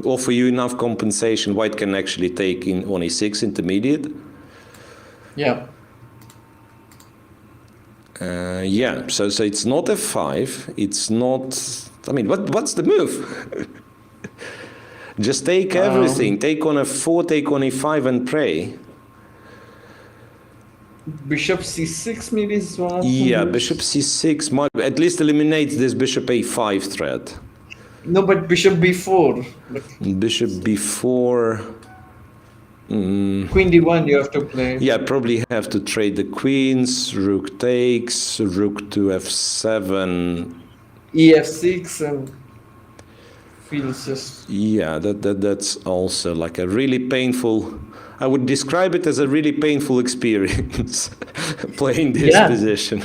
offer you enough compensation. White can actually take in on e6 intermediate. Yeah. So it's not f5. It's not. What's the move? Just take everything. Take on f4. Take on e5 and pray. Bishop c6 maybe is one of them. Bishop c6 might at least eliminates this bishop a5 threat. No, but bishop b4. Bishop b4. Queen d1 you have to play. Yeah, probably have to trade the queens. Rook takes. Rook to f7. ef6 and feels just... Yeah, that's also like a really painful... I would describe it as a really painful experience playing this position.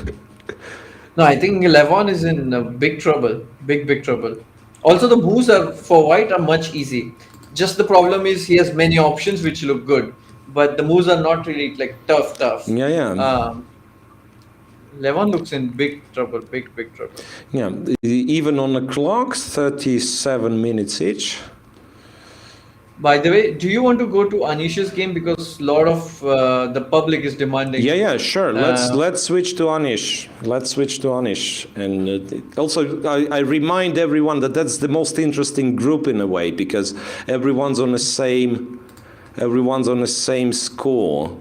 No, I think Levon is in big trouble, big trouble. Also, the moves are for white are much easy. Just the problem is he has many options which look good, but the moves are not really like tough. Yeah, yeah. Levon looks in big trouble, big trouble. Yeah, even on the clocks, 37 minutes each. By the way, do you want to go to Anish's game, because a lot of the public is demanding? Yeah, sure. Let's switch to Anish. Let's switch to Anish. And also, I remind everyone that that's the most interesting group in a way, because everyone's on the same score.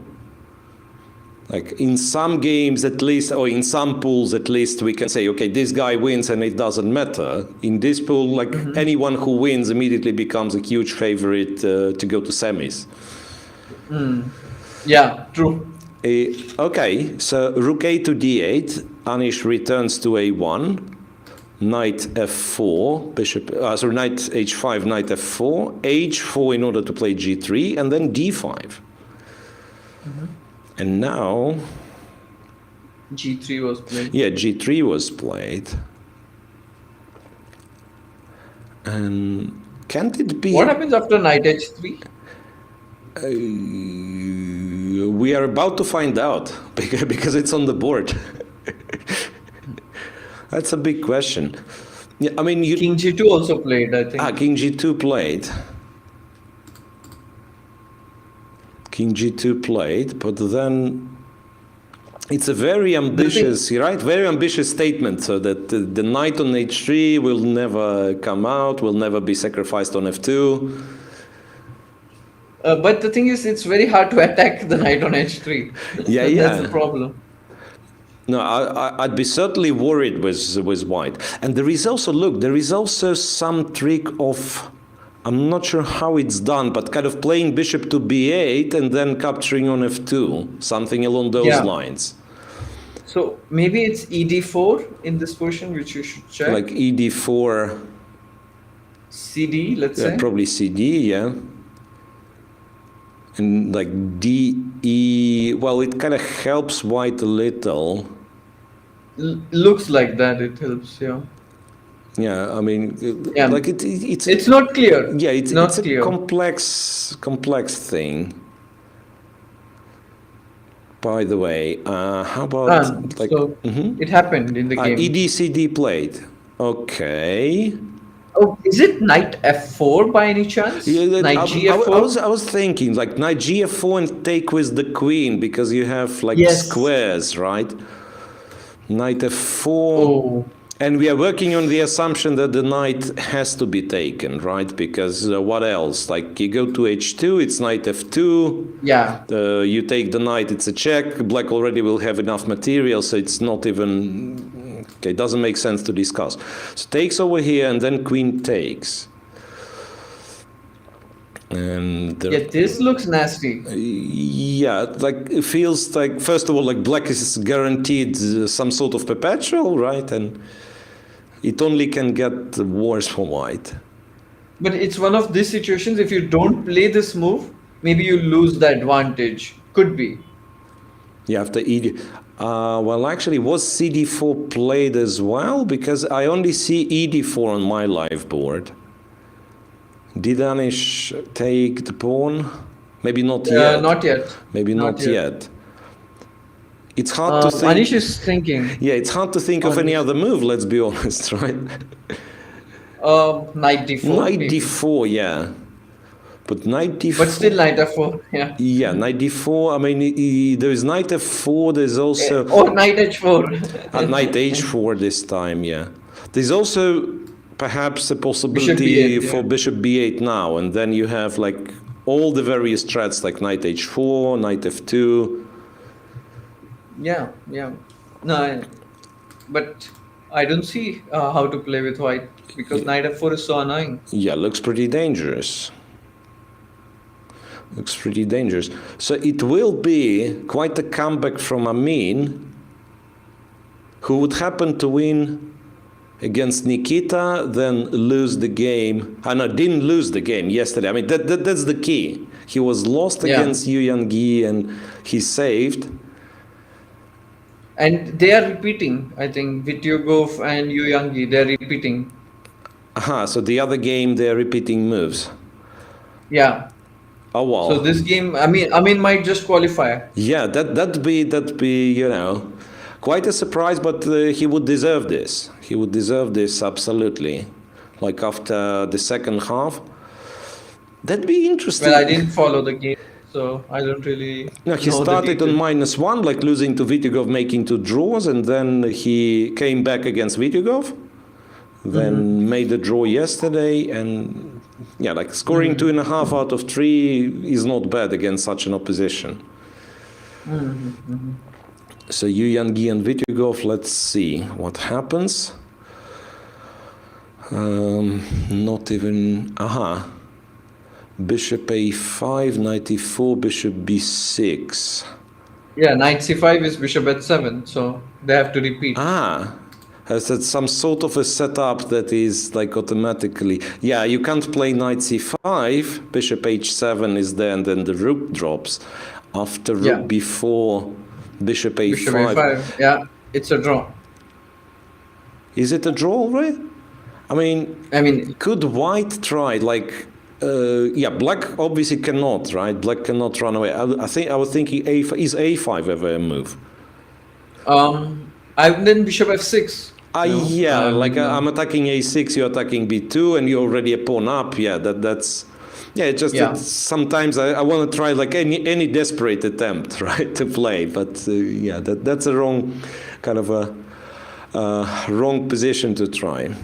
Like in some games at least, or in some pools at least, we can say, okay, this guy wins and it doesn't matter. In this pool, like anyone who wins immediately becomes a huge favorite to go to semis. Yeah, true. Okay, so rook a to d8, Anish returns to a1, knight f4, bishop, sorry, knight h5, knight f4, h4 in order to play g3, and then d5. And now... G3 was played. Yeah, G3 was played. And can't it be... What happens after knight h3? We are about to find out, because it's on the board. That's a big question. Yeah, I mean, King g2 also played, I think. King g2 played. King g2 played, but then it's a very ambitious, right? Very ambitious statement, so that the knight on h3 will never come out, will never be sacrificed on f2. But the thing is, it's very hard to attack the knight on h3. Yeah. That's the problem. No, I'd be certainly worried with white. And there is also, look, there is also some trick of, I'm not sure how it's done, but kind of playing bishop to b8 and then capturing on f2, something along those lines. So maybe it's ed4 in this position, which you should check. Like ed4. CD, let's say. Probably CD, yeah. And like DE, well, it kind of helps white a little. Looks like that, it helps, yeah. Yeah, I mean, like it's not clear. Yeah, it's clear. A complex thing. By the way, how about like? So it happened in the game. ED-CD played. Okay. Oh, is it knight f4 by any chance? Yeah, knight gf4? I was thinking like knight gf4 and take with the queen, because you have like squares, right? Knight f4. Oh. And we are working on the assumption that the knight has to be taken, right? Because what else? Like you go to h2, it's knight f2. Yeah. You take the knight, it's a check. Black already will have enough material, so it's not even... Okay, it doesn't make sense to discuss. So takes over here, and then queen takes. And this looks nasty. Yeah, like it feels like, first of all, like black is guaranteed some sort of perpetual, right? And it only can get worse for white. But it's one of these situations, if you don't play this move, maybe you lose the advantage. Could be. You have to ED. Well, actually, was CD4 played as well? Because I only see ED4 on my live board. Did Anish take the pawn? Maybe not yet. Not yet. Maybe not yet. It's hard to think. Anish is thinking. Yeah, it's hard to think of any other move, let's be honest, right? Knight d4. Knight maybe. d4, yeah. But knight d4... But still knight f4, yeah. Yeah, knight d4, I mean, there is knight f4, there's also... Or knight h4. Knight h4 this time, yeah. There's also perhaps a possibility for bishop b8 now, and then you have like all the various threats like knight h4, knight f2. Yeah. No, but I don't see how to play with white, because knight f4 is so annoying. Yeah, looks pretty dangerous. Looks pretty dangerous. So it will be quite a comeback from Amin, who would happen to win against Nikita, then lose the game. No, didn't lose the game yesterday. I mean, that's the key. He was lost against Yu Yang-gi, and he saved. And they are repeating. I think Vityugov and Yuyangi, they're repeating. Aha, so the other game they're repeating moves. Yeah. Oh wow. So this game, I mean, might just qualify. Yeah, that'd be you know, quite a surprise, but he would deserve this. He would deserve this absolutely. Like after the second half, that'd be interesting. Well, I didn't follow the game, so I don't really. No, he know the started on details. -1, like losing to Vityugov, making 2 draws, and then he came back against Vityugov, then made a draw yesterday, and yeah, like scoring 2.5 out of 3 is not bad against such an opposition. So Yuyangi and Vityugov, let's see what happens. Not even, Bishop a5, knight e4, bishop b6. Yeah, knight c5 is bishop h7, so they have to repeat. Has that some sort of a setup that is like automatically, yeah, you can't play knight c5, bishop h7 is there, and then the rook drops. After rook b4, bishop a5. Bishop a5, yeah, it's a draw. Is it a draw already? I mean, could white try, like, yeah, black obviously cannot, right? Black cannot run away. I was thinking a5, is a5 ever a move? Then bishop f6. Yeah, like I'm attacking a6, you're attacking b2, and you're already a pawn up. Yeah, that's yeah. It's just that sometimes I want to try like any desperate attempt, right, to play. But yeah, that's a wrong kind of a wrong position to try.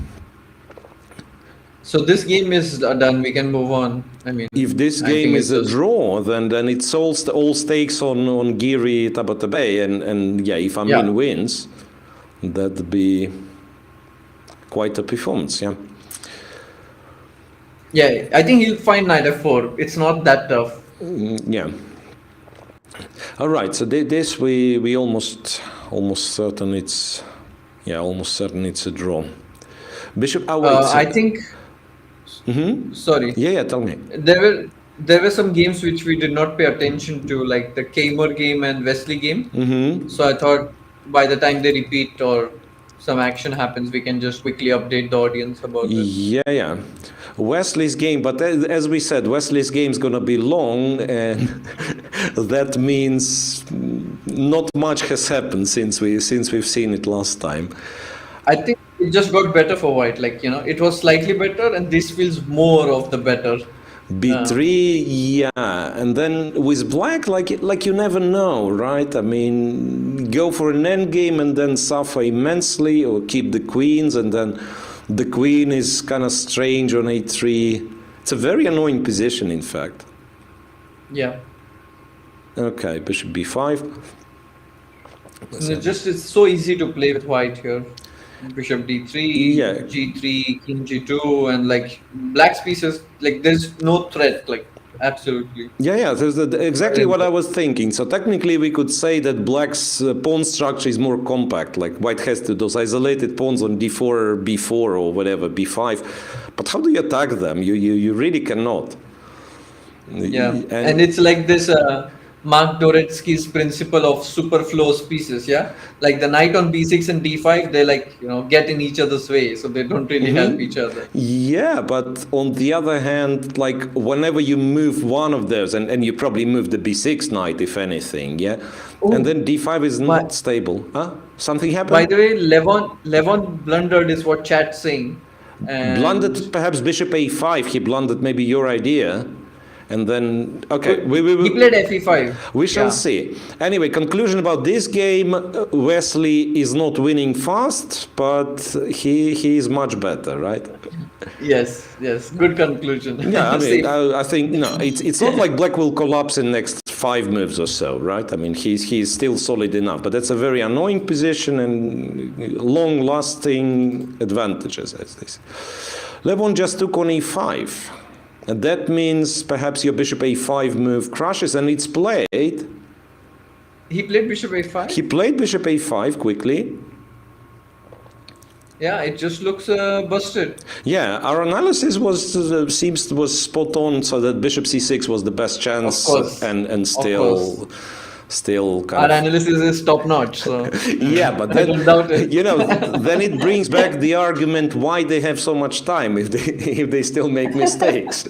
So this game is done. We can move on. I mean, if this game is a draw, then it's all stakes on Giri Tabatabai, and yeah, if Amin wins, that'd be quite a performance. Yeah. Yeah, I think he'll find knight f4. It's not that tough. Yeah. All right. So this we almost certain it's a draw. Bishop. I think. Sorry. Yeah. Tell me. There were some games which we did not pay attention to, like the Kamer game and Wesley game. So I thought by the time they repeat or some action happens, we can just quickly update the audience about it. Yeah. Wesley's game, but as we said, Wesley's game is going to be long, and that means not much has happened since we've seen it last time. I think it just got better for white. Like, it was slightly better, and this feels more of the better. B3, yeah, and then with black, like you never know, right? I mean, go for an endgame and then suffer immensely, or keep the queens, and then the queen is kind of strange on a3. It's a very annoying position, in fact. Yeah. Okay, bishop b5. It's so easy to play with white here. Bishop d3, g3, king g2, and like black's pieces, like there's no threat, like absolutely. Yeah, there's exactly what I was thinking. So technically we could say that black's pawn structure is more compact, like white has to those isolated pawns on d4 or b4 or whatever, b5. But how do you attack them? You really cannot. Yeah, and it's like this Mark Doretsky's principle of superfluous pieces, yeah? Like the knight on b6 and d5, they like, get in each other's way, so they don't really help each other. Yeah, but on the other hand, like whenever you move one of those, and you probably move the b6 knight, if anything, yeah? Ooh. And then d5 is not stable. Huh? Something happened? By the way, Levon blundered is what chat's saying. Blundered perhaps bishop a5, he blundered maybe your idea. And then, okay, he played fe5. We shall see. Anyway, conclusion about this game: Wesley is not winning fast, but he is much better, right? Yes, good conclusion. Yeah, I mean, I think it's not like black will collapse in the next 5 moves or so, right? I mean, he's still solid enough, but that's a very annoying position and long-lasting advantages, as they say. Levon just took on e5. And that means perhaps your bishop a5 move crashes, and it's played. He played bishop a5? He played bishop a5 quickly. Yeah, it just looks busted. Yeah, our analysis was spot on, so that bishop c6 was the best chance, and still still kind Our of... analysis is top notch, so Yeah, but I don't doubt it. then then it brings back the argument why they have so much time if they still make mistakes.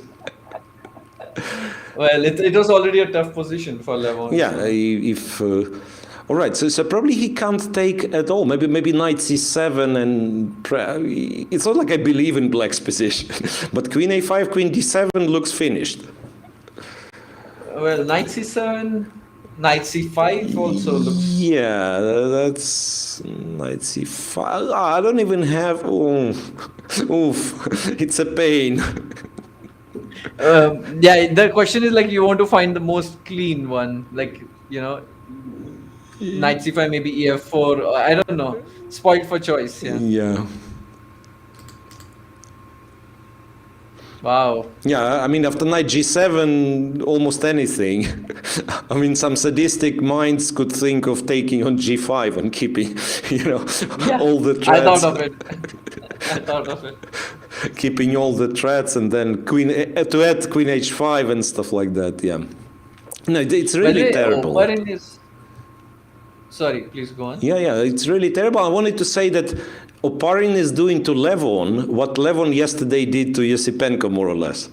Well, it was already a tough position for Levon. Yeah, so. if all right, so probably he can't take at all. Maybe knight c7 and it's not like I believe in black's position, but queen a5, queen d7 looks finished. Well, knight c7, knight c5 also looks. Yeah, that's knight c5. I don't even have. Oof, it's a pain. Yeah, the question is like you want to find the most clean one, like knight c5, maybe ef4. I don't know. Spoiled for choice. Yeah. Yeah. Wow. Yeah, I mean, after knight g7, almost anything. I mean, some sadistic minds could think of taking on g5 and keeping, all the threats. I thought of it. I thought of it. Keeping all the threats and then to add queen h5 and stuff like that. Yeah. No, it's really terrible. Oparin is. Sorry, please go on. Yeah, it's really terrible. I wanted to say that Oparin is doing to Levon what Levon yesterday did to Yosipenko, more or less.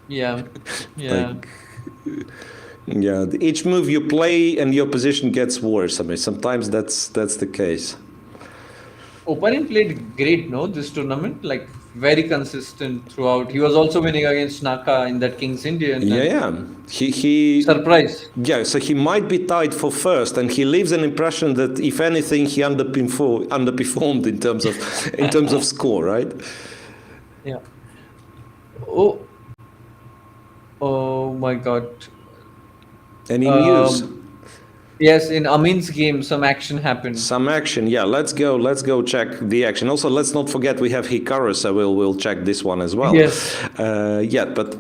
Yeah. Yeah. Yeah, each move you play and your position gets worse. I mean, sometimes that's the case. Oparin played great, no, this tournament, like very consistent throughout. He was also winning against Naka in that King's Indian. Yeah. He surprise. Yeah, so he might be tied for first, and he leaves an impression that if anything, he underperformed in terms of score, right? Yeah. Oh my God. Any news? Yes, in Amin's game, some action happened. Some action, yeah. Let's go check the action. Also, let's not forget we have Hikaru, so we'll check this one as well. Yes. But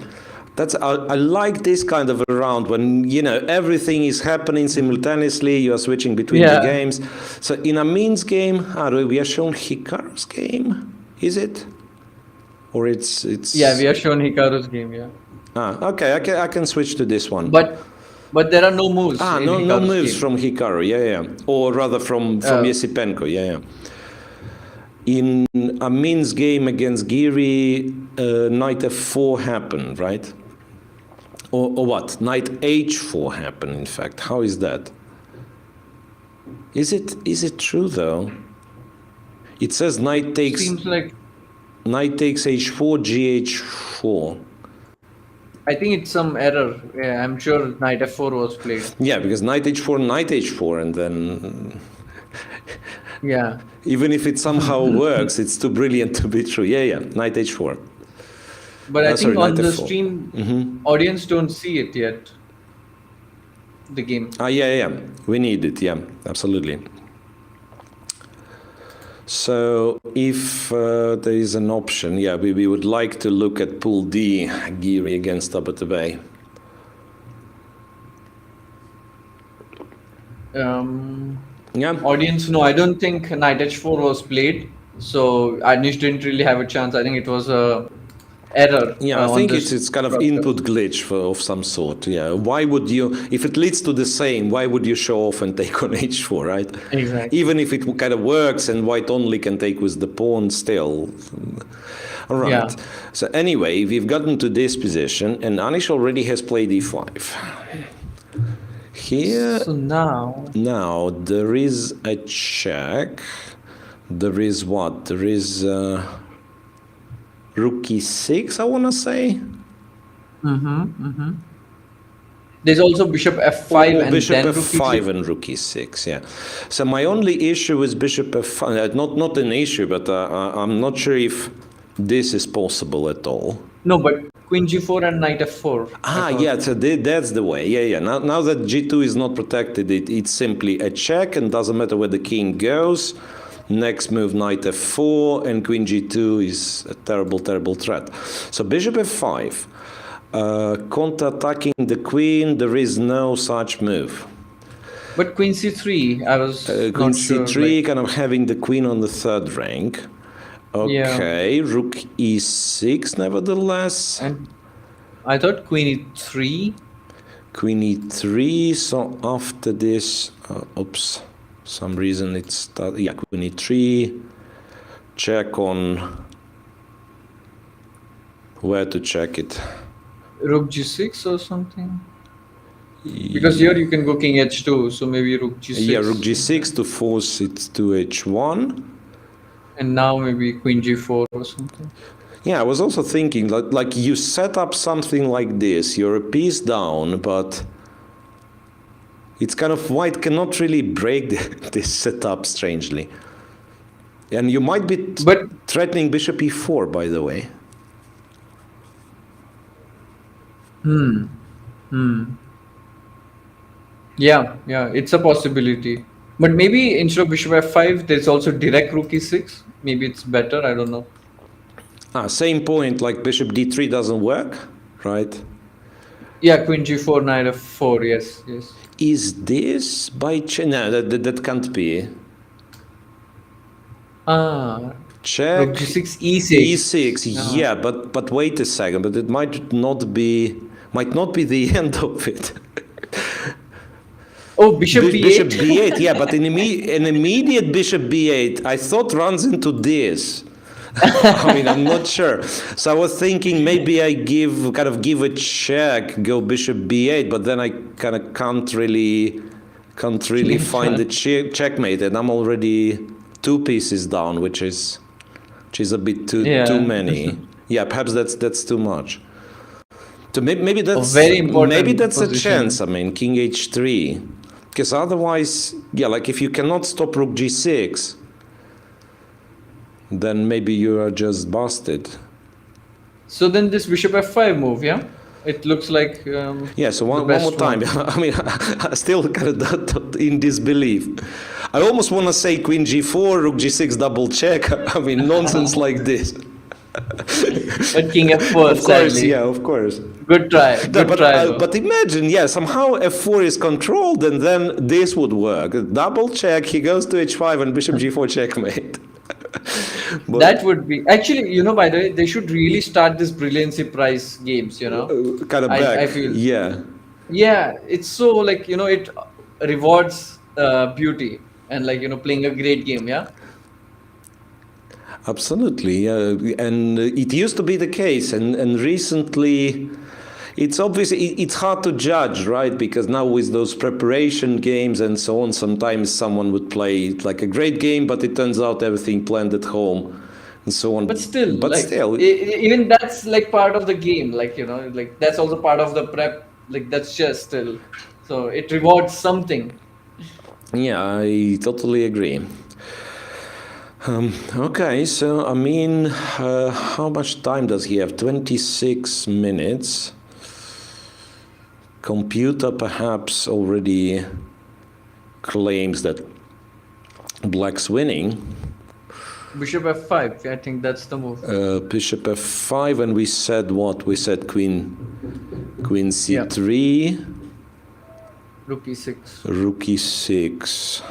I like this kind of a round when everything is happening simultaneously. You are switching between the games. So in Amin's game, we are shown Hikaru's game. Is it? Or it's? Yeah, we are shown Hikaru's game. Yeah. Okay. I can switch to this one. But there are no moves. No moves from Hikaru, yeah. Or rather from Yosipenko, yeah. In Amin's game against Giri, knight f4 happened, right? Or what? Knight h4 happened, in fact. How is that? Is it true, though? It says knight takes... Seems like... Knight takes h4, gh4. I think it's some error. Yeah, I'm sure knight f4 was played. Yeah, because knight h4, and then... Yeah. Even if it somehow works, it's too brilliant to be true. Yeah, knight h4. But I think on the stream, audience don't see it yet. The game. Yeah. We need it, yeah, absolutely. So if there is an option, we would like to look at pool D, Giri against Tabatabay. Audience, no, I don't think knight h4 was played. So Anish didn't really have a chance. I think it was a error. Yeah, I think it's kind of input glitch of some sort. Yeah, why would you, if it leads to the same, why would you show off and take on h4, right? Exactly. Even if it kind of works and white only can take with the pawn still. All right. Yeah. So anyway, we've gotten to this position and Anish already has played e5. Here, so now there is a check. There is what? There is rook e6, I want to say. There's also bishop f5 and bishop then f5 and rook e6. Yeah. So my only issue is bishop f5. Not an issue, but I'm not sure if this is possible at all. No, but queen g4 and knight f4. Yeah, so that's the way. Yeah. Now that g2 is not protected, it's simply a check and doesn't matter where the king goes. Next move, knight f4, and queen g2 is a terrible, terrible threat. So bishop f5, counter-attacking the queen, there is no such move. But queen c3, I was queen not c3, sure, kind of having the queen on the third rank. Okay, rook e6, nevertheless. And I thought queen e3. Queen e3, so after this, oops, some reason it's, yeah, queen e3, check on, where to check it? Rook g6 or something? Because here you can go king h2, so maybe rook g6. Yeah, rook g6 to force it to h1. And now maybe queen g4 or something. Yeah, I was also thinking, like you set up something like this, you're a piece down, but it's kind of white cannot really break this setup, strangely. And you might be threatening bishop e4, by the way. Yeah, it's a possibility. But maybe instead of bishop f5, there's also direct rook e6. Maybe it's better, I don't know. Same point, like bishop d3 doesn't work, right? Yeah, queen g4, knight f4, yes. Is this by chance? No, that can't be. Check. Rook g6, e6. E6, yeah, but wait a second, but it might not be the end of it. Oh, bishop b8. Bishop b8, yeah, but an immediate bishop b8, I thought runs into this. I mean, I'm not sure. So I was thinking maybe I give a check, go bishop b8, but then I kind of can't really find the checkmate, and I'm already 2 pieces down, which is a bit too many. Yeah, perhaps that's too much. So maybe that's a chance. I mean, king h3, because otherwise, yeah, like if you cannot stop rook g6. Then maybe you are just busted. So then this bishop f5 move, yeah? It looks like yeah, so one more time. I mean, I still kind of in disbelief. I almost want to say queen g4, rook g6 double check. I mean, nonsense like this. But king f4, of course, yeah, of course. Good try. But imagine, yeah, somehow f4 is controlled, and then this would work. Double check, he goes to h5, and bishop g4 checkmate. But that would be actually, by the way, they should really start this brilliancy prize games, kind of back. I feel. Yeah, it's so like, it rewards beauty and like, playing a great game. Absolutely, and it used to be the case, and recently it's obviously it's hard to judge, right? Because now with those preparation games and so on, sometimes someone would play like a great game, but it turns out everything planned at home and so on. But still, even that's like part of the game, like like that's also part of the prep. Like that's just still, so it rewards something. Yeah, I totally agree. Okay, so I mean, how much time does he have? 26 minutes. Computer perhaps already claims that black's winning. Bishop f5, I think that's the move. Bishop f5, and we said what? We said queen c3. Yeah. Rook e6. Rook e6.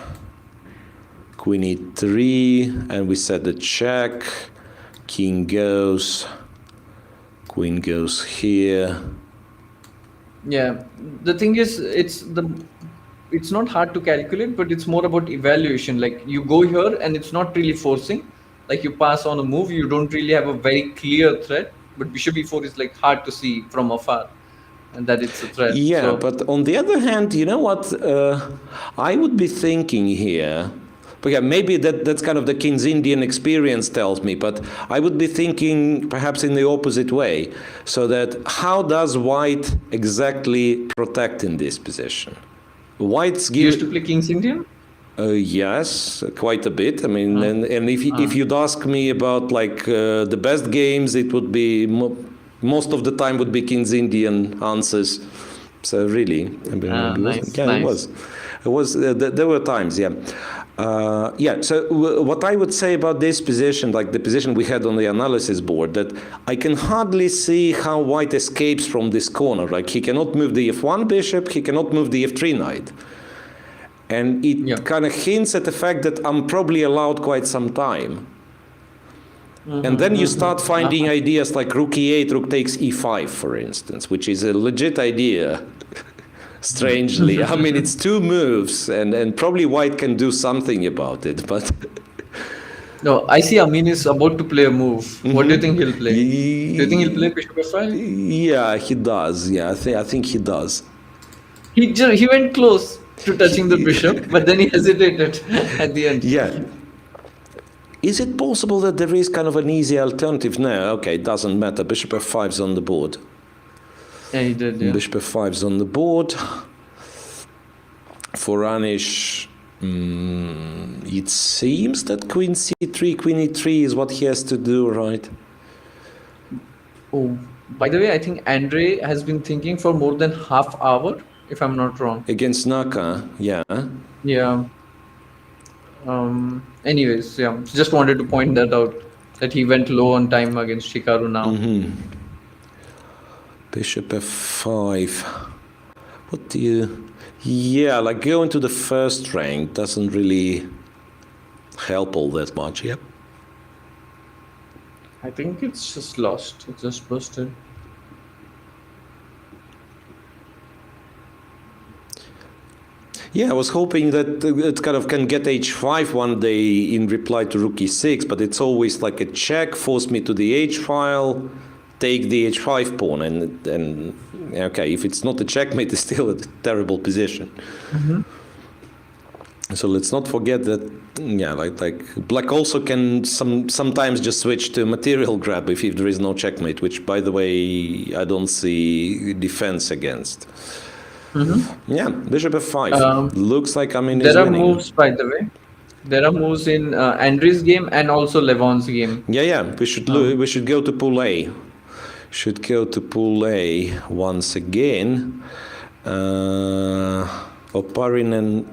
Queen e3, and we said the check. King goes. Queen goes here. Yeah, the thing is, it's not hard to calculate, but it's more about evaluation. Like you go here and it's not really forcing. Like you pass on a move, you don't really have a very clear threat. But bishop e4 is like hard to see from afar, and that it's a threat. Yeah, so, but on the other hand, you know what? I would be thinking here. But yeah, maybe that's kind of the King's Indian experience tells me, but I would be thinking perhaps in the opposite way. So that how does white exactly protect in this position? White's you used to play King's Indian? Yes, quite a bit. I mean, and if you'd ask me about like the best games, it would be most of the time would be King's Indian answers. So really, I mean, nice. It was. There were times, yeah. So what I would say about this position, like the position we had on the analysis board, that I can hardly see how white escapes from this corner. Like he cannot move the f1 bishop, he cannot move the f3 knight. And it kind of hints at the fact that I'm probably allowed quite some time. And then you start finding ideas like rook e8, rook takes e5, for instance, which is a legit idea. strangely. I mean, it's 2 moves, and probably white can do something about it, but... No, I see Amin is about to play a move. What do you think he'll play? Do you think he'll play bishop f5? Yeah, he does. Yeah, I think he does. He went close to touching the bishop, but then he hesitated at the end. Yeah. Is it possible that there is kind of an easy alternative? No, okay, it doesn't matter. Bishop f5 is on the board. Yeah, he did, yeah. Bishop f5 is on the board. For Anish, it seems that queen c3, queen e3 is what he has to do, right? Oh, by the way, I think Andre has been thinking for more than half hour, if I'm not wrong. Against Naka, yeah. Yeah. Anyways, yeah, just wanted to point that out, that he went low on time against Shikaru now. Bishop f5. What do you... Yeah, like going to the first rank doesn't really help all that much, yep. I think it's just lost. It's just busted. Yeah, I was hoping that it kind of can get h5 one day in reply to rook e6, but it's always like a check, force me to the h file, take the h5 pawn, and okay, if it's not a checkmate, it's still a terrible position. So let's not forget that, yeah, like black also can sometimes just switch to material grab if there is no checkmate, which, by the way, I don't see defense against. Yeah, bishop f5. Looks like Amin is winning. There are moves, by the way. There are moves in Andrew's game and also Levon's game. Yeah. We should go to pool A. Should go to pool A once again. Oparin and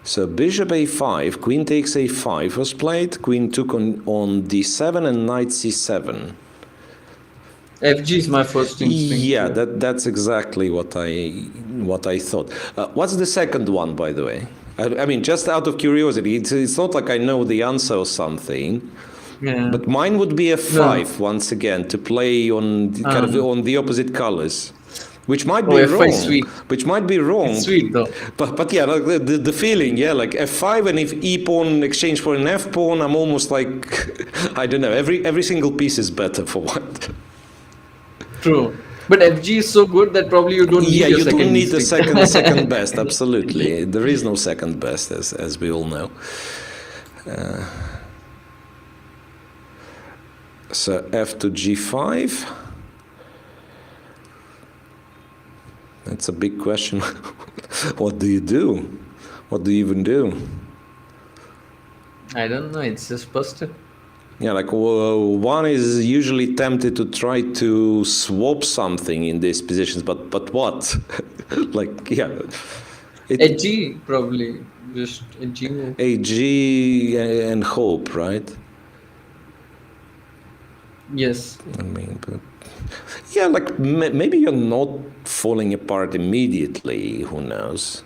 So bishop a5, queen takes a5 was played. Queen took on d7 and knight c7. FG is my first instinct. Yeah, that's exactly what I thought. What's the second one, by the way? I mean, just out of curiosity, it's not like I know the answer or something. Yeah. But mine would be f5 once again to play on kind of on the opposite colors, which might be wrong. Sweet. Which might be wrong. It's sweet though. But yeah, like the feeling, yeah, like f5, and if e pawn exchange for an f pawn, I'm almost like I don't know. Every single piece is better for white. True. But FG is so good that probably you don't need you second don't need instinct. the second best. Absolutely, there is no second best, as we all know. So f to g5. That's a big question. What do you do? What do you even do? I don't know. It's just busted. Yeah, like one is usually tempted to try to swap something in these positions, but what? Like, yeah. AG probably. Just AG move. AG and hope, right? Yes. I mean, but yeah, like maybe you're not falling apart immediately. Who knows?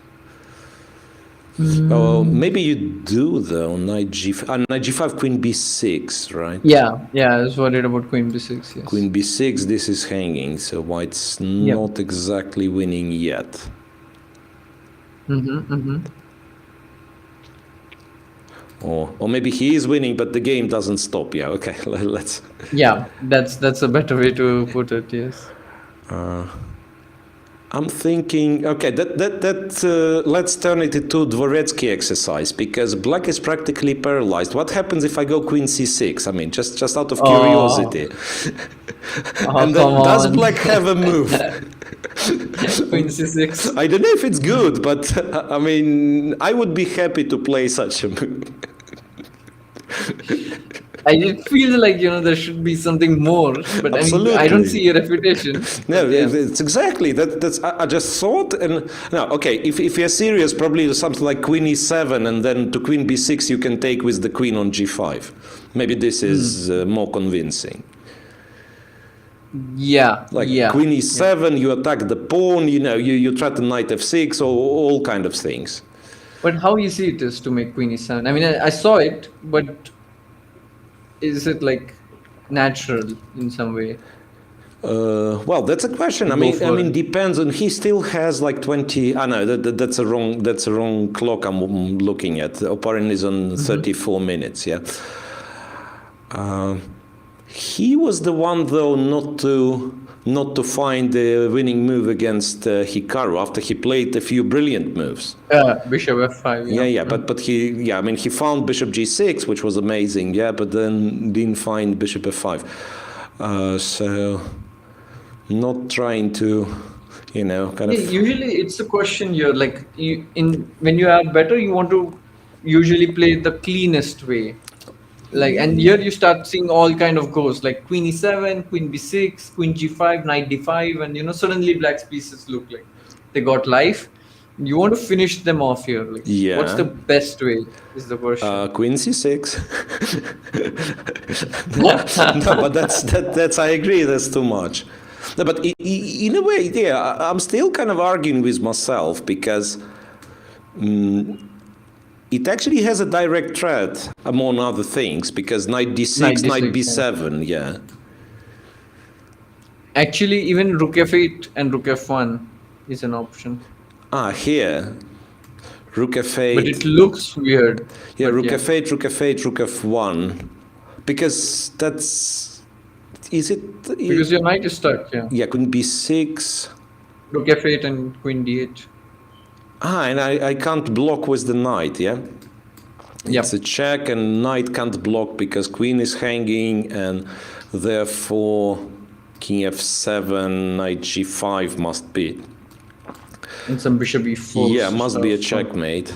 Oh, maybe you do though. Knight g5, knight g5, queen b6, right? Yeah, I was worried about queen b6. Yes. Queen b6. This is hanging, so white's not exactly winning yet. Or maybe he is winning, but the game doesn't stop. Yeah, okay, let's... Yeah, that's a better way to put it, yes. I'm thinking, okay, let's turn it into Dvoretsky exercise, because black is practically paralyzed. What happens if I go queen c6? I mean, just out of curiosity. And then does black have a move? Queen c6. I don't know if it's good, but I mean, I would be happy to play such a move. I feel like, there should be something more, but Absolutely. I don't see a reputation. No, it's exactly that's. I just thought, and now, okay, if you're serious, probably something like queen e7, and then to queen b6 you can take with the queen on g5. Maybe this is more convincing. Yeah, like queen e7, you attack the pawn, you threaten knight f6, or all kind of things. But how easy it is to make queen e7? I mean, I saw it, but is it like natural in some way? Well, that's a question. I mean, depends on. He still has like 20. I know that's a wrong clock I'm looking at. Oparin is on 34 minutes. Yeah. He was the one though not to find the winning move against Hikaru after he played a few brilliant moves. Bishop f5. Yeah. But he I mean he found Bishop g6, which was amazing. Yeah, but then didn't find Bishop f5. So. Not trying to, kind of. Usually, it's a question here. Like when you are better, you want to usually play the cleanest way. Like, and here you start seeing all kind of goes like Queen e7, Queen b6, Queen g5, Knight d5, and suddenly Black's pieces look like they got life. You want to finish them off here. Like, yeah. What's the best way? Is the question. Queen c6. No, but that's I agree. That's too much. No, but in a way, yeah, I'm still kind of arguing with myself because it actually has a direct threat among other things because Knight d6, Knight b7, yeah. Actually, even Rook f8 and Rook f1 is an option. Here. Rook f8. But it looks weird. Yeah, Rook f8, Rook f8, Rook f1. Because that's... Is it? Because your knight is stuck, yeah. Yeah, Queen b6. Rook f8 and Queen d8. And I can't block with the knight, yeah? Yep. It's a check and knight can't block because queen is hanging and therefore king f7, knight g5 must be. And some bishop e4. Yeah, must be a checkmate.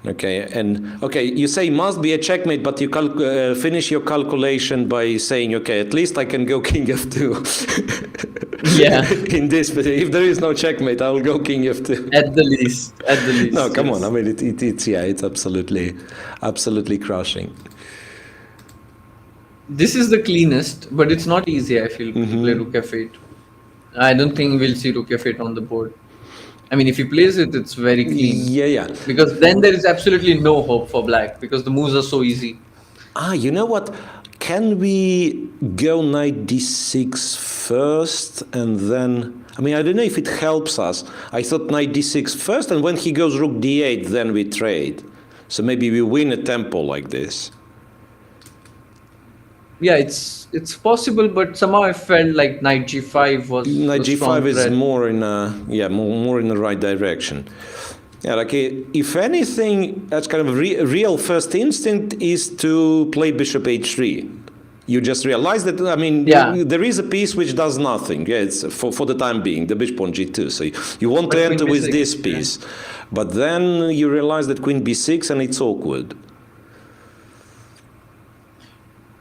Okay, you say must be a checkmate, but you finish your calculation by saying, okay, at least I can go king f2. Yeah. In this, but if there is no checkmate, I will go king f2. At the least. No, come on. I mean, it's absolutely crushing. This is the cleanest, but it's not easy, I feel, to play rook f8. I don't think we'll see rook f8 on the board. I mean, if he plays it, it's very clean. Yeah. Because then there is absolutely no hope for black because the moves are so easy. You know what? Can we go knight d6 first and then... I mean, I don't know if it helps us. I thought knight d6 first, and when he goes rook d8, then we trade. So maybe we win a tempo like this. Yeah, it's possible, but somehow I felt like knight g5 was knight g5 is threat. more in more in the right direction. Yeah, like if anything, that's kind of real first instinct is to play bishop h3. You just realize that, I mean, there is a piece which does nothing. Yeah, it's for the time being, the bishop on g2. So you want to enter with this piece, but then you realize that queen b6 and it's awkward.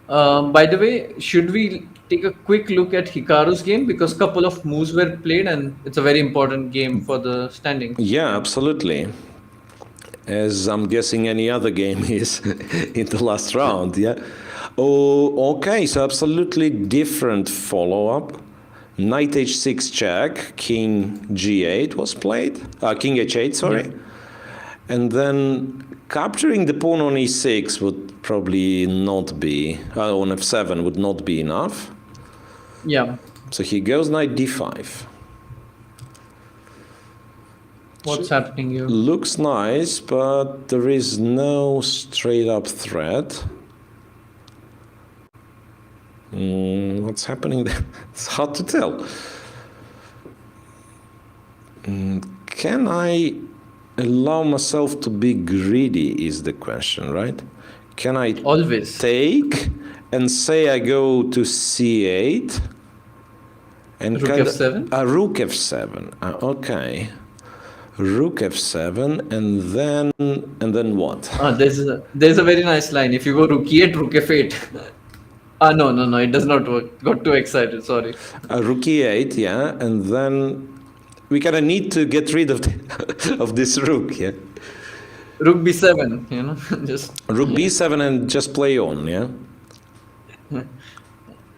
By the way, should we take a quick look at Hikaru's game because a couple of moves were played and it's a very important game for the standing. Yeah, absolutely. As I'm guessing any other game is in the last round, yeah. Oh, okay, so absolutely different follow-up. Knight h6 check, king g8 was played, king h8, sorry. Yeah. And then capturing the pawn on e6 would probably not be, on f7 would not be enough. Yeah. So he goes knight d5. What's happening here? Looks nice, but there is no straight up threat. What's happening there? It's hard to tell. Can I allow myself to be greedy is the question, right? Can I always take and say I go to c8 and rook f7? Rook f7. Okay. Rook f7 and then what? There's a very nice line. If you go rook e8, rook f8. No, it does not work. Got too excited, sorry. Rook e8, yeah, and then we kind of need to get rid of of this rook, yeah. Rook b7, just rook b7 and just play on, yeah.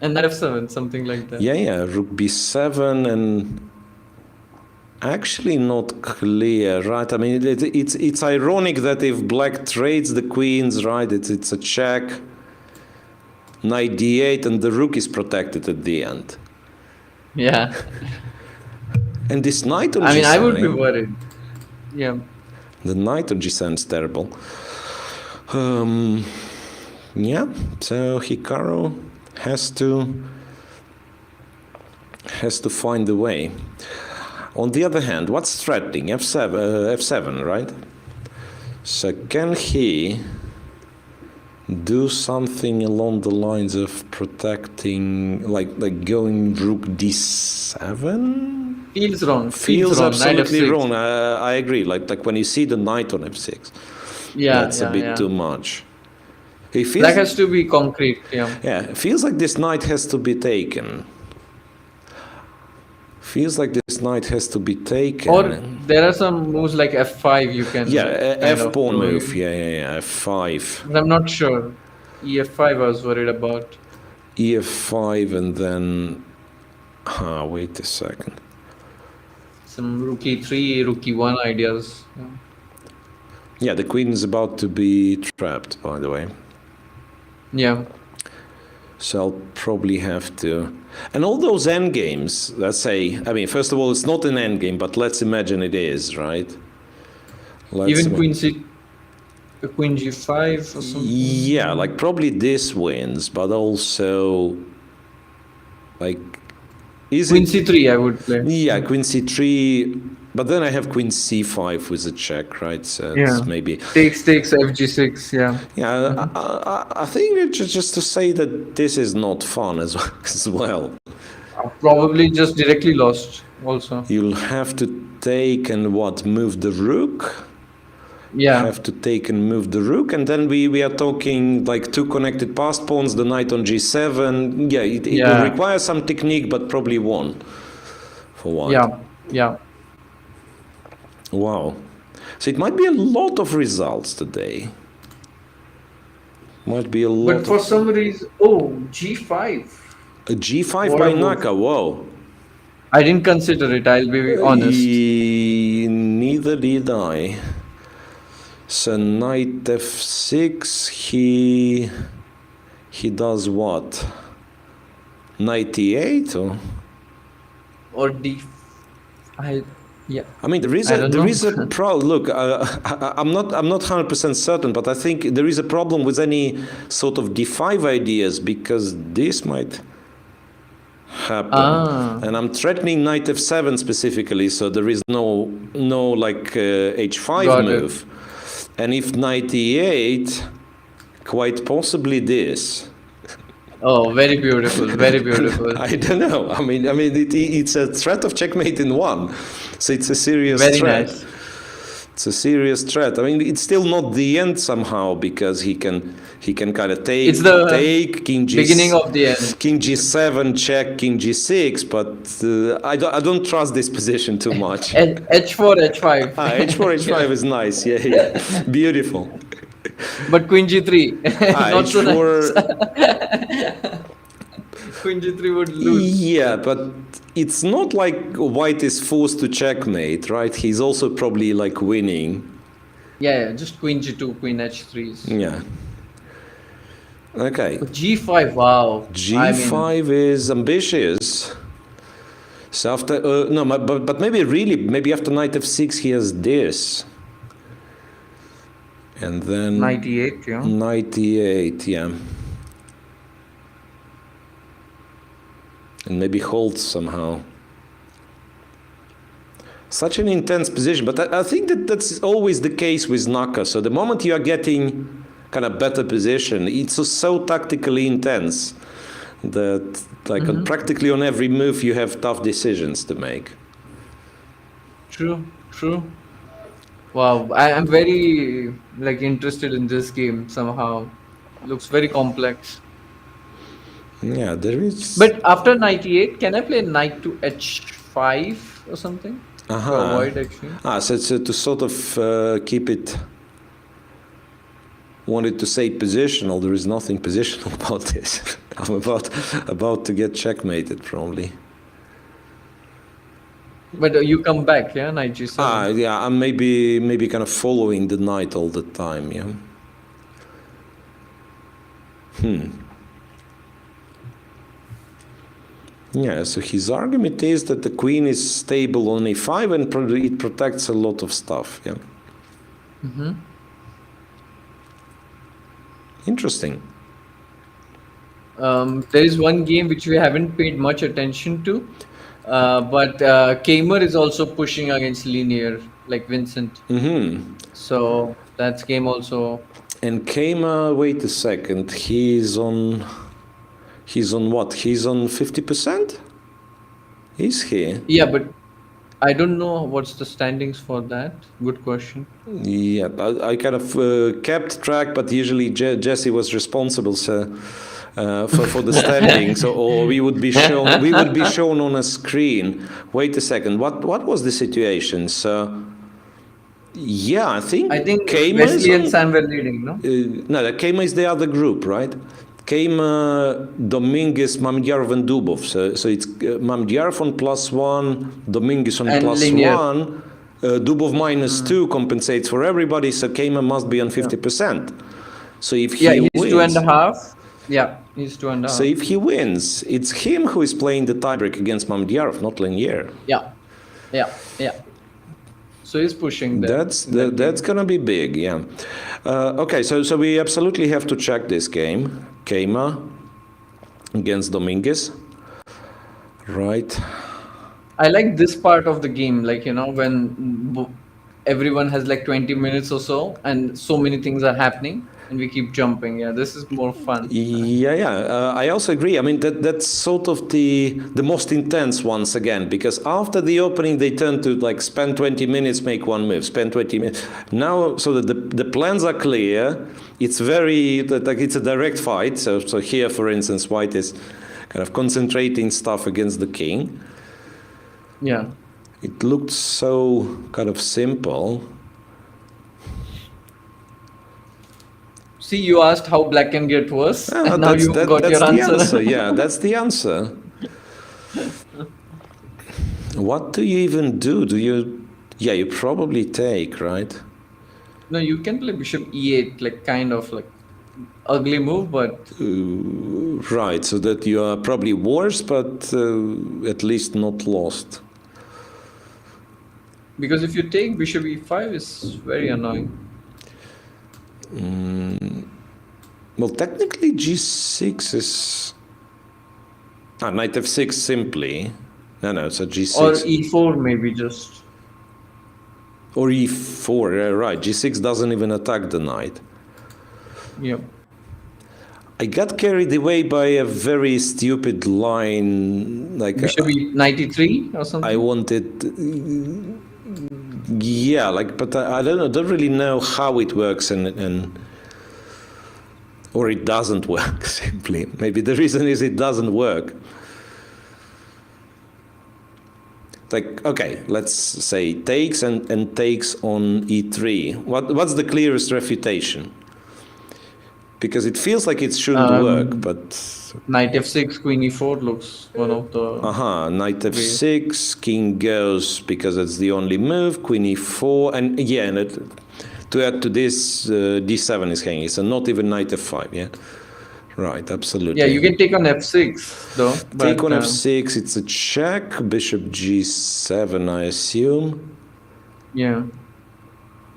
And knight f7, something like that. Yeah, rook b7 and actually not clear, right? I mean, it's ironic that if black trades the queens, right? It's a check. Knight d8 and the rook is protected at the end. Yeah. And this knight on I mean, G7. I would be worried. Yeah. The knight on G7 is terrible. Yeah, so Hikaru has to find a way. On the other hand, what's threatening? F7, right? So can he do something along the lines of protecting, like going rook d7? Feels wrong. Feels wrong. Knight absolutely F6. wrong. I agree. Like when you see the knight on f6, Yeah, that's a bit too much. It feels, That has to be concrete. Yeah. yeah, it feels like this knight has to be taken. Feels like this knight has to be taken. Or there are some moves like F5 you can. Yeah, kind of f pawn do. move. Yeah, f5. But I'm not sure. EF5 I was worried about. ef5 and then. Wait a second. Some rook e3, rook e1 ideas. Yeah. Yeah, the queen is about to be trapped, by the way. Yeah. So I'll probably have to. And all those endgames, let's say, I mean, first of all, it's not an endgame, but let's imagine it is, right? Even queen g5 or something. Yeah, like probably this wins, but also, like, is Queen it? c3 I would play. Yeah, queen c3, but then I have queen c5 with a check, right? So it's maybe. Takes fg6, yeah. Yeah, I think it's just to say that this is not fun as well. Probably just directly lost also. You'll have to take and move the rook. Yeah. Have to take and move the rook, and then we are talking like two connected passed pawns, the knight on g7. Yeah, it will require some technique, but probably won for one. Yeah. Wow. So it might be a lot of results today. Might be a lot. But for some reason, g5. A g5 What by a move. Naka. Whoa. I didn't consider it, I'll be honest. Neither did I. So knight f6, he does what? Knight e8 Or d. Yeah. I mean, there is a problem. Look, I'm not 100% certain, but I think there is a problem with any sort of d5 ideas because this might happen. And I'm threatening knight f7 specifically, so there is no like h5 Got move. And if knight e8, quite possibly this. Oh, very beautiful, very beautiful. I don't know. I mean, it's a threat of checkmate in one, so it's a serious threat. Very nice. It's a serious threat. I mean, it's still not the end somehow because he can kind of take. It's the king g beginning of the end. King g7 check king g6, but I don't trust this position too much. h4 h5. h4 h5 is nice. Yeah, beautiful. But queen g3. Not so h4. nice. Queen g3 would lose. Yeah, but it's not like white is forced to checkmate, right? He's also probably like winning. Yeah, just queen g2, queen h3s. Yeah. Okay. But g5, wow. G5 is ambitious. So after no, but maybe after knight f6 he has this. And then knight e8, yeah. Knight e8, yeah. And maybe holds somehow. Such an intense position, but I think that's always the case with Naka. So the moment you are getting kind of better position, it's so tactically intense that practically on every move you have tough decisions to make. True. Wow, I'm very interested in this game somehow. Looks very complex. Yeah, there is. But after knight e8, can I play knight to h5 or something? To avoid actually. So it's to sort of keep it. Wanted to say positional. There is nothing positional about this. I'm about to get checkmated probably. But you come back, yeah, knight g7. Yeah, I'm maybe kind of following the knight all the time, yeah. Yeah, so his argument is that the queen is stable on e5 and it protects a lot of stuff. Yeah. Interesting. There is one game which we haven't paid much attention to, but Kamer is also pushing against linear, like Vincent. So that's game also. And Kama, wait a second, he's on what? He's on 50%? Is he? Yeah, but I don't know what's the standings for that. Good question. Yeah, I kind of kept track, but usually Jesse was responsible, so for the standing. So, or we would be shown on a screen. Wait a second. What was the situation? So, yeah, I think Kama Wesley and Sam were leading, no? No, Kama is the other group, right? Kama, Dominguez, Mamdyarov, and Dubov. So it's Mamdyarov on +1, Dominguez on And +1, Dubov -2 compensates for everybody. So Kama must be on 50%. So if he he's wins, 2.5. Yeah, he's 2.5. So if he wins, it's him who is playing the tiebreak against Mamdyarov, not Lenier. Yeah. So he's pushing there. That's gonna be big, yeah. Okay, so we absolutely have to check this game. Kama against Dominguez. Right. I like this part of the game, like, when everyone has like 20 minutes or so, and so many things are happening, and we keep jumping. Yeah, this is more fun. Yeah. I also agree. I mean, that's sort of the most intense once again, because after the opening, they tend to like spend 20 minutes, make one move, spend 20 minutes. Now, so that the plans are clear. It's very, like, it's a direct fight. So here, for instance, White is kind of concentrating stuff against the king. Yeah. It looked so kind of simple. See, you asked how black can get worse, Ah, and now you got your answer. answer. Yeah, that's the answer. What do you even do? Yeah, you probably take, right? No, you can play bishop e8, like kind of like ugly move, but Right, so that you are probably worse, but at least not lost. because if you take bishop e5, it's very annoying. Well, technically G6 is... knight F6 simply. No, so G6. Or e4 maybe just. Or E4, right. G6 doesn't even attack the knight. Yeah. I got carried away by a very stupid line. Like Bishop e93 or something. I wanted... yeah, like, but I don't really know how it works and or it doesn't work, simply. Maybe the reason is it doesn't work. Like, okay, let's say takes and takes on e3. What's the clearest refutation? Because it feels like it shouldn't work, but... Knight f6, queen e4 looks one of the... Knight f6, king goes because it's the only move, queen e4, and yeah, and to add to this, d7 is hanging, so not even knight f5, yeah? Right, absolutely. Yeah, you can take on f6, though. Take on f6, it's a check, bishop g7, I assume. Yeah.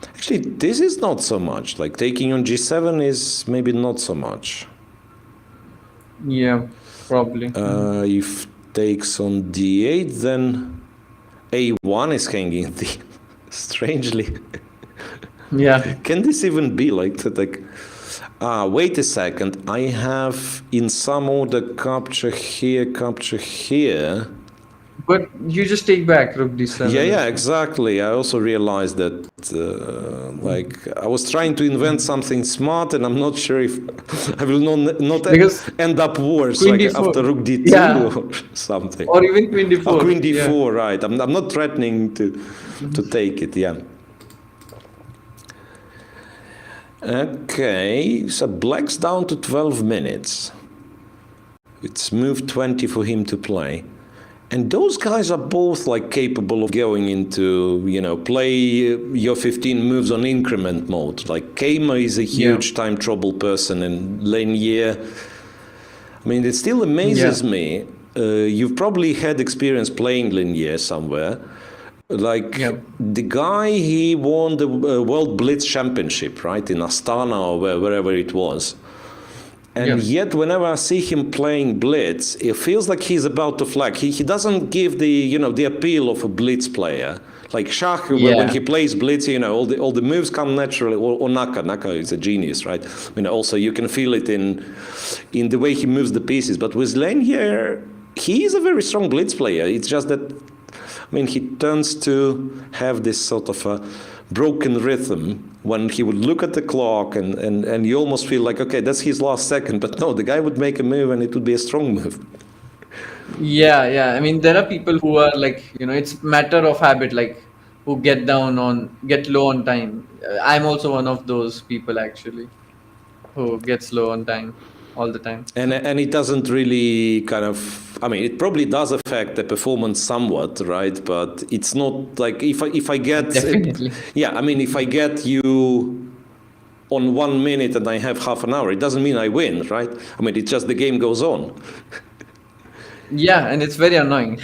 Actually, this is not so much. Like, taking on g7 is maybe not so much. Yeah, probably. If takes on d8, then a1 is hanging. Strangely. Yeah. Can this even be like that? Like, wait a second. I have in some order capture here. But you just take back rook d7. Yeah, exactly. I also realized that, like, I was trying to invent something smart, and I'm not sure if I will not end up worse, like d4. after rook d2 or something. Or even queen d4. Oh, queen d4, right. I'm not threatening to take it, yeah. Okay, so black's down to 12 minutes. It's move 20 for him to play. And those guys are both like capable of going into, play your 15 moves on increment mode. Like Kama is a huge time trouble person, and Lenier, I mean, it still amazes me you've probably had experience playing Linear somewhere. Like the guy, he won the World Blitz Championship, right, in Astana or wherever it was. And yet, whenever I see him playing Blitz, it feels like he's about to flag. He doesn't give the the appeal of a Blitz player. Like Shach, when he plays Blitz, all the moves come naturally. Or Naka. Naka is a genius, right? Also you can feel it in the way he moves the pieces. But with Lenier, he is a very strong Blitz player. It's just that, he tends to have this sort of a broken rhythm when he would look at the clock and you almost feel like, okay, that's his last second. But no, the guy would make a move and it would be a strong move. Yeah. There are people who are like, it's matter of habit, like who get low on time. I'm also one of those people actually, who gets low on time all the time. And it doesn't really it probably does affect the performance somewhat, right? But it's not like if I get Definitely. If I get you on 1 minute and I have half an hour, it doesn't mean I win, right? It's just the game goes on. Yeah, and it's very annoying.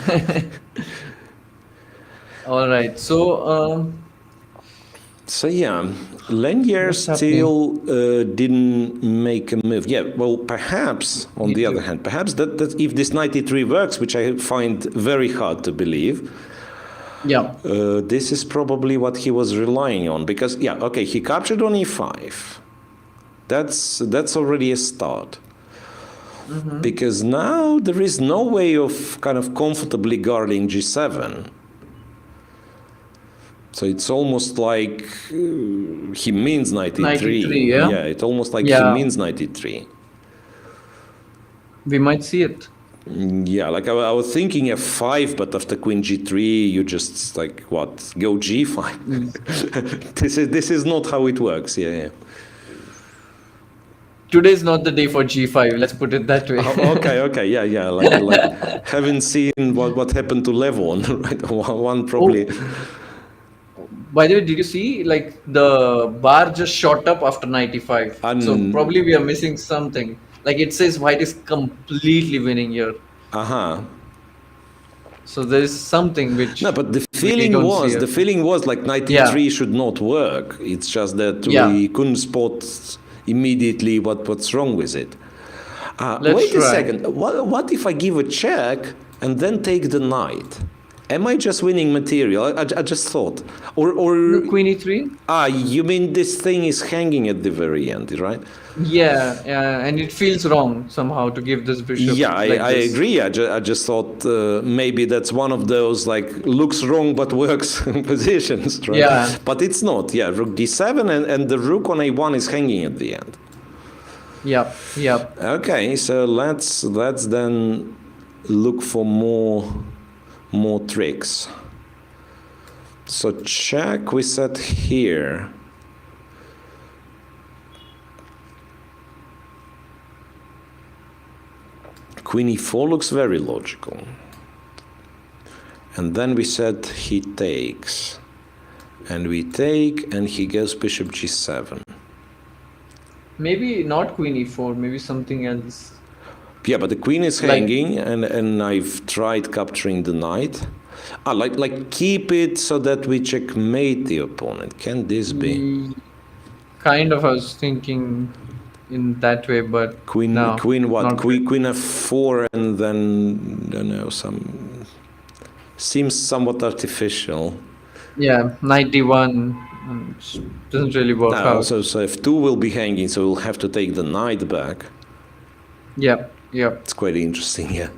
All right. So Lenier What's still didn't make a move. Yeah, well, perhaps, on the other hand, perhaps that if this 93 works, which I find very hard to believe, this is probably what he was relying on. Because, he captured on e5. That's already a start. Mm-hmm. Because now there is no way of comfortably guarding g7. So it's almost like he means 93. Yeah, it's almost like he means 93. We might see it. Yeah, like I was thinking f5, but after queen g3, you just go g5. This is not how it works. Yeah. Today's not the day for g5. Let's put it that way. Okay. Yeah. Like haven't seen what happened to Levon, right? One probably. By the way, did you see the bar just shot up after 95? So probably we are missing something. Like it says white is completely winning here. So there is something which but the feeling was like 93 should not work. It's just that we couldn't spot immediately what's wrong with it. Wait a second. What if I give a check and then take the knight? Am I just winning material? I just thought. Or queen e3? You mean this thing is hanging at the very end, right? Yeah, and it feels wrong somehow to give this bishop. Yeah, I agree. I just thought maybe that's one of those looks wrong but works positions, right? Yeah. But it's not. Yeah, rook d7 and the rook on a1 is hanging at the end. Yep. Okay, so let's then look for more tricks. So check we set here. Queen e4 looks very logical. And then we said he takes. And we take and he goes bishop g7. Maybe not queen e4, maybe something else. Yeah, but the queen is hanging, and I've tried capturing the knight. Like keep it so that we checkmate the opponent. Can this be? Kind of, I was thinking in that way, but queen no, queen what? Queen really. f4, and then I don't know, some seems somewhat artificial. Yeah, knight d1 doesn't really work out. So f2 will be hanging, so we'll have to take the knight back. Yeah. It's quite interesting, yeah.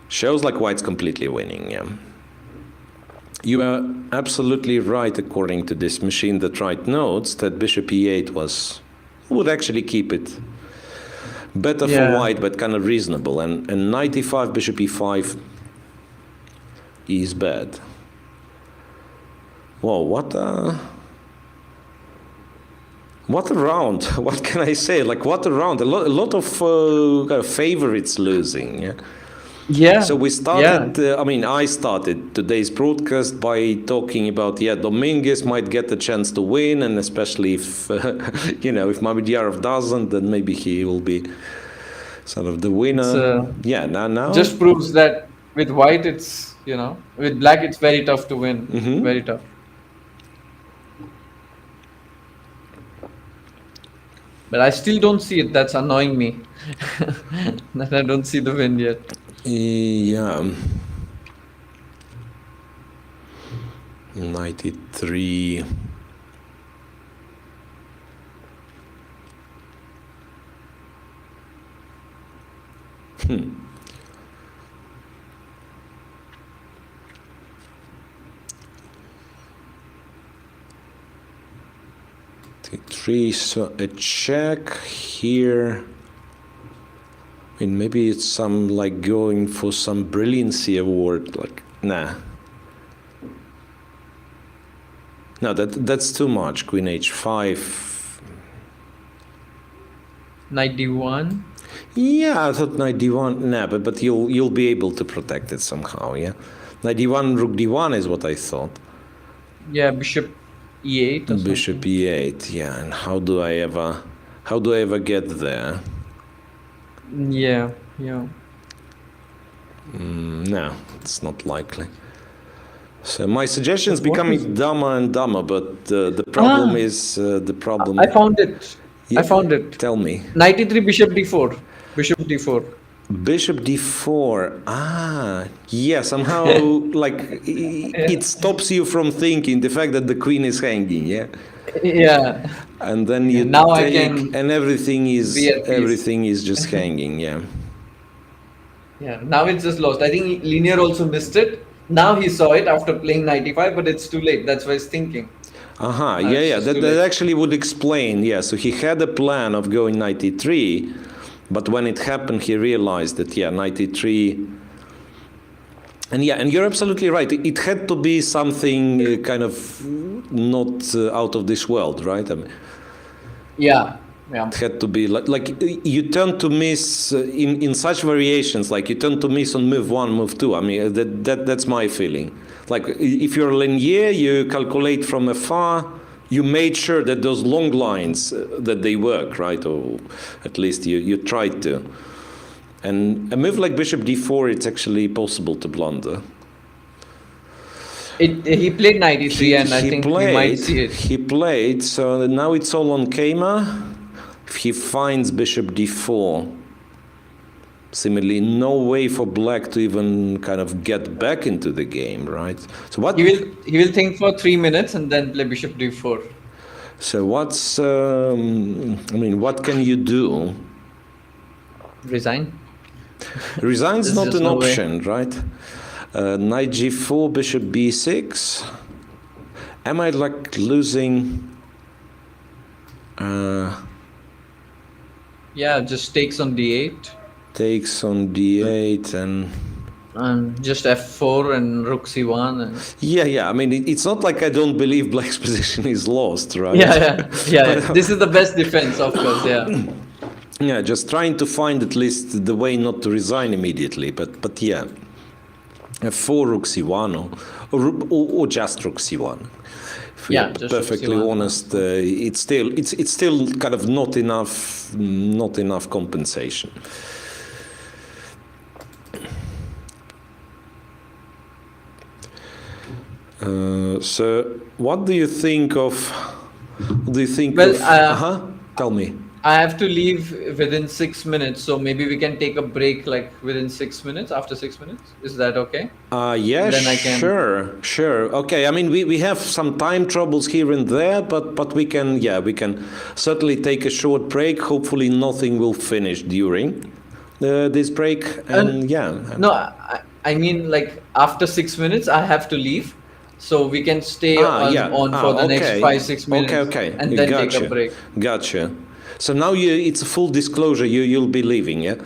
Shows like white's completely winning, yeah. You are absolutely right, according to this machine that right notes that bishop e8 would actually keep it better for white, but kind of reasonable. And knight e5, bishop e5 is bad. Whoa, what a round. What can I say? What a round. A lot of favorites losing. Yeah. So we started, I started today's broadcast by talking about, Dominguez might get the chance to win, and especially if, if Mamediyarov doesn't, then maybe he will be sort of the winner. Yeah, now. Just proves that with white, it's, you know, with black, it's very tough to win. Very tough. But I still don't see it. That's annoying me. That I don't see the win yet. Yeah. 93. Three, so a check here. I mean, maybe it's some like going for some brilliancy award. Like, nah. No, that's too much. Queen h5. Knight d1. Yeah, I thought knight d1. Nah, but you'll be able to protect it somehow. Yeah, knight d1, rook d1 is what I thought. Yeah, bishop e8. Or bishop something. e8. Yeah, and how do I ever get there? Yeah. No, it's not likely. So my suggestion is becoming dumber and dumber, but the problem is the problem. I found it. Yeah, I found it. Tell me. Knight e3, bishop d4. Bishop d4. Bishop d4. Ah, yeah. Somehow, like it stops you from thinking the fact that the queen is hanging. Yeah. Yeah. And then you now take, I can and everything is peace. just hanging. Yeah. Yeah. Now it's just lost. I think Linear also missed it. Now he saw it after playing knight e5, but it's too late. That's why he's thinking. Yeah. That actually would explain. Yeah. So he had a plan of going knight e3, but when it happened, he realized that knight e3. And you're absolutely right. It had to be something kind of not out of this world, right? I mean, Yeah. it had to be like you tend to miss in such variations. Like you tend to miss on move 1, move 2. I mean that's my feeling. Like if you're linear, you calculate from afar. You made sure that those long lines that they work, right? Or at least you tried to. And a move like bishop d4, it's actually possible to blunder. He played knight e3, and I think we might see it. He played, so now it's all on Kama. If he finds bishop d4, similarly, no way for black to even kind of get back into the game, right? So what He will think for 3 minutes and then play bishop d4. So what's what can you do? Resign. Resign's not an no way. option, right? Knight g4, bishop b6. Am I like losing? Yeah, just takes on d8. Takes on d8 and Just f4 and rook c1. And... Yeah. I mean, it's not like I don't believe black's position is lost, right? Yeah. This is the best defense, of course. Yeah. Yeah, just trying to find at least the way not to resign immediately. But yeah, f4, rook c1, or just rook c1. If we are just perfectly rook c1. honest, it's still kind of not enough compensation. So what do you think of? Tell me. I have to leave within 6 minutes, so maybe we can take a break like within 6 minutes, after 6 minutes. Is that okay? Yeah, then I can... Sure. Okay, I mean, we have some time troubles here and there, but we can certainly take a short break. Hopefully nothing will finish during this break. And No, I mean like after 6 minutes, I have to leave. So we can stay on for the next 5-6 minutes. Okay. And then take a break. Gotcha. So now it's a full disclosure. You'll be leaving, yeah?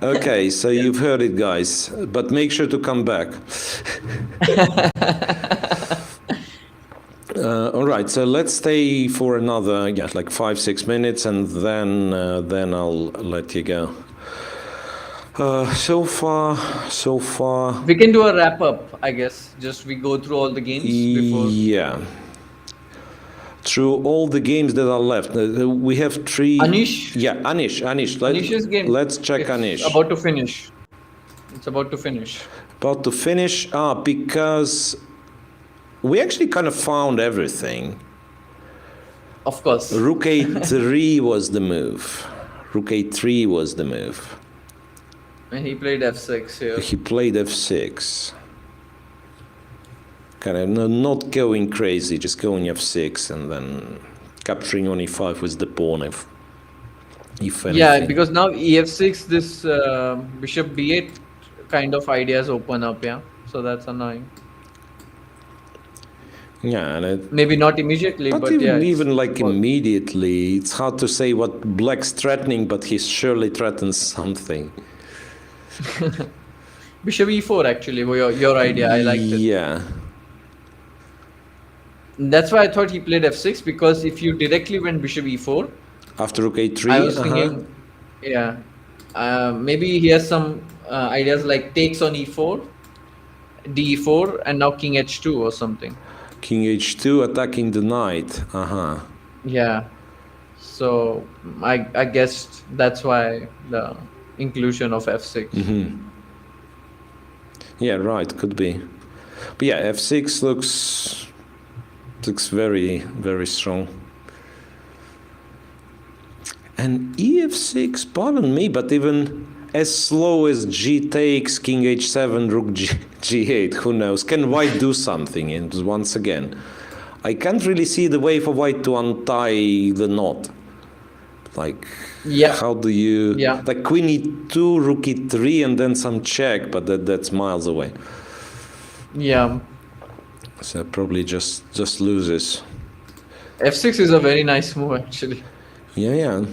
Okay, so you've heard it, guys. But make sure to come back. All right, so let's stay for another, like 5-6 minutes, and then I'll let you go. So far. We can do a wrap up, I guess. Just we go through all the games before. Yeah. through all the games that are left. We have 3. Anish? Yeah, Anish. Anish's game. Let's check it's Anish. About to finish. It's about to finish. About to finish. Because we actually kind of found everything. Of course. Rook a3 was the move. Rook a3 was the move. And he played f6 here. He played f6. Kind of not going crazy, just going f6 and then capturing on e5 with the pawn if anything. Yeah, because now ef6, this bishop b8 kind of ideas open up, yeah. So that's annoying. Yeah, and Maybe not immediately, but yeah. even like immediately, it's hard to say what black's threatening, but he surely threatens something. Bishop e4 actually, your idea, I liked it. Yeah. That's why I thought he played f6, because if you directly went bishop e4, After rook a3, I was thinking, yeah, maybe he has some ideas like takes on e4, d4, and now king h2 or something. King h2 attacking the knight. Yeah, so I guessed that's why the inclusion of f6. Yeah, right, could be. But yeah, f6 looks very, very strong. And ef6, pardon me, but even as slow as g takes, king h7, rook g8, who knows? Can white do something? And once again, I can't really see the way for white to untie the knot. Like, Yeah. how do you... Yeah. Like queen e2, rook e3, and then some check, but that's miles away. Yeah, So probably just loses. f6 is a very nice move actually. Yeah.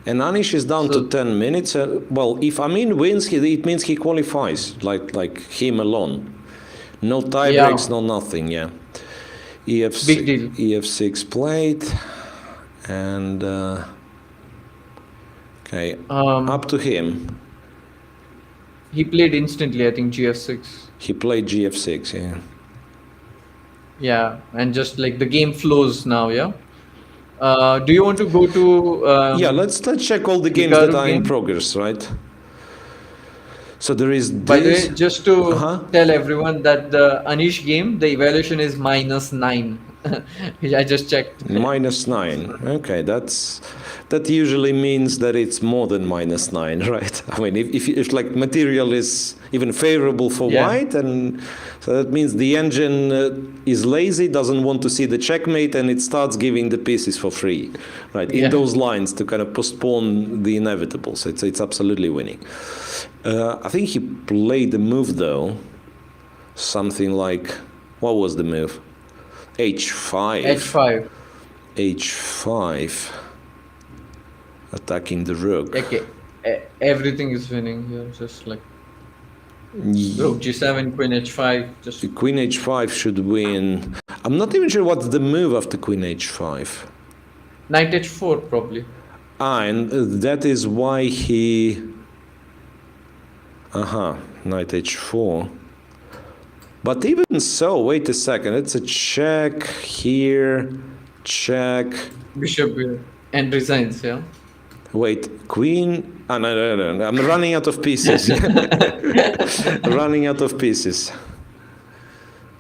And Anish is down to 10 minutes. Well, if Amin wins, it means he qualifies, like him alone. No tie breaks, no nothing, yeah. EF6, Big deal. EF6 played. And, okay, up to him. He played instantly, I think, gf6. He played gf6, yeah. Yeah, and just like the game flows now, yeah. Do you want to go to? Yeah, let's check all the games Hikaru that are in game? progress, right? So there is By the this. way, just to tell everyone that the Anish game, the evaluation is -9. I just checked. -9. Okay, that usually means that it's more than -9, right? I mean, if like material is even favorable for white, and so that means the engine is lazy, doesn't want to see the checkmate, and it starts giving the pieces for free, right? In those lines to kind of postpone the inevitable. So it's absolutely winning. I think he played the move though, something like, what was the move? H5. H5. H5. Attacking the rook. Okay, everything is winning here. Just like rook g7, queen h5. Just Queen h5 should win. I'm not even sure what's the move after queen h5. knight h4 probably. And that is why he... knight h4. But even so, wait a second, it's a check here, check. Bishop and resigns, yeah. Wait, queen... no, I'm running out of pieces. Running out of pieces.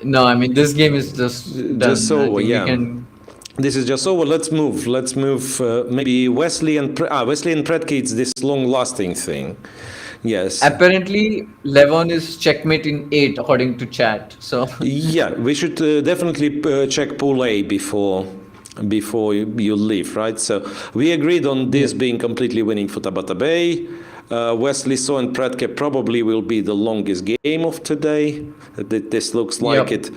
No, I mean, this game is just done. Just over, I think yeah. we can... This is just over. Let's move. Maybe Wesley and Predke, it's this long-lasting thing. Yes. Apparently, Levon is checkmate in 8 according to chat. So Yeah, we should definitely check pool A before you leave, right? So we agreed on this being completely winning for Tabata Bay. Wesley So and Predke probably will be the longest game of today. This looks like it.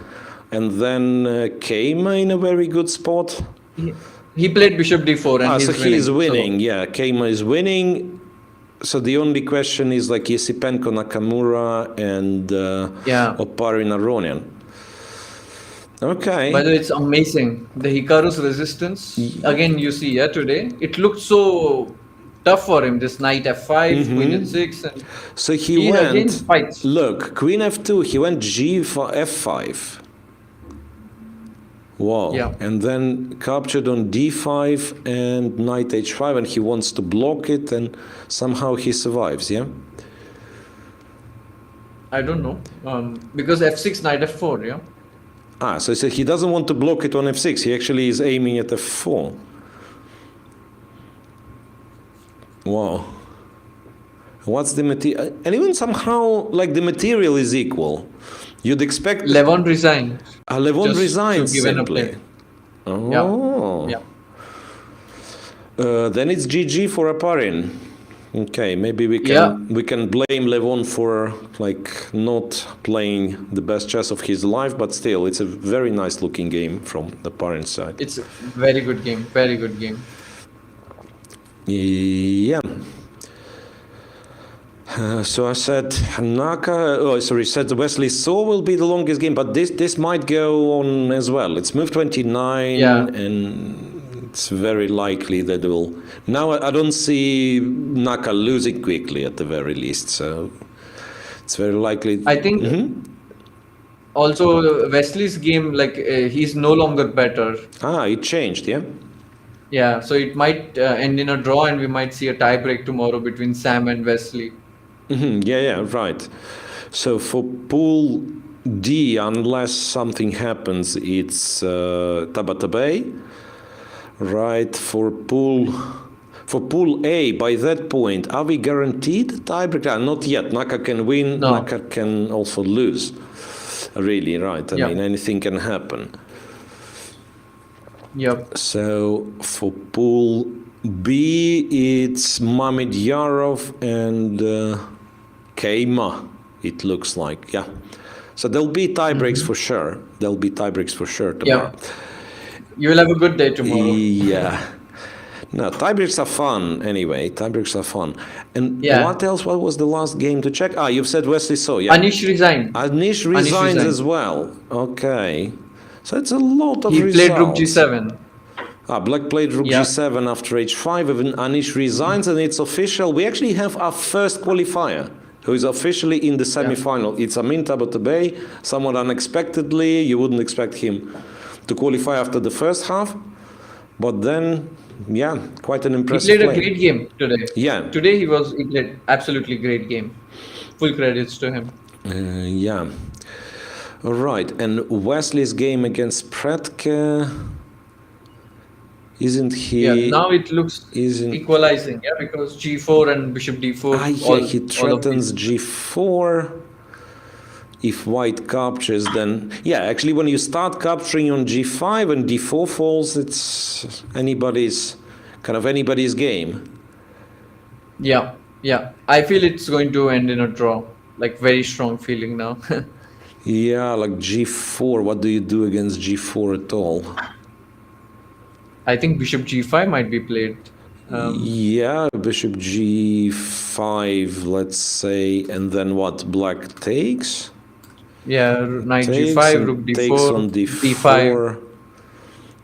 And then Keima in a very good spot. he played bishop d4 and So he's he is winning. winning. Yeah, Keima is winning. So the only question is like Yesipenko, Nakamura, and Opparin Aronian. Okay. By the way, it's amazing. The Hikaru's resistance, again, you see, today, it looked so tough for him. This knight f5, queen h6. And so he went, again fights. Look, queen f2, he went g for f5. Wow. Yeah. And then captured on d5 and knight h5, and he wants to block it, and somehow he survives, yeah? I don't know. Because f6, knight f4, yeah? Ah, so he doesn't want to block it on f6. He actually is aiming at f4. Wow. What's the material? And even somehow, like, the material is equal. You'd expect... Levon resigned. Levon just resigns to give an simply. update. Oh. Yeah. Then it's GG for Aparin. Okay, maybe we can blame Levon for like not playing the best chess of his life, but still, it's a very nice looking game from the Aparin side. It's a very good game. Very good game. Yeah. So I said said Wesley So will be the longest game, but this might go on as well. It's move 29, and it's very likely that it will. Now I don't see Naka losing quickly at the very least, so it's very likely. I think also Wesley's game, like he's no longer better. It changed, yeah. Yeah, so it might end in a draw, and we might see a tie break tomorrow between Sam and Wesley. Yeah, right. So for pool D, unless something happens, it's Tabatabai. Right, for pool A, by that point, are we guaranteed tiebreaker? Not yet. Naka can win, No. Naka can also lose. Really, right. I mean, anything can happen. Yep. So for pool B, it's Mamedyarov and Keima, it looks like, yeah. So there'll be tie breaks for sure. There'll be tie breaks for sure tomorrow. Yeah. You will have a good day tomorrow. Yeah. No, tie breaks are fun anyway. Tie breaks are fun. And what else? What was the last game to check? You've said Wesley So, yeah. Anish resigned. Anish resigns as well. Okay. So it's a lot of results. He played Rook G7. Black played Rook G7 after H5. Even Anish resigns, and it's official. We actually have our first qualifier, who is officially in the semi-final. It's Amin Tabatabai, somewhat unexpectedly. You wouldn't expect him to qualify after the first half. But then, quite an impressive He played play. a great game today. Yeah. Today he played absolutely great game. Full credits to him. Yeah. All right. And Wesley's game against Pretke, isn't he? Yeah, now it looks equalizing, because G4 and Bishop D4. He threatens G4. If white captures, then actually when you start capturing on G5 and D4 falls, it's anybody's game. Yeah. I feel it's going to end in a draw. Like very strong feeling now. Like G4. What do you do against G4 at all? I think Bishop G5 might be played. Bishop G5, let's say, and then what? Black takes. Knight takes G5, Rook D4, takes on D4,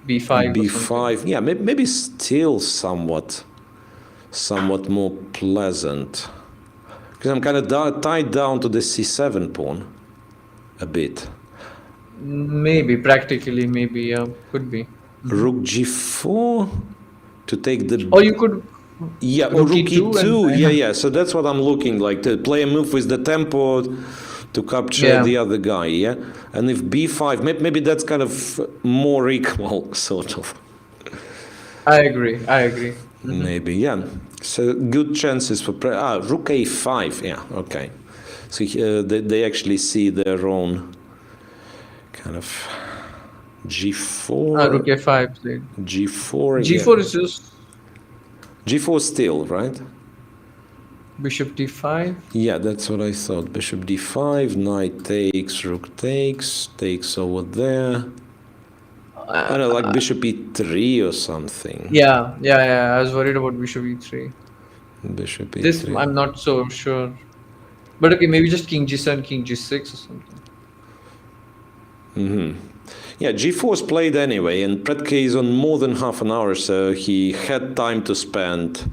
B5. B5. Maybe still somewhat more pleasant, because I'm kind of tied down to the C7 pawn a bit. Maybe practically, could be. Rook G4 to take the. Or you could. Rook E2. So that's what I'm looking like, to play a move with the tempo to capture the other guy. And if B5, maybe that's kind of more equal, sort of. I agree. Maybe, So good chances for Rook A5. Okay. So they actually see their own kind of G4. Rook A5 played. G4. G4 is just. G4 still, right? Bishop D5. That's what I thought. Bishop D5, knight takes, rook takes over there. I don't know, like Bishop E3 or something. Yeah. I was worried about Bishop E3. Bishop E3. This I'm not so sure. But okay, maybe just King G7, King G6 or something. G4 is played anyway, and Pretke is on more than half an hour, so he had time to spend,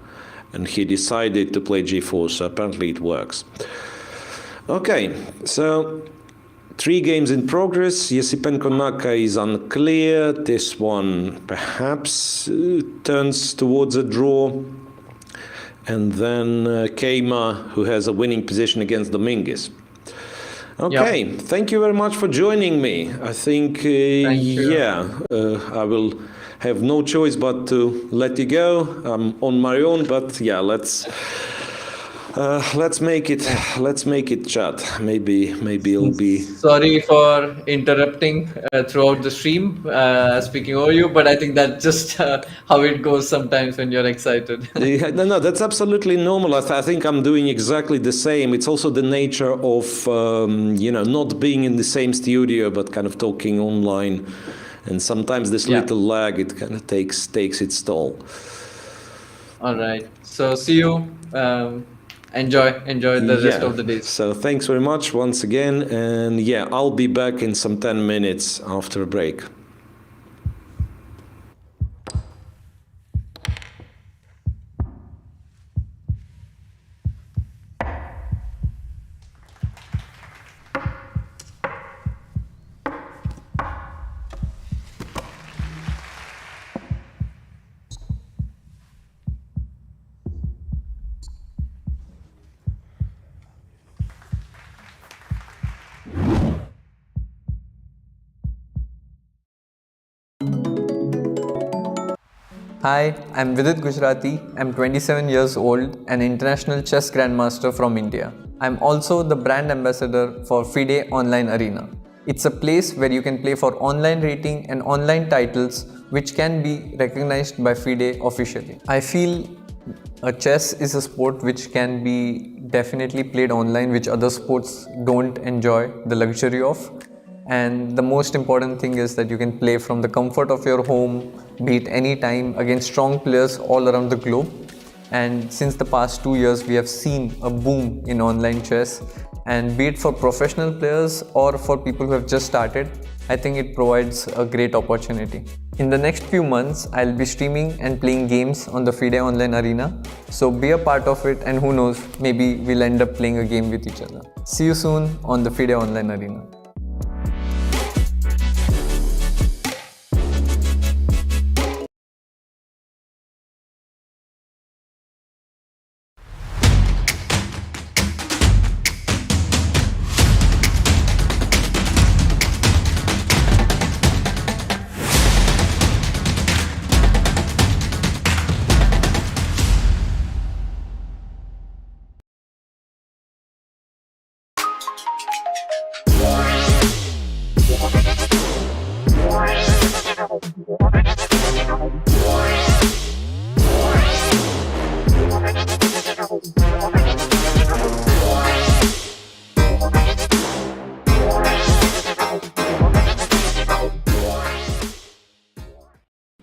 and he decided to play G4, so apparently it works. Okay, so 3 games in progress. Yesipenko Naka is unclear. This one perhaps turns towards a draw. And then Keima, who has a winning position against Dominguez. Okay, thank you very much for joining me. I think, I will have no choice but to let you go. I'm on my own, but yeah, let's make it chat. Maybe it'll be. Sorry for interrupting throughout the stream, speaking over you, but I think that's just how it goes sometimes when you're excited. No, that's absolutely normal. I think I'm doing exactly the same. It's also the nature of not being in the same studio, but kind of talking online, and sometimes this little lag, it kind of takes its toll. All right. So see you. Enjoy the rest of the days. So thanks very much once again, and I'll be back in some 10 minutes after a break. Hi, I'm Vidit Gujarati. I'm 27 years old, an international chess grandmaster from India. I'm also the brand ambassador for FIDE Online Arena. It's a place where you can play for online rating and online titles which can be recognized by FIDE officially. I feel chess is a sport which can be definitely played online, which other sports don't enjoy the luxury of. And the most important thing is that you can play from the comfort of your home, be it any time, against strong players all around the globe. And since the past 2 years, we have seen a boom in online chess. And be it for professional players or for people who have just started, I think it provides a great opportunity. In the next few months, I'll be streaming and playing games on the FIDE Online Arena. So be a part of it, and who knows, maybe we'll end up playing a game with each other. See you soon on the FIDE Online Arena.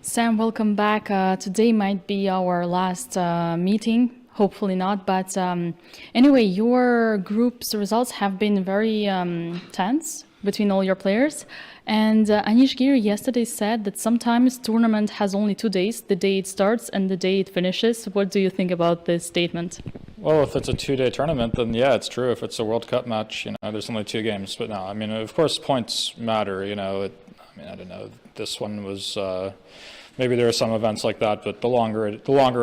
Sam, welcome back. Today might be our last meeting, hopefully not, but anyway, your group's results have been very tense between all your players. And Anish Giri yesterday said that sometimes tournament has only 2 days, the day it starts and the day it finishes. What do you think about this statement? Well, if it's a 2-day tournament, then yeah, it's true. If it's a World Cup match, there's only 2 games. But no, I mean, of course, points matter. I don't know. This one was maybe there are some events like that, but the longer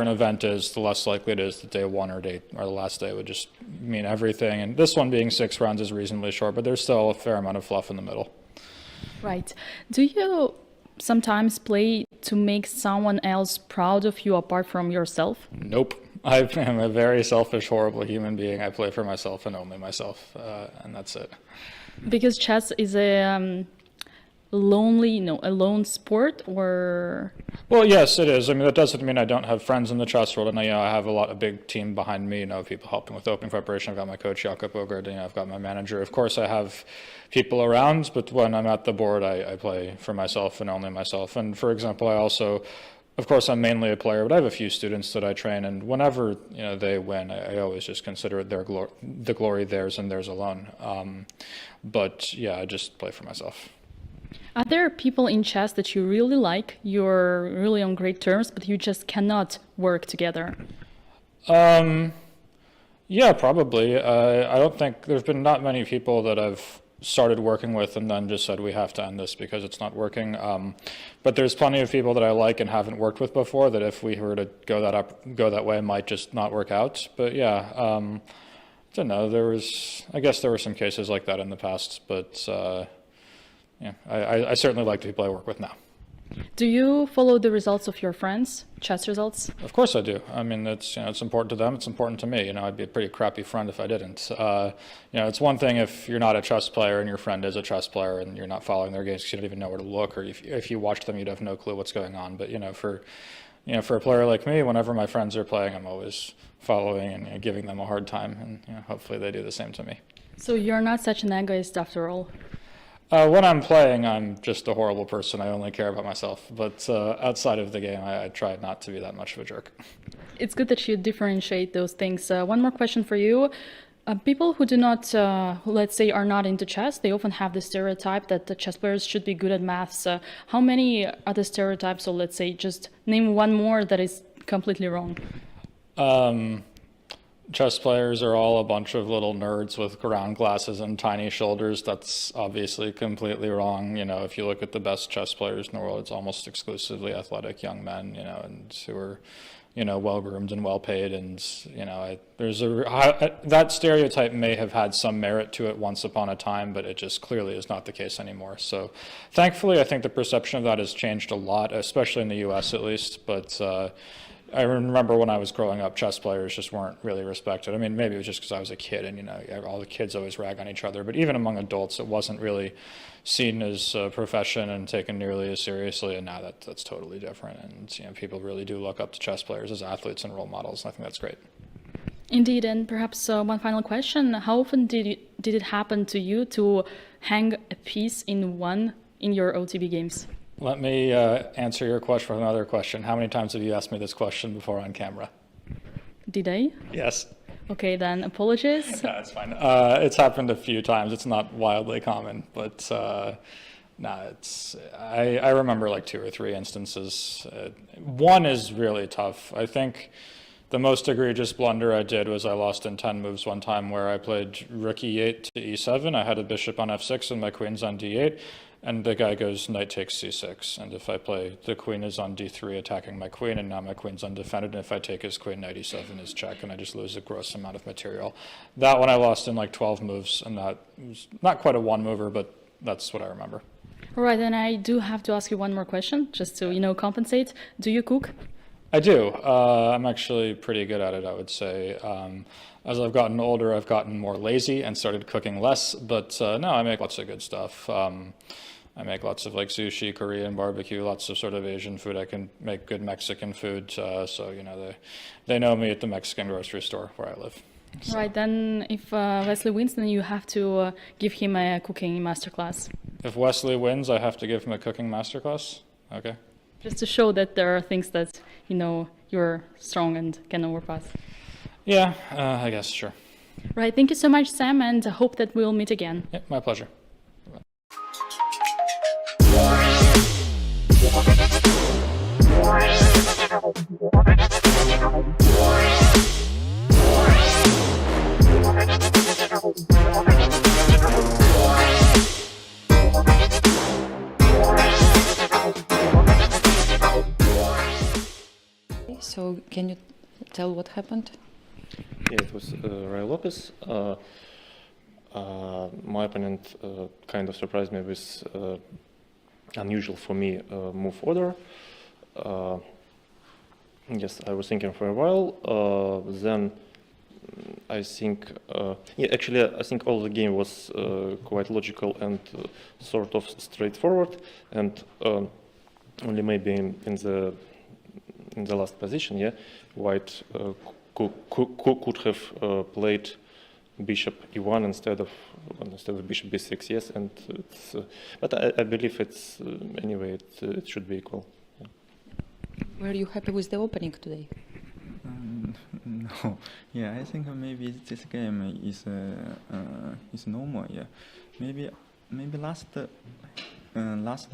an event is, the less likely it is that day 1 or the last day would just mean everything. And this one being 6 rounds is reasonably short, but there's still a fair amount of fluff in the middle. Right. Do you sometimes play to make someone else proud of you apart from yourself? Nope. I am a very selfish, horrible human being. I play for myself and only myself, and that's it. Because chess is a lone sport, or? Well, yes, it is. I mean, that doesn't mean I don't have friends in the chess world, and I have a big team behind me. People helping with opening preparation. I've got my coach Jakob Ogard. I've got my manager. Of course, I have people around, but when I'm at the board, I play for myself and only myself. And for example, I also, of course, I'm mainly a player, but I have a few students that I train, and whenever they win, I always just consider it the glory theirs and theirs alone. But yeah, I just play for myself. Are there people in chess that you really like, you're really on great terms, but you just cannot work together? Yeah, probably. I don't think there's been not many people that I've started working with and then just said we have to end this because it's not working. But there's plenty of people that I like and haven't worked with before that if we were to go that way might just not work out. But yeah, I don't know. I guess there were some cases like that in the past, but yeah, I certainly like the people I work with now. Do you follow the results of your friends, chess results? Of course I do. I mean, it's important to them. It's important to me. I'd be a pretty crappy friend if I didn't. It's one thing if you're not a chess player and your friend is a chess player and you're not following their games because you don't even know where to look, or if you watch them, you'd have no clue what's going on. But for a player like me, whenever my friends are playing, I'm always following and giving them a hard time, and hopefully they do the same to me. So you're not such an egoist after all. When I'm playing, I'm just a horrible person. I only care about myself. But outside of the game, I try not to be that much of a jerk. It's good that you differentiate those things. One more question for you. People who do not, let's say, are not into chess, they often have the stereotype that the chess players should be good at maths. How many are the stereotypes? So let's say, just name one more that is completely wrong. Chess players are all a bunch of little nerds with ground glasses and tiny shoulders. That's obviously completely wrong. If you look at the best chess players in the world, it's almost exclusively athletic young men, and who are, well-groomed and well-paid. And, that stereotype may have had some merit to it once upon a time, but it just clearly is not the case anymore. So thankfully, I think the perception of that has changed a lot, especially in the US at least. But I remember when I was growing up, chess players just weren't really respected. I mean, maybe it was just because I was a kid and, all the kids always rag on each other. But even among adults, it wasn't really seen as a profession and taken nearly as seriously. And now that's totally different. And, people really do look up to chess players as athletes and role models. And I think that's great. Indeed. And perhaps one final question. How often did it happen to you to hang a piece in your OTB games? Let me answer your question with another question. How many times have you asked me this question before on camera? Did I? Yes. Okay, then apologies. No, it's fine. It's happened a few times. It's not wildly common, but I remember like 2 or 3 instances. One is really tough. I think the most egregious blunder I did was I lost in 10 moves one time where I played rook e8 to e7. I had a bishop on f6 and my queen's on d8. And the guy goes knight takes c6, and if I play, the queen is on d3 attacking my queen, and now my queen's undefended, and if I take his queen, knight e7 is check, and I just lose a gross amount of material. That one I lost in like 12 moves, and that was not quite a one-mover, but that's what I remember. All right, and I do have to ask you one more question, just to, compensate. Do you cook? I do. I'm actually pretty good at it, I would say. As I've gotten older, I've gotten more lazy and started cooking less, but no, I make lots of good stuff. I make lots of like sushi, Korean barbecue, lots of sort of Asian food. I can make good Mexican food, so they know me at the Mexican grocery store where I live. So. Right, then if Wesley wins, then you have to give him a cooking masterclass. If Wesley wins, I have to give him a cooking masterclass? Okay. Just to show that there are things that, you're strong and can overpass. Yeah, I guess, sure. Right, thank you so much, Sam, and I hope that we'll meet again. Yeah, my pleasure. So can you tell what happened? Yeah, it was Ray Lopez. My opponent kind of surprised me with unusual for me move order. Yes, I was thinking for a while. Then I think, actually, I think all the game was quite logical and sort of straightforward, and only maybe in the last position, yeah, White could have played bishop e1 instead of bishop b6, yes, and it's, but I believe it's anyway it should be equal. Yeah. Were you happy with the opening today? No, yeah, I think maybe this game is normal. Yeah, maybe last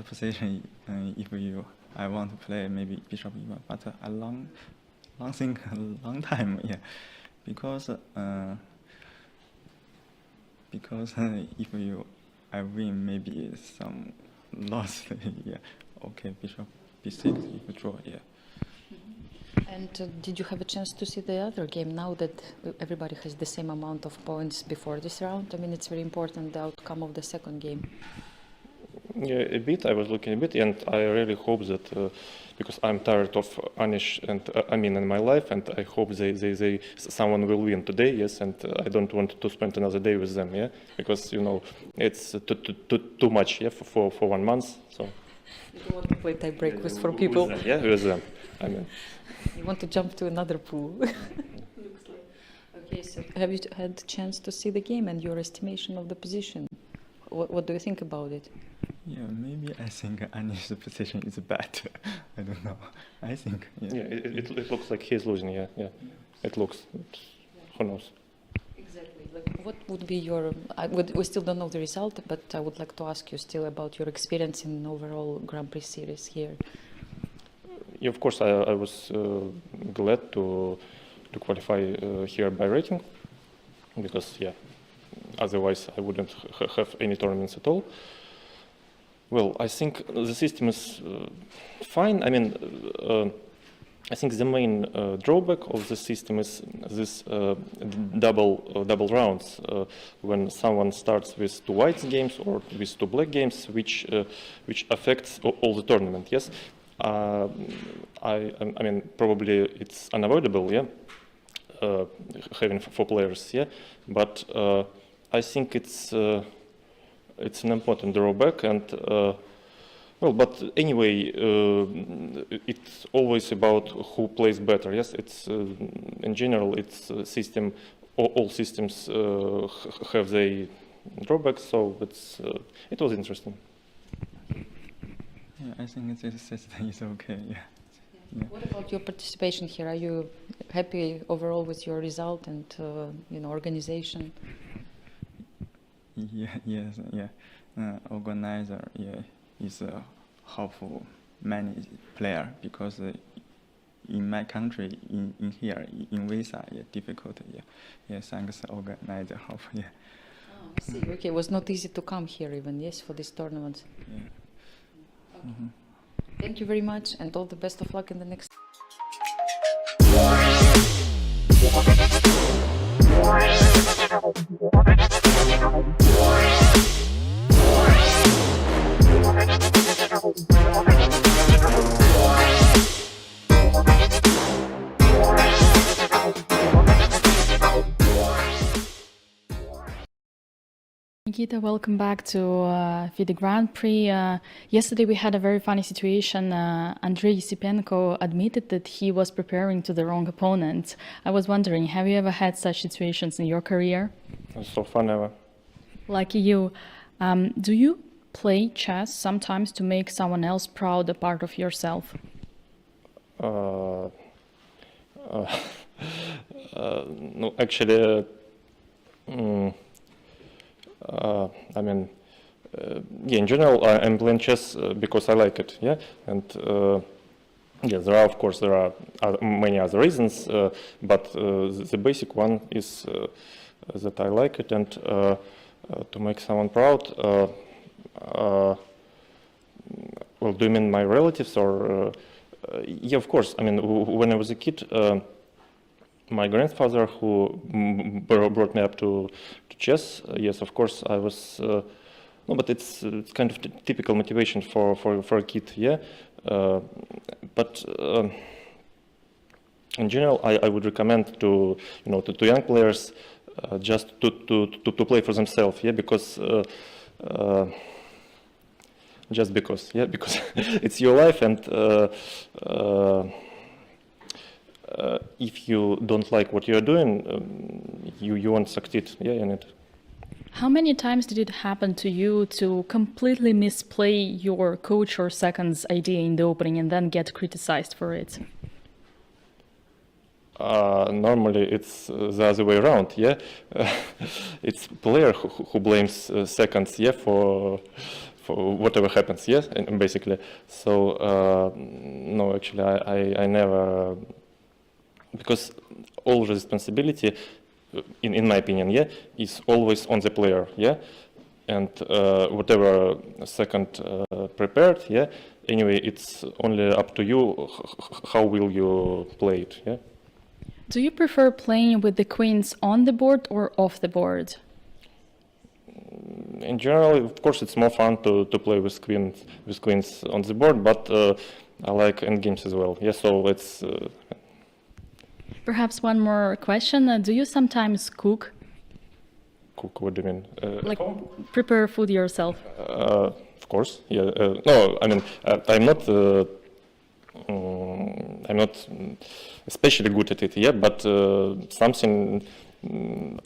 position if I want to play maybe bishop e1, but a long time. Yeah, because if you I win, maybe some loss. Yeah. Okay, bishop b6, if draw. Yeah. And did you have a chance to see the other game now that everybody has the same amount of points before this round? I mean, it's very important, the outcome of the second game. Yeah, a bit. I was looking a bit, and I really hope that because I'm tired of Anish and Amin in my life, and I hope someone will win today. Yes, and I don't want to spend another day with them. Yeah, because you know it's too much. Yeah, for 1 month. So You don't want to play tie break with for people. With them, yeah, with them. I mean, You want to jump to another pool. Looks like. Okay, so have you had a chance to see the game and your estimation of the position? What do you think about it? Yeah, maybe I think Anish's position is bad. I don't know. I think. Yeah. yeah, it looks like he's losing. Yeah, yeah, it looks. Who knows? Exactly. Like, what would be your? We still don't know the result, but I would like to ask you still about your experience in overall Grand Prix series here. Yeah, of course, I was glad to qualify here by rating, because yeah, otherwise I wouldn't have any tournaments at all. Well, I think the system is fine. I mean, I think the main drawback of the system is this double rounds when someone starts with 2 white games or with 2 black games, which affects all the tournament. Yes. I mean, probably it's unavoidable, yeah, having 4 players, yeah, but I think it's an important drawback, and well, but anyway, it's always about who plays better. Yes, it's in general, it's a system. All systems have their drawbacks, so it was interesting. Yeah, I think this system is okay. Yeah. Yeah. What about your participation here? Are you happy overall with your result and organization? Yeah. Yes. Yeah. Organizer. Yeah, is a helpful many player, because in my country, in here, in visa, yeah, difficult. Yeah. Yeah. Thanks organizer help. Yeah. Oh, I see. Okay, it was not easy to come here even. Yes, for this tournament. Yeah. Okay. Mm-hmm. Thank you very much, and all the best of luck in the next. Nikita, welcome back to FIDE Grand Prix. Yesterday we had a very funny situation. Andrei Yesipenko admitted that he was preparing to the wrong opponent. I was wondering, have you ever had such situations in your career? So far, never. Lucky you. Do you play chess sometimes to make someone else proud, a part of yourself? No, actually, I mean, yeah, in general, I'm playing chess because I like it, yeah, and yeah, there are many other reasons, but the basic one is that I like it, and to make someone proud. Well, do you mean my relatives or? Yeah, of course. I mean, when I was a kid, my grandfather, who brought me up to chess, yes, of course, I was. No, but it's kind of typical motivation for a kid, yeah. But in general, I would recommend to to young players just to play for themselves, yeah, because. Just because, yeah, because it's your life, and if you don't like what you're doing, you won't succeed, yeah, in it. How many times did it happen to you to completely misplay your coach or second's idea in the opening and then get criticized for it? Normally it's the other way around, yeah. It's player who blames seconds, yeah, for whatever happens, yes, and basically. So no, actually, I never, because all responsibility, in my opinion, yeah, is always on the player, yeah. and whatever second prepared, yeah. Anyway, it's only up to you how will you play it, yeah. Do you prefer playing with the queens on the board or off the board? In general, of course, it's more fun to play with queens on the board, but I like endgames as well. Yeah, so let's. Perhaps one more question. Do you sometimes cook? Cook? What do you mean? Like prepare food yourself? Of course, yeah. No, I mean, I'm not especially good at it yet, but something.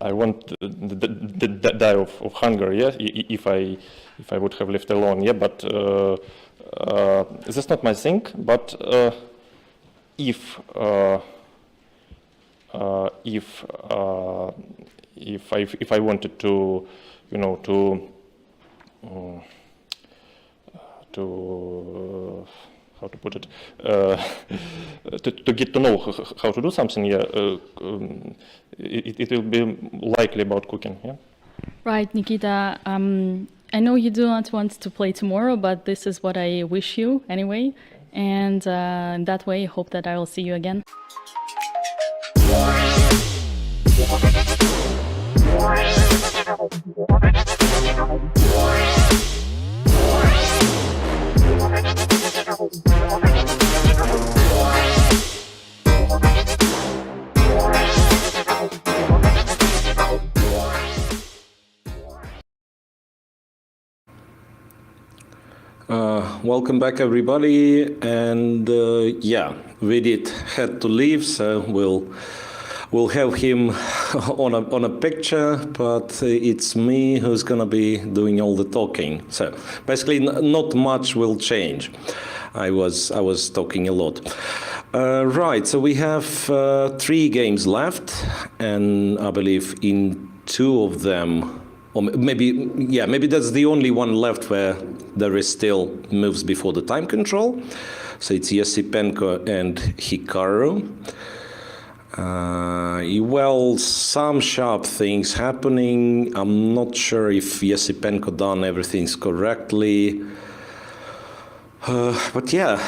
I won't die of hunger, yeah, if I would have left alone, yeah, but that's not my thing, but if I wanted to, you know, to how to put it, to get to know how to do something, yeah, it will be likely about cooking, yeah. Right, Nikita. I know you do not want to play tomorrow, but this is what I wish you anyway. And in that way, hope that I will see you again. Welcome back, everybody, and yeah, Vidit had to leave, so we'll have him on a picture, but it's me who's gonna be doing all the talking. So basically, not much will change. I was talking a lot. Right, so we have 3 games left, and I believe in 2 of them. Or maybe that's the only one left where there is still moves before the time control. So it's Yesipenko and Hikaru. Well, some sharp things happening. I'm not sure if Yesipenko done everything correctly. But yeah,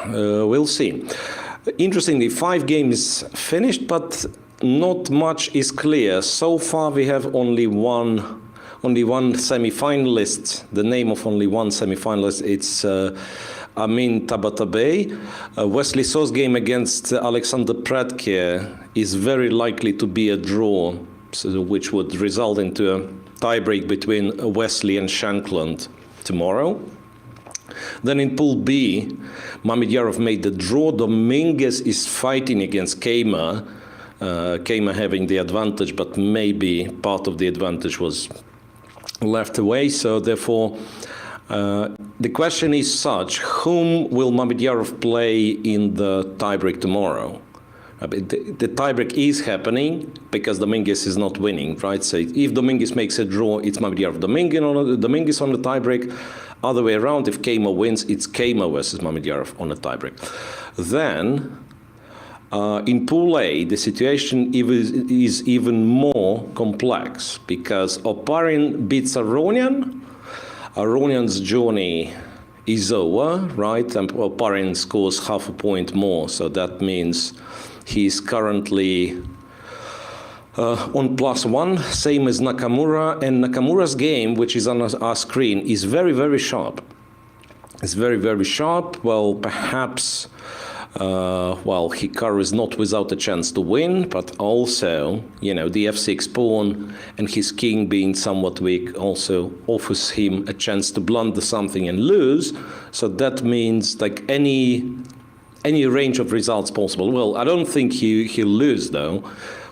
we'll see. Interestingly, 5 games finished, but not much is clear. So far, we have only one semi-finalist. The name of only one semi-finalist. It's Amin Tabatabai. Wesley So's game against Alexander Pratke is very likely to be a draw, so, which would result into a tiebreak between Wesley and Shankland tomorrow. Then in Pool B, Mamedyarov made the draw. Dominguez is fighting against Kema. Kema having the advantage, but maybe part of the advantage was left away. So therefore, the question is such: whom will Mamedyarov play in the tiebreak tomorrow? The tiebreak is happening because Dominguez is not winning, right? So if Dominguez makes a draw, it's Mamedyarov Dominguez on the tiebreak. Other way around, if Kema wins, it's Kema versus Mamedyarov on a tiebreak. Then, in Pool A, the situation is even more complex because Oparin beats Aronian. Aronian's journey is over, right? And Oparin scores half a point more, so that means he's currently on +1, same as Nakamura. And Nakamura's game, which is on our screen, is very, very sharp. It's very, very sharp. Well, perhaps Hikaru is not without a chance to win, but also, you know, the f6 pawn and his king being somewhat weak also offers him a chance to blunder something and lose. So that means like any range of results possible. Well, I don't think he'll lose though.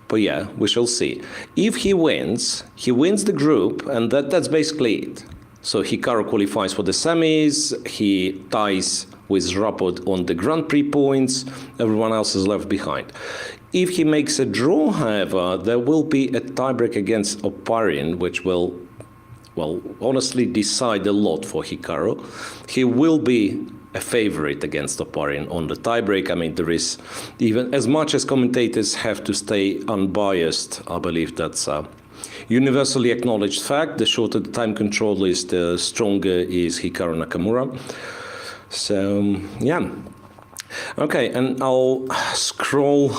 But yeah, we shall see. If he wins the group, and that's basically it. So Hikaru qualifies for the semis, he ties with Rapod on the Grand Prix points, everyone else is left behind. If he makes a draw, however, there will be a tiebreak against Oparin, which will, well, honestly decide a lot for Hikaru. He will be a favorite against Oparin on the tiebreak. I mean, there is, even as much as commentators have to stay unbiased, I believe that's universally acknowledged fact. The shorter the time control is, the stronger is Hikaru Nakamura. So, yeah. Okay, and I'll scroll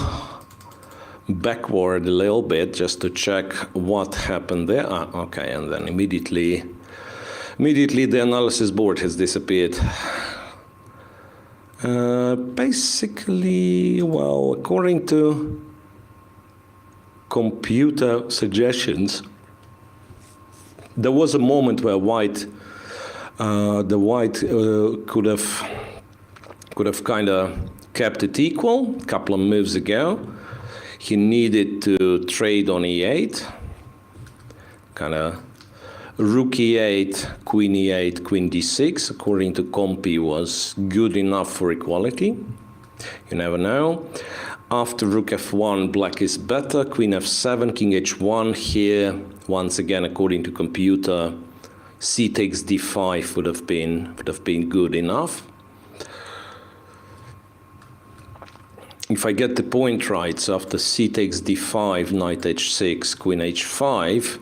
backward a little bit just to check what happened there. Okay, and then immediately the analysis board has disappeared. Basically, well, according to computer suggestions, there was a moment where white could have kind of kept it equal a couple of moves ago. He needed to trade on e8, kind of rook e8, queen e8, queen d6, according to Compy, was good enough for equality. You never know. After rook f1, black is better. Queen f7, king h1. Here, once again, according to computer, c takes d5 would have been good enough. If I get the point right, so after c takes d5, knight h6, queen h5,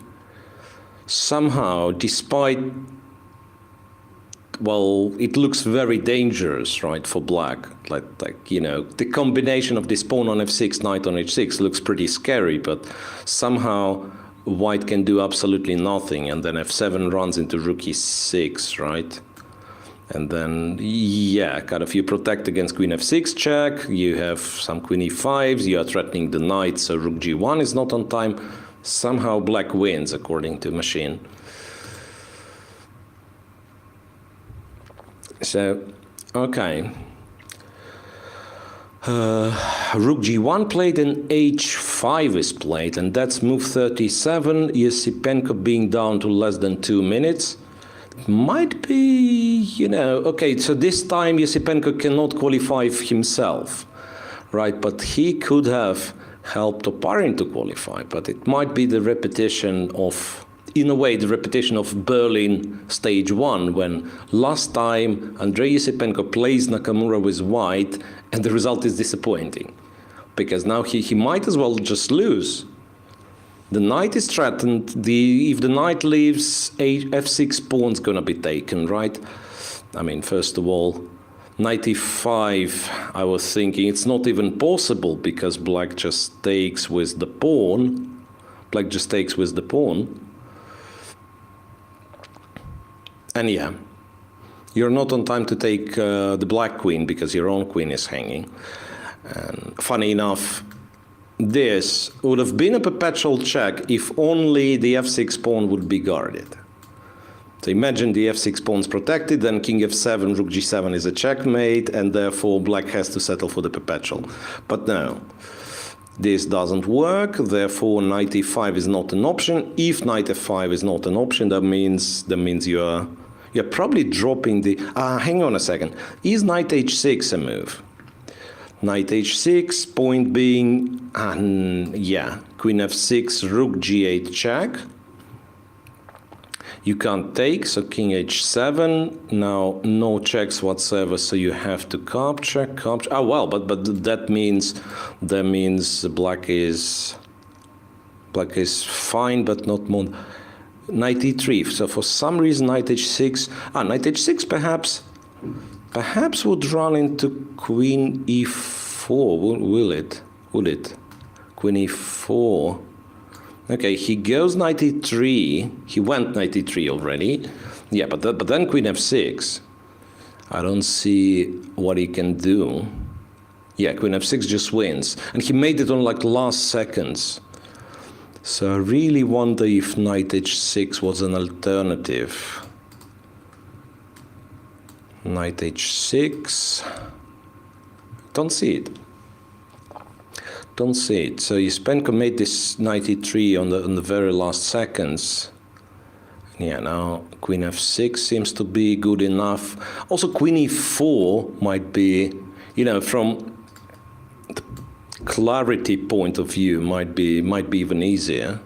somehow, despite, well, it looks very dangerous, right, for black. Like you know, the combination of this pawn on f6, knight on h6 looks pretty scary, but somehow white can do absolutely nothing, and then f7 runs into rook e6, right? And then, yeah, kind of you protect against queen f6 check, you have some queen e5s, you are threatening the knight, so rook g1 is not on time. Somehow black wins, according to machine. So, okay. Rook g1 played and h5 is played, and that's move 37. Yesipenko being down to less than 2 minutes. Might be, you know, okay, so this time Yesipenko cannot qualify himself, right? But he could have helped Oparin to qualify, but it might be the repetition of, in a way, the repetition of Berlin stage 1, when last time Andrei Yesipenko plays Nakamura with white, and the result is disappointing, because now he might as well just lose. The knight is threatened. If the knight leaves, f6 pawn's gonna be taken, right? I mean, first of all, knight e5, I was thinking it's not even possible because black just takes with the pawn. Black just takes with the pawn. And yeah, you're not on time to take the black queen because your own queen is hanging. And funny enough, this would have been a perpetual check if only the f6 pawn would be guarded. So imagine the f6 pawn's protected, then king f7, rook g7 is a checkmate, and therefore black has to settle for the perpetual. But no, this doesn't work, therefore knight e5 is not an option. If knight f5 is not an option, that means you're probably dropping the... hang on a second. Is knight h6 a move? Knight h6, point being, yeah, queen f6, rook g8 check. You can't take, so king h7. Now no checks whatsoever, so you have to capture. Oh well, but that means black is fine, but not more. Knight e3. So for some reason knight h6. Knight h6 perhaps would run into queen e4. Will it? Would it? Queen e4. Okay, he goes knight e3. He went knight e3 already. Yeah, but then queen f6. I don't see what he can do. Yeah, queen f6 just wins. And he made it on like last seconds. So I really wonder if knight h6 was an alternative. Knight h6. Don't see it. Don't see it. So Yesipenko made this knight e3 on the very last seconds. Yeah, now queen f6 seems to be good enough. Also, queen e4 might be, you know, from the clarity point of view, might be even easier.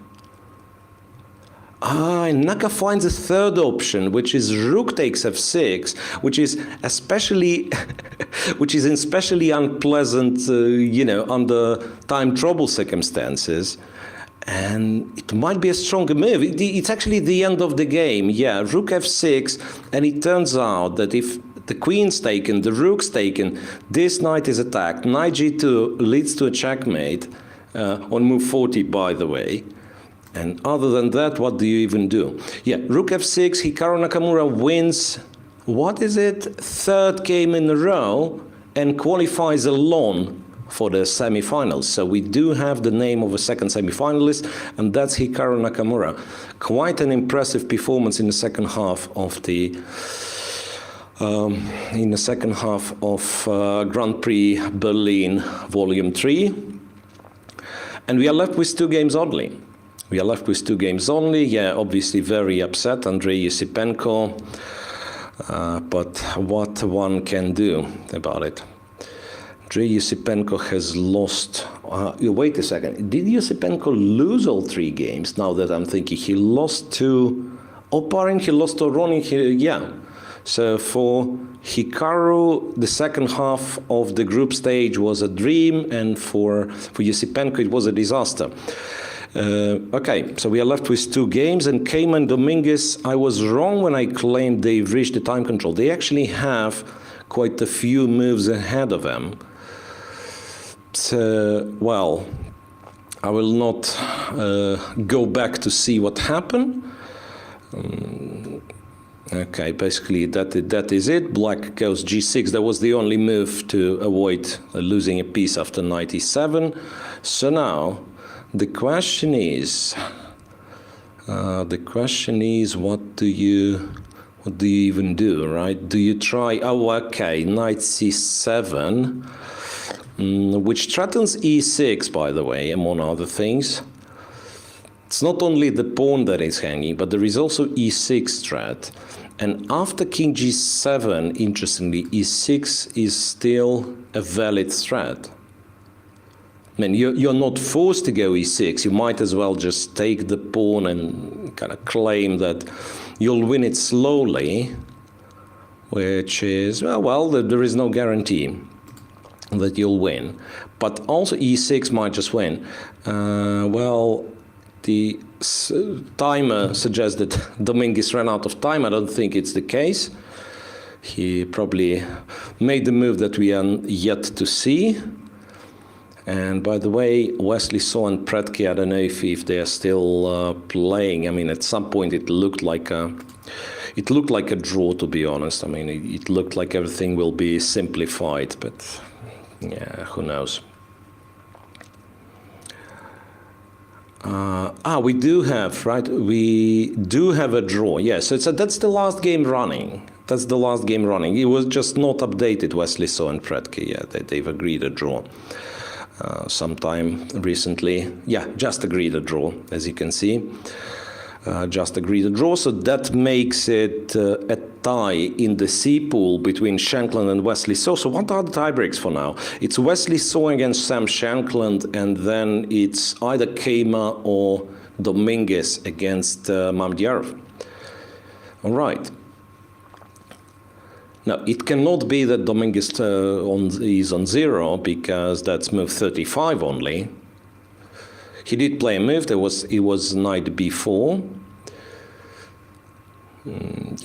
And Naka finds a third option, which is rook takes f6, which is especially unpleasant, you know, under time trouble circumstances. And it might be a stronger move. It's actually the end of the game. Yeah, rook f6, and it turns out that if the queen's taken, the rook's taken, this knight is attacked. Knight g2 leads to a checkmate on move 40, by the way. And other than that, what do you even do? Yeah, rook f6, Hikaru Nakamura wins, what is it, third game in a row, and qualifies alone for the semi-finals. So we do have the name of a second semi-finalist, and that's Hikaru Nakamura. Quite an impressive performance in the second half of the Grand Prix Berlin Volume 3. And we are left with 2 games only. Yeah, obviously very upset, Andrei Yusipenko. But what one can do about it. Andrei Yusipenko has lost... wait a second. Did Yusipenko lose all 3 games? Now that I'm thinking, he lost to Oparin, he lost to Ronin. Yeah. So for Hikaru, the second half of the group stage was a dream, and for Yusipenko, it was a disaster. Okay, so we are left with 2 games, and Cayman Dominguez, I was wrong when I claimed they've reached the time control. They actually have quite a few moves ahead of them. So, well, I will not go back to see what happened. Okay, basically that is it. Black goes g6. That was the only move to avoid losing a piece after knight e7. So now the question is, what do you even do, right? Do you try? Oh, okay, knight c7, which threatens e6, by the way, among other things. It's not only the pawn that is hanging, but there is also e6 threat. And after king g7, interestingly, e6 is still a valid threat. I mean, you're not forced to go e6. You might as well just take the pawn and kind of claim that you'll win it slowly, which is, well, there is no guarantee that you'll win. But also e6 might just win. Well, the timer suggests that Dominguez ran out of time. I don't think it's the case. He probably made the move that we are yet to see. And by the way, Wesley So and Pretke, I don't know if they are still playing. I mean, at some point it looked like a draw, to be honest. I mean, it looked like everything will be simplified, but yeah, who knows. We do have, right? We do have a draw. Yes, so that's the last game running. That's the last game running. It was just not updated, Wesley So and Pretke. Yeah, they've agreed a draw. Sometime recently. Yeah, just agreed a draw, as you can see. Just agreed a draw, so that makes it a tie in the C pool between Shankland and Wesley So. So what are the tiebreaks for now? It's Wesley So against Sam Shankland, and then it's either Keyma or Dominguez against Mamdyarov. All right. Now, it cannot be that Dominguez is on 0, because that's move 35 only. He did play a move. It was knight b4.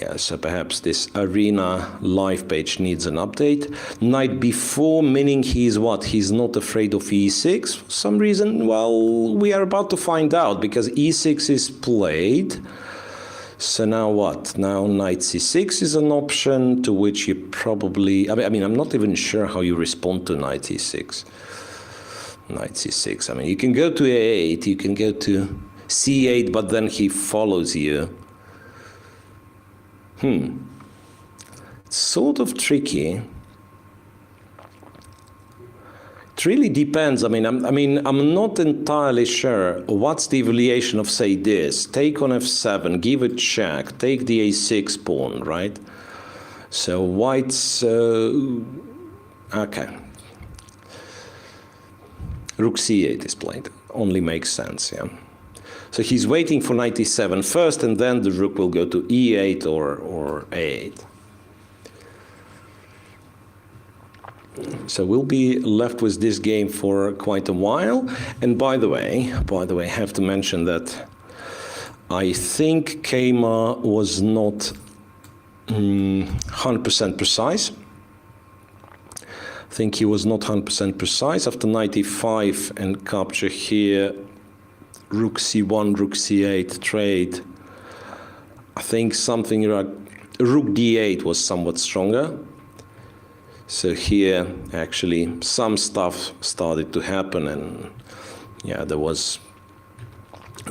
Yeah, so perhaps this arena live page needs an update. Knight b4, meaning he's what? He's not afraid of e6 for some reason. Well, we are about to find out, because e6 is played. So now what? Now knight c6 is an option, to which you probably... I mean, I'm not even sure how you respond to knight c6. Knight c6. I mean, you can go to a8, you can go to c8, but then he follows you. It's sort of tricky. It really depends. I mean, I'm not entirely sure what's the evaluation of, say, this. Take on f7, give a check, take the a6 pawn, right? So white's... okay. Rook c8 is played. Only makes sense, yeah. So he's waiting for knight e7 first, and then the rook will go to e8 or a8. So we'll be left with this game for quite a while. And by the way, I have to mention that I think Keima was not 100% precise. I think he was not 100% precise. After knight e5 and capture here, rook c1, rook c8 trade. I think something like rook d8 was somewhat stronger. So here, actually, some stuff started to happen, and yeah, there was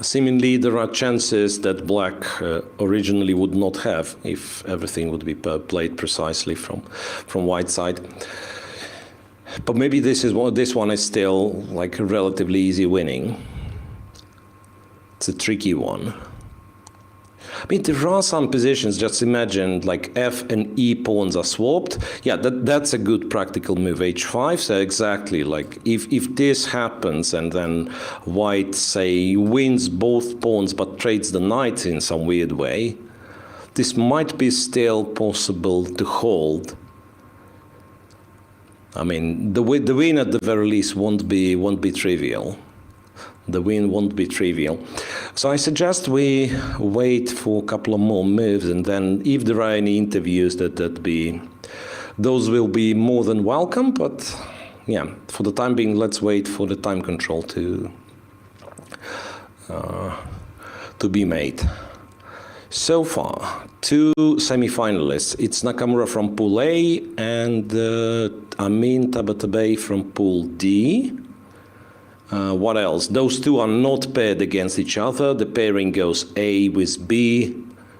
seemingly there are chances that black originally would not have if everything would be played precisely from white side. But maybe this one is still like a relatively easy winning. It's a tricky one. I mean, there are some positions, just imagine, like F and E pawns are swapped. Yeah, that's a good practical move, H5. So exactly, like, if this happens and then white, say, wins both pawns but trades the knights in some weird way, this might be still possible to hold. I mean, the win at the very least won't be trivial. The win won't be trivial. So I suggest we wait for a couple of more moves, and then if there are any interviews those will be more than welcome. But yeah, for the time being, let's wait for the time control to be made. So far, 2 semi-finalists. It's Nakamura from Pool A and Amin Tabatabai from Pool D. What else? Those two are not paired against each other. The pairing goes A with B,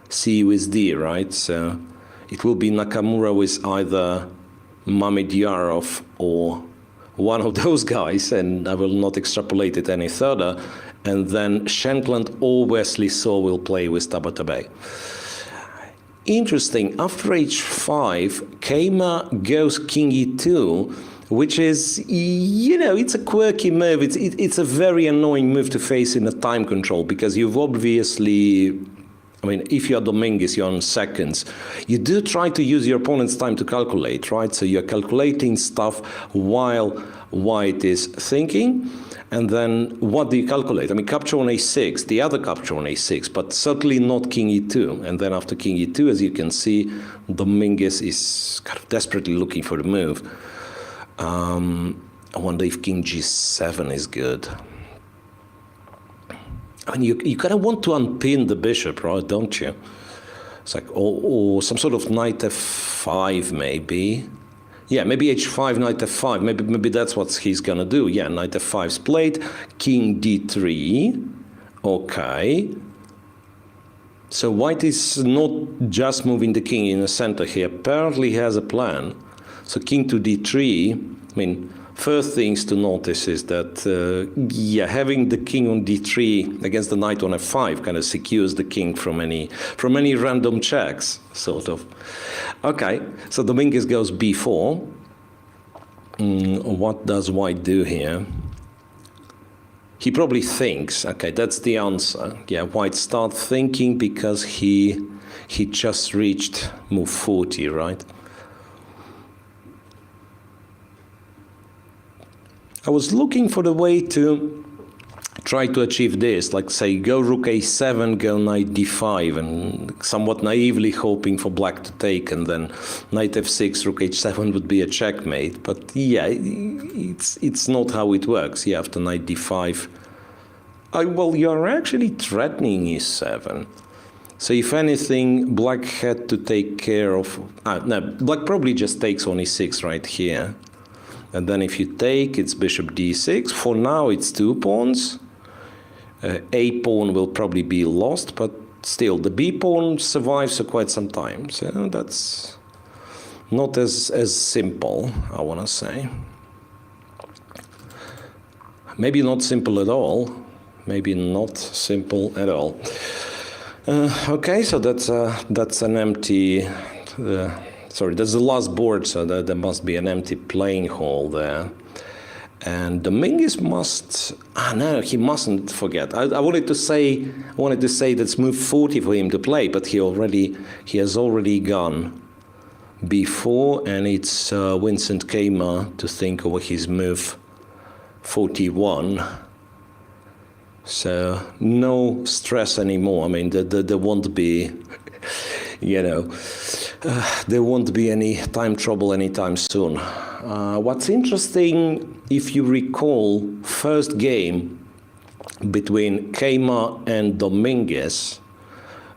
C with D, right? So it will be Nakamura with either Mamedyarov or one of those guys, and I will not extrapolate it any further. And then Shankland or Wesley So will play with Tabatabai. Interesting, after H5, Keima goes King E2, which is, you know, it's a quirky move. It's a very annoying move to face in a time control, because you've obviously, I mean, if you're Dominguez, you're on seconds. You do try to use your opponent's time to calculate, right? So you're calculating stuff while white is thinking. And then what do you calculate? I mean, capture on A6, the other capture on A6, but certainly not King E2. And then after King E2, as you can see, Dominguez is kind of desperately looking for the move. I wonder if King G7 is good. I mean, you kind of want to unpin the bishop, right? Don't you? It's like, or some sort of knight F5 maybe. Yeah, maybe H5, knight F5. Maybe that's what he's gonna do. Yeah, knight F5's played. King D3. Okay. So white is not just moving the king in the center here. Apparently he has a plan. So king to D3. I mean, first things to notice is that, yeah, having the king on D3 against the knight on F5 kind of secures the king from any random checks, sort of. Okay, so Dominguez goes B4. What does white do here? He probably thinks. Okay, that's the answer. Yeah, white starts thinking because he just reached move 40, right? I was looking for the way to try to achieve this, like say go rook a7, go knight d5, and somewhat naively hoping for black to take, and then knight f6, rook h7 would be a checkmate. But yeah, it's not how it works. Yeah, after knight d5, well, you're actually threatening e7. So if anything, black had to take care of. No, black probably just takes on e6 right here. And then if you take, it's bishop d6. For now, it's 2 pawns. A pawn will probably be lost, but still, the B pawn survives for quite some time. So that's not as simple, I want to say. Maybe not simple at all. Maybe not simple at all. Okay, so that's an empty. Sorry, that's the last board, so there must be an empty playing hall there. And Dominguez must. No, he mustn't forget. I wanted to say that's move 40 for him to play, but he has already gone b4, and it's Vincent Keimer to think over his move 41. So no stress anymore. I mean, there won't be, you know, there won't be any time trouble anytime soon. What's interesting, if you recall, first game between Keimer and Dominguez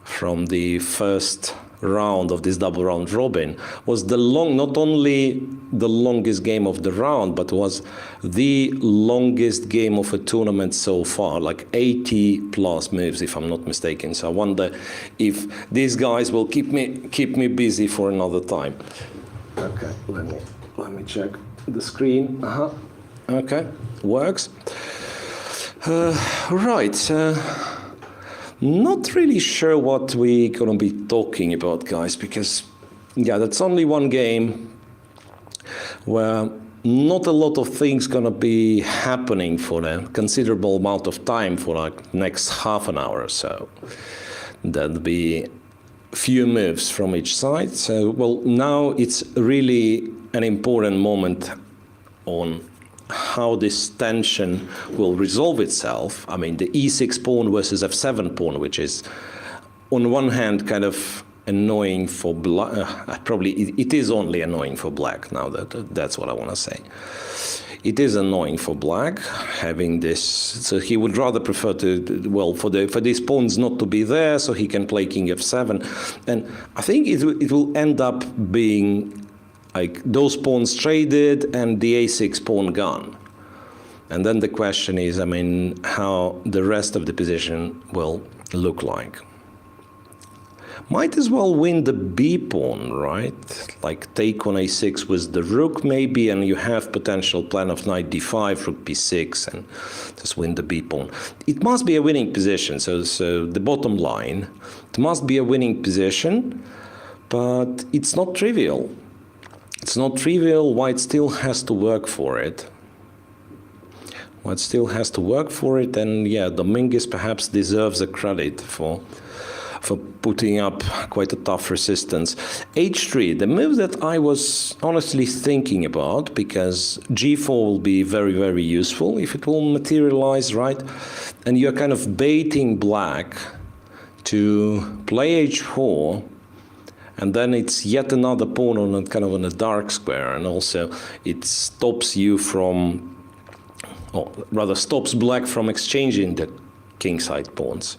from the first round of this double round robin was not only the longest game of the round, but was the longest game of a tournament so far, like 80 plus moves, if I'm not mistaken. So I wonder if these guys will keep me busy for another time. Okay, let me check the screen. Okay, works. Right. Not really sure what we're going to be talking about, guys, because, yeah, that's only one game where not a lot of things going to be happening for a considerable amount of time, for like next half an hour or so. There'll be few moves from each side. So, well, now it's really an important moment on how this tension will resolve itself. I mean, the e6 pawn versus f7 pawn, which is on one hand kind of annoying for black. Probably it is only annoying for black now. That's what I want to say. It is annoying for black having this. So he would rather prefer to, well, for these pawns not to be there, so he can play king f7, and I think it will end up being like those pawns traded and the a6 pawn gone. And then the question is, I mean, how the rest of the position will look like. Might as well win the b pawn, right? Like take on a6 with the rook maybe, and you have potential plan of knight d5, rook b6, and just win the b pawn. It must be a winning position, so the bottom line, it must be a winning position, but it's not trivial. It's not trivial. White still has to work for it. White still has to work for it, and yeah, Dominguez perhaps deserves a credit for putting up quite a tough resistance. h3, the move that I was honestly thinking about, because g4 will be very, very useful if it will materialize, right? And you're kind of baiting black to play h4, and then it's yet another pawn on a kind of on a dark square, and also it stops you from, or rather stops black from exchanging the kingside pawns.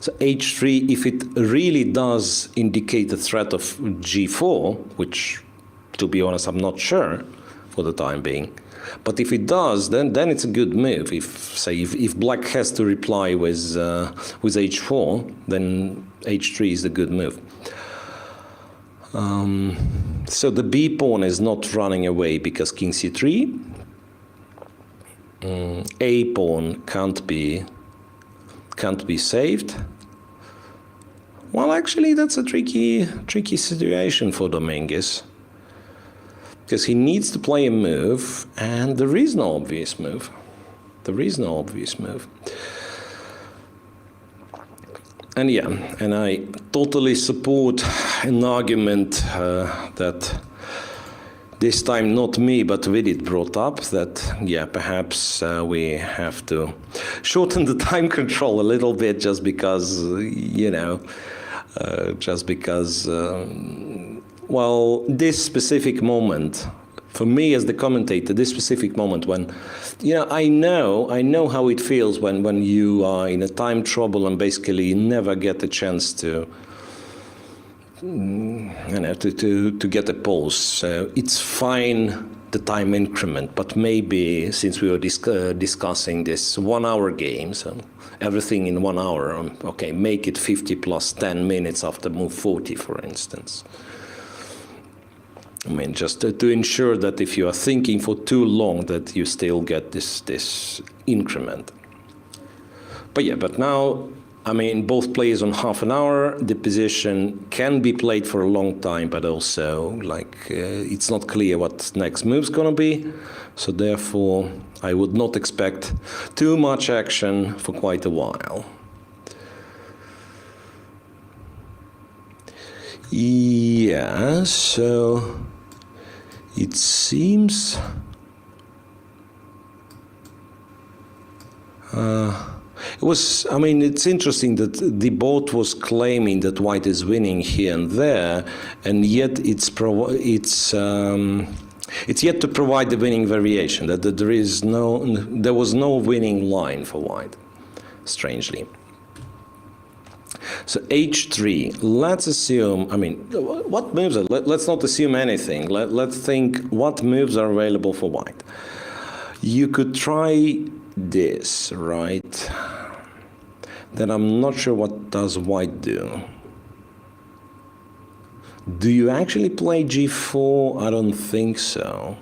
So h3, if it really does indicate a threat of g4, which, to be honest, I'm not sure for the time being, but if it does, then it's a good move. If black has to reply with h4, then h3 is a good move. So the b pawn is not running away because king c3. A pawn can't be saved. Well, actually, that's a tricky situation for Dominguez, because he needs to play a move, and there is no obvious move. And yeah, and I totally support an argument that this time not me, but Vidit brought up, that, yeah, perhaps we have to shorten the time control a little bit, just because, well, this specific moment, for me as the commentator, this specific moment when, I know how it feels when you are in a time trouble and basically you never get a chance to get a pause. So it's fine, the time increment, but maybe since we were discussing this 1 hour game, so everything in 1 hour, okay, make it 50 plus 10 minutes after move 40, for instance. I mean, just to ensure that if you are thinking for too long, that you still get this increment. But now, I mean, both plays on half an hour. The position can be played for a long time, but also, it's not clear what next move's gonna be. So therefore, I would not expect too much action for quite a while. Yeah, so it seems it was, I mean, it's interesting that the bot was claiming that white is winning here and there, and yet it's yet to provide the winning variation, that there was no winning line for white, strangely. So h3, let's assume, I mean, what moves are, let's not assume anything. Let's think what moves are available for white. You could try this, right? Then I'm not sure what does white do. Do you actually play g4? I don't think so.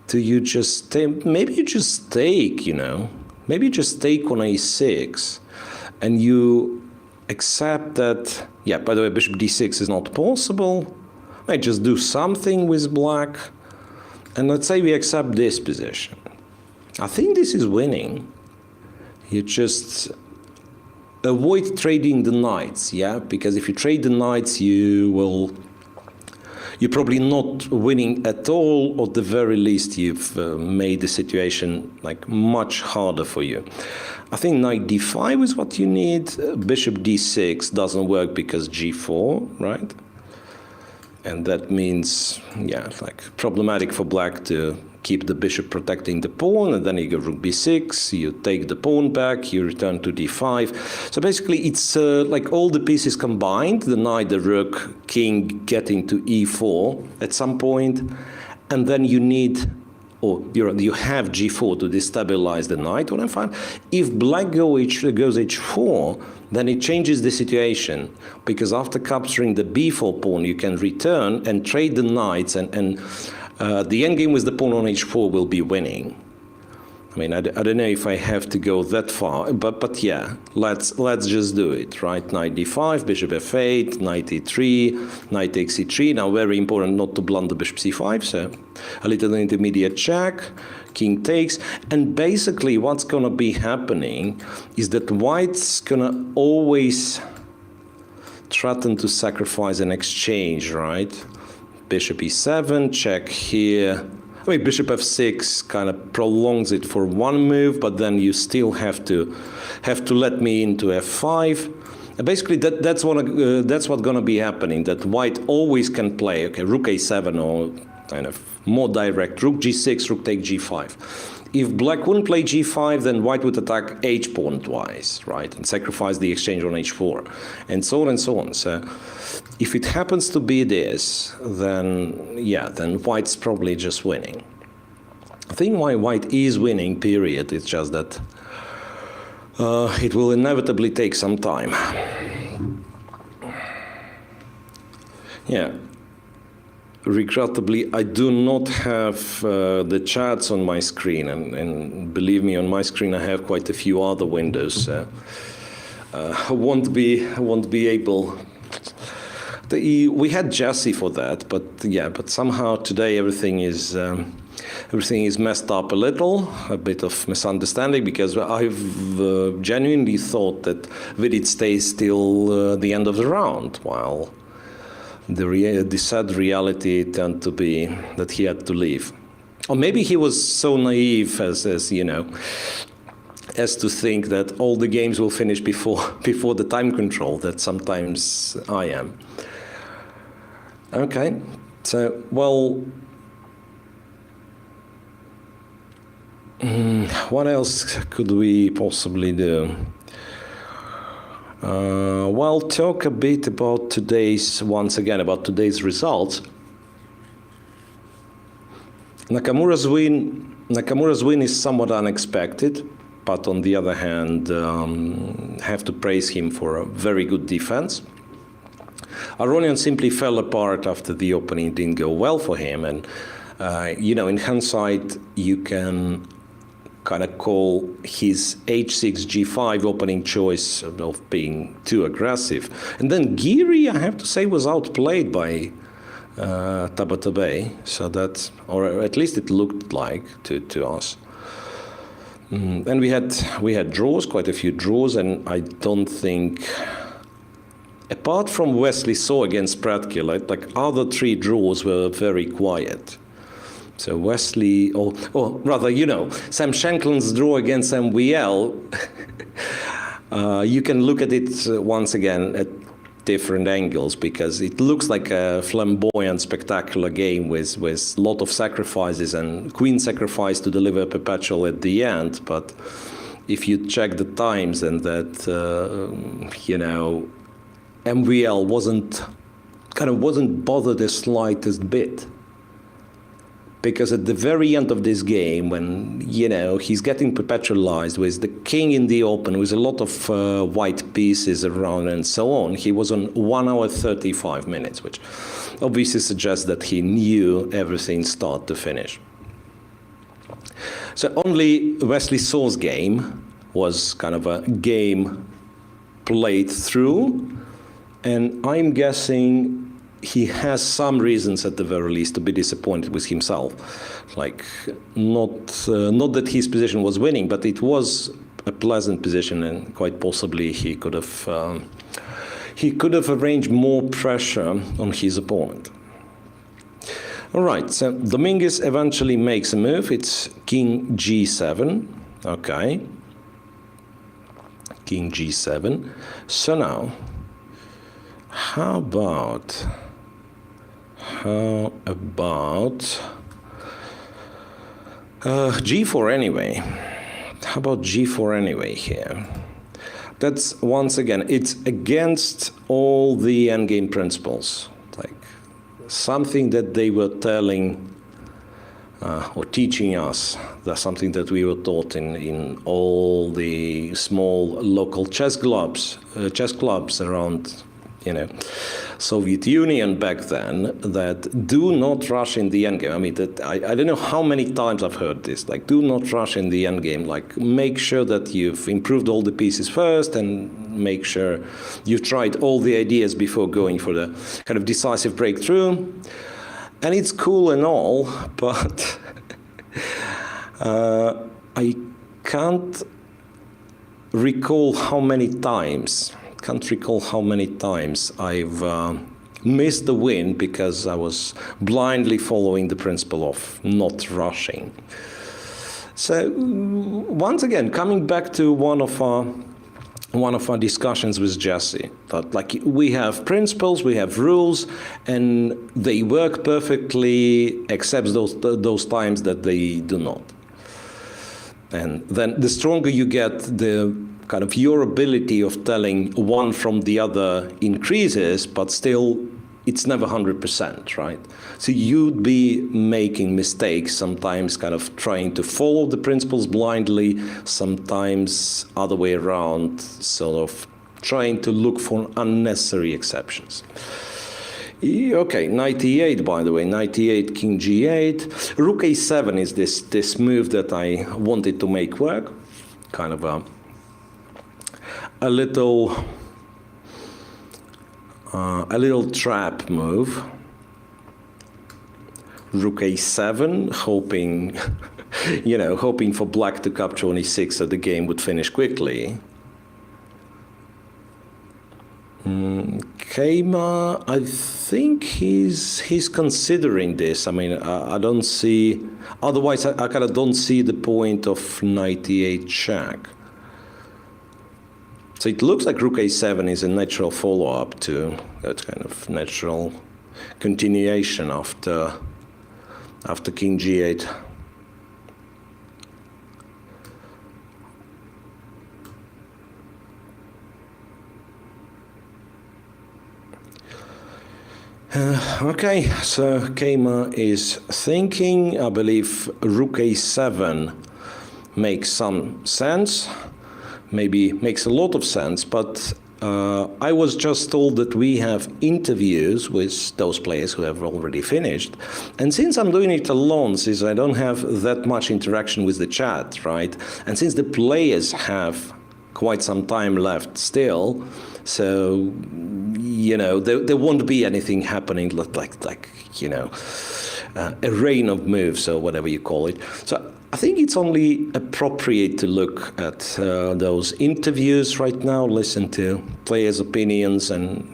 Do you just take, maybe you just take, you know, maybe you just take on a6 and you accept that, yeah, by the way, bishop d6 is not possible. I just do something with black, and let's say we accept this position. I think this is winning. You just avoid trading the knights, yeah? Because if you trade the knights, you're probably not winning at all, or at the very least you've made the situation like much harder for you. I think knight d5 is what you need. Bishop d6 doesn't work because g4, right? And that means, yeah, it's like problematic for black to keep the bishop protecting the pawn, and then you go rook b6, you take the pawn back, you return to d5. So basically it's like all the pieces combined, the knight, the rook, king getting to e4 at some point, and then you need, or you have g4 to destabilize the knight, what I find. If black goes h4, then it changes the situation, because after capturing the b4 pawn, you can return and trade the knights, and the endgame with the pawn on h4 will be winning. I mean, I don't know if I have to go that far, but yeah, let's just do it, right? Knight d5, bishop f8, knight e3, knight takes e3. Now, very important not to blunder bishop c5, so a little intermediate check, king takes, and basically what's going to be happening is that white's going to always threaten to sacrifice an exchange, right? Bishop e7, check here. I mean, bishop f6 kind of prolongs it for one move, but then you still have to let me into f5. And basically, that's what's going to be happening. That white always can play, okay, rook a7 or kind of more direct, rook g6, rook take g5. If black wouldn't play g5, then white would attack h pawn twice, right, and sacrifice the exchange on h4, and so on and so on. So, if it happens to be this, then yeah, then white's probably just winning. I think why white is winning, period, it's just that it will inevitably take some time. Yeah. Regrettably, I do not have the chats on my screen, and believe me, on my screen I have quite a few other windows. I won't be able. We had Jesse for that, but yeah, but somehow today everything is messed up a little, a bit of misunderstanding, because I've genuinely thought that Vidit stays till the end of the round, while the sad reality turned to be that he had to leave. Or maybe he was so naive as you know, as to think that all the games will finish before the time control that sometimes I am. Okay, so, well, what else could we possibly do? Well, talk a bit about once again, about today's results. Nakamura's win is somewhat unexpected, but on the other hand, have to praise him for a very good defense. Aronian simply fell apart after the opening didn't go well for him, and you know, in hindsight, you can kind of call his h6 g5 opening choice of being too aggressive. And then Giri, I have to say, was outplayed by Tabatabai, so that, or at least it looked like to us. And we had draws, quite a few draws, and I don't think apart from Wesley Saw against Pratke, like other three draws were very quiet. So Wesley, or rather, Sam Shanklin's draw against MVL, you can look at it once again at different angles, because it looks like a flamboyant, spectacular game with a lot of sacrifices and queen sacrifice to deliver perpetual at the end. But if you check the times and that, MVL wasn't bothered the slightest bit. Because at the very end of this game, when, he's getting perpetualized with the king in the open, with a lot of white pieces around and so on, he was on 1 hour 35 minutes, which obviously suggests that he knew everything start to finish. So only Wesley Saw's game was kind of a game played through, and I'm guessing he has some reasons at the very least to be disappointed with himself. Like, not that his position was winning, but it was a pleasant position, and quite possibly he could have arranged more pressure on his opponent. All right, so Dominguez eventually makes a move. It's King G7. Okay. King G7. So now, how about G4 anyway? How about G4 anyway here? That's, once again, it's against all the endgame principles. Like something that they were telling or teaching us. That's something that we were taught in all the small local chess clubs around, Soviet Union back then, that do not rush in the endgame. I mean, I don't know how many times I've heard this, like, do not rush in the endgame. Like, make sure that you've improved all the pieces first, and make sure you've tried all the ideas before going for the kind of decisive breakthrough. And it's cool and all, but I can't recall how many times I've missed the win because I was blindly following the principle of not rushing. So once again, coming back to one of our discussions with Jesse, that like we have principles, we have rules, and they work perfectly except those times that they do not. And then the stronger you get, the kind of your ability of telling one from the other increases, but still it's never 100%, right? So you'd be making mistakes, sometimes kind of trying to follow the principles blindly, sometimes other way around, sort of trying to look for unnecessary exceptions. Okay, knight e8, by the way, knight e8, king g8. Rook a7 is this move that I wanted to make work, kind of a little trap move. Rook a7, hoping, hoping for black to capture on e6 so the game would finish quickly. Keima, I think he's considering this. I mean, I don't see. Otherwise, I kind of don't see the point of knight e8 check. So it looks like rook a7 is a natural follow-up to that kind of natural continuation after king g8. Okay, so Keima is thinking. I believe rook a7 makes some sense. Maybe makes a lot of sense, but I was just told that we have interviews with those players who have already finished. And since I'm doing it alone, since I don't have that much interaction with the chat, right? And since the players have quite some time left still, so, there won't be anything happening like a rain of moves or whatever you call it. So I think it's only appropriate to look at those interviews right now, listen to players' opinions, and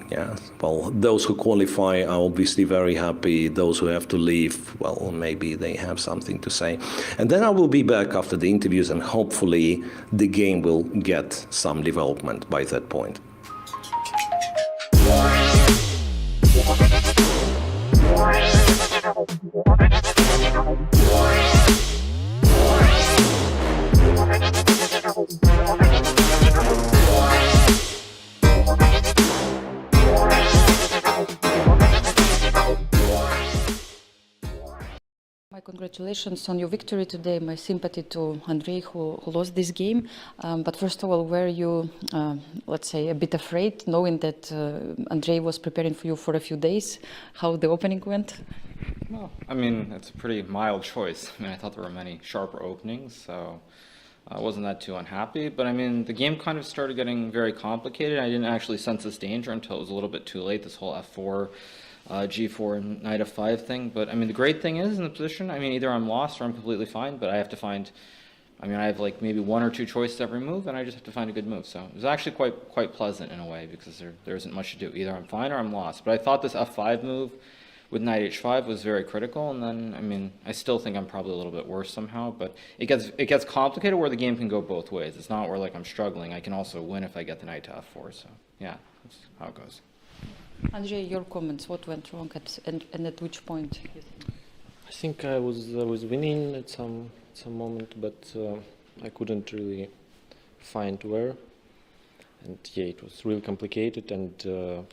those who qualify are obviously very happy. Those who have to leave, well, maybe they have something to say. And then I will be back after the interviews, and hopefully the game will get some development by that point. My congratulations on your victory today. My sympathy to Andrei, who lost this game. But first of all, were you, let's say, a bit afraid, knowing that Andrei was preparing for you for a few days? How the opening went? Well, I mean, it's a pretty mild choice. I mean, I thought there were many sharper openings, so I wasn't that too unhappy. But I mean, the game kind of started getting very complicated. I didn't actually sense this danger until it was a little bit too late, this whole F4, G4, and Knight F5 thing. But I mean, the great thing is in the position, I mean, either I'm lost or I'm completely fine, but I have to find, I mean, I have like maybe one or two choices every move, and I just have to find a good move. So it was actually quite pleasant in a way, because there isn't much to do. Either I'm fine or I'm lost. But I thought this F5 move with Knight H5 was very critical, and then, I mean, I still think I'm probably a little bit worse somehow, but it gets complicated where the game can go both ways. It's not where like I'm struggling. I can also win if I get the Knight to F4, so yeah, that's how it goes. Andrei, your comments, what went wrong and at which point? I think I was winning at some moment, but I couldn't really find where. And yeah, it was really complicated, and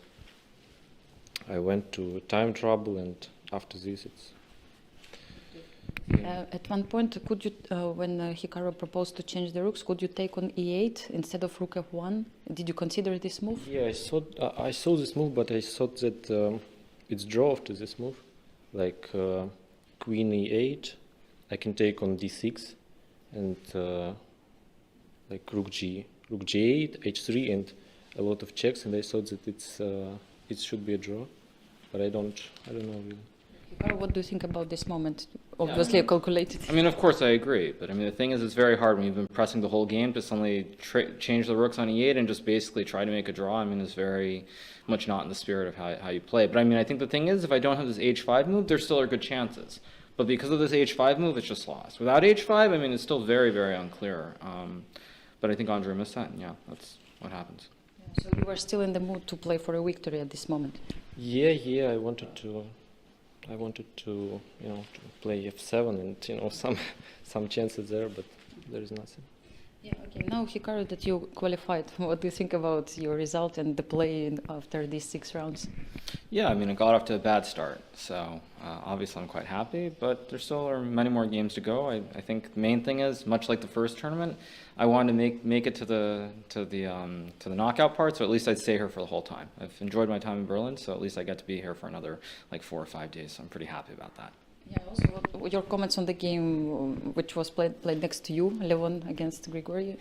I went to time trouble, and after this it's... Yeah. At one point, could you, when Hikaru proposed to change the rooks, could you take on E8 instead of rook F1? Did you consider this move? Yeah, I saw this move, but I thought that it's draw after this move. Like queen E8, I can take on D6, and like rook G8, H3, and a lot of checks, and I thought that it should be a draw, but I don't know really. What do you think about this moment? Obviously, yeah, calculated. I mean, of course, I agree. But I mean, the thing is, it's very hard when you've been pressing the whole game to suddenly change the rooks on E8 and just basically try to make a draw. I mean, it's very much not in the spirit of how you play. But I mean, I think the thing is, if I don't have this H5 move, there still are good chances. But because of this H5 move, it's just lost. Without H5, I mean, it's still very, very unclear. But I think Andrei missed that, and yeah, that's what happens. So you were still in the mood to play for a victory at this moment? Yeah, I wanted to to play F7 and some chances there, but there is nothing. Yeah, okay. Now, Hikaru, that you qualified, what do you think about your result and the play after these 6 rounds? Yeah, I mean, it got off to a bad start, so obviously I'm quite happy, but there still are many more games to go. I think the main thing is, much like the first tournament, I wanted to make it to the knockout part, so at least I'd stay here for the whole time. I've enjoyed my time in Berlin, so at least I get to be here for another like 4 or 5 days, so I'm pretty happy about that. Yeah, also your comments on the game which was played next to you, Levon against Grigory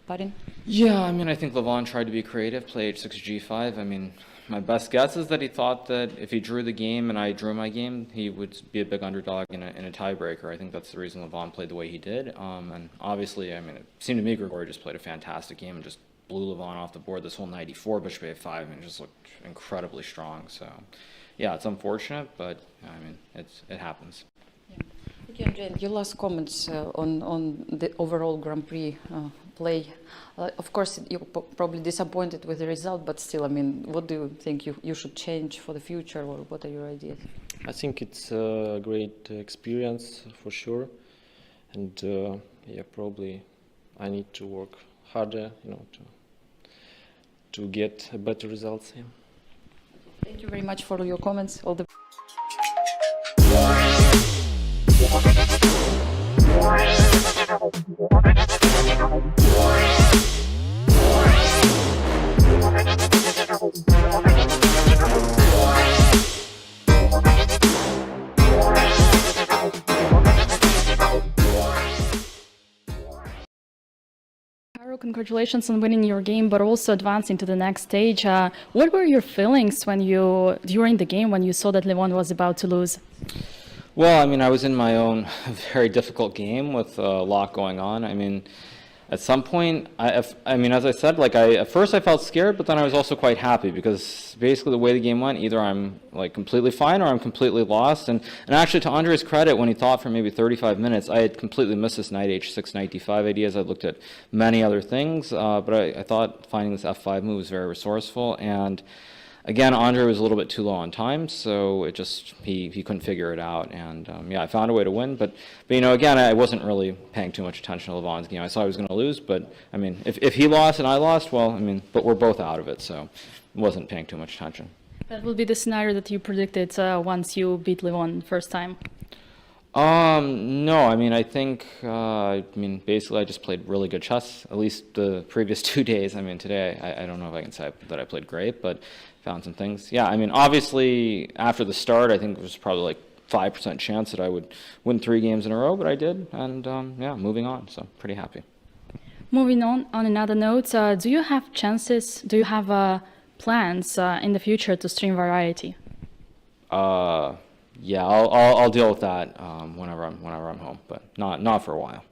Parin? Yeah, I mean, I think Levon tried to be creative, play H6 G5. I mean, my best guess is that he thought that if he drew the game and I drew my game, he would be a big underdog in a tiebreaker. I think that's the reason Levon played the way he did. And obviously, I mean, it seemed to me Grigory just played a fantastic game and just blew Levon off the board. This whole 94 bishop A5, and it just looked incredibly strong. So, yeah, it's unfortunate, but I mean, it happens. Yeah. Okay, Andrei, your last comments on the overall Grand Prix play. Of course, you're probably disappointed with the result, but still, I mean, what do you think you should change for the future, or what are your ideas? I think it's a great experience for sure, and yeah, probably I need to work harder, to get better results. Yeah. Thank you very much for your comments. All the Congratulations on winning your game, but also advancing to the next stage. What were your feelings during the game when you saw that Levon was about to lose? Well, I mean, I was in my own very difficult game with a lot going on. I mean, at some point, as I said, at first I felt scared, but then I was also quite happy because basically the way the game went, either I'm like completely fine or I'm completely lost. And actually, to Andrei's credit, when he thought for maybe 35 minutes, I had completely missed this knight h6, knight d5 ideas. I looked at many other things, but I thought finding this f5 move was very resourceful. And again, Andrei was a little bit too low on time, so it just he couldn't figure it out, and I found a way to win. But again, I wasn't really paying too much attention to Levon's game. I saw I was going to lose, but I mean, if he lost and I lost, well, but we're both out of it, so wasn't paying too much attention. That will be the scenario that you predicted once you beat Levon first time. No, I think, basically I just played really good chess, at least the previous 2 days. Today, I don't know if I can say that I played great, but found some things. Yeah, obviously, after the start, I think it was probably like 5% chance that I would win 3 games in a row, but I did, and moving on, so pretty happy. Moving on another note, do you have plans in the future to stream Variety? Yeah, I'll deal with that whenever I'm home, but not for a while.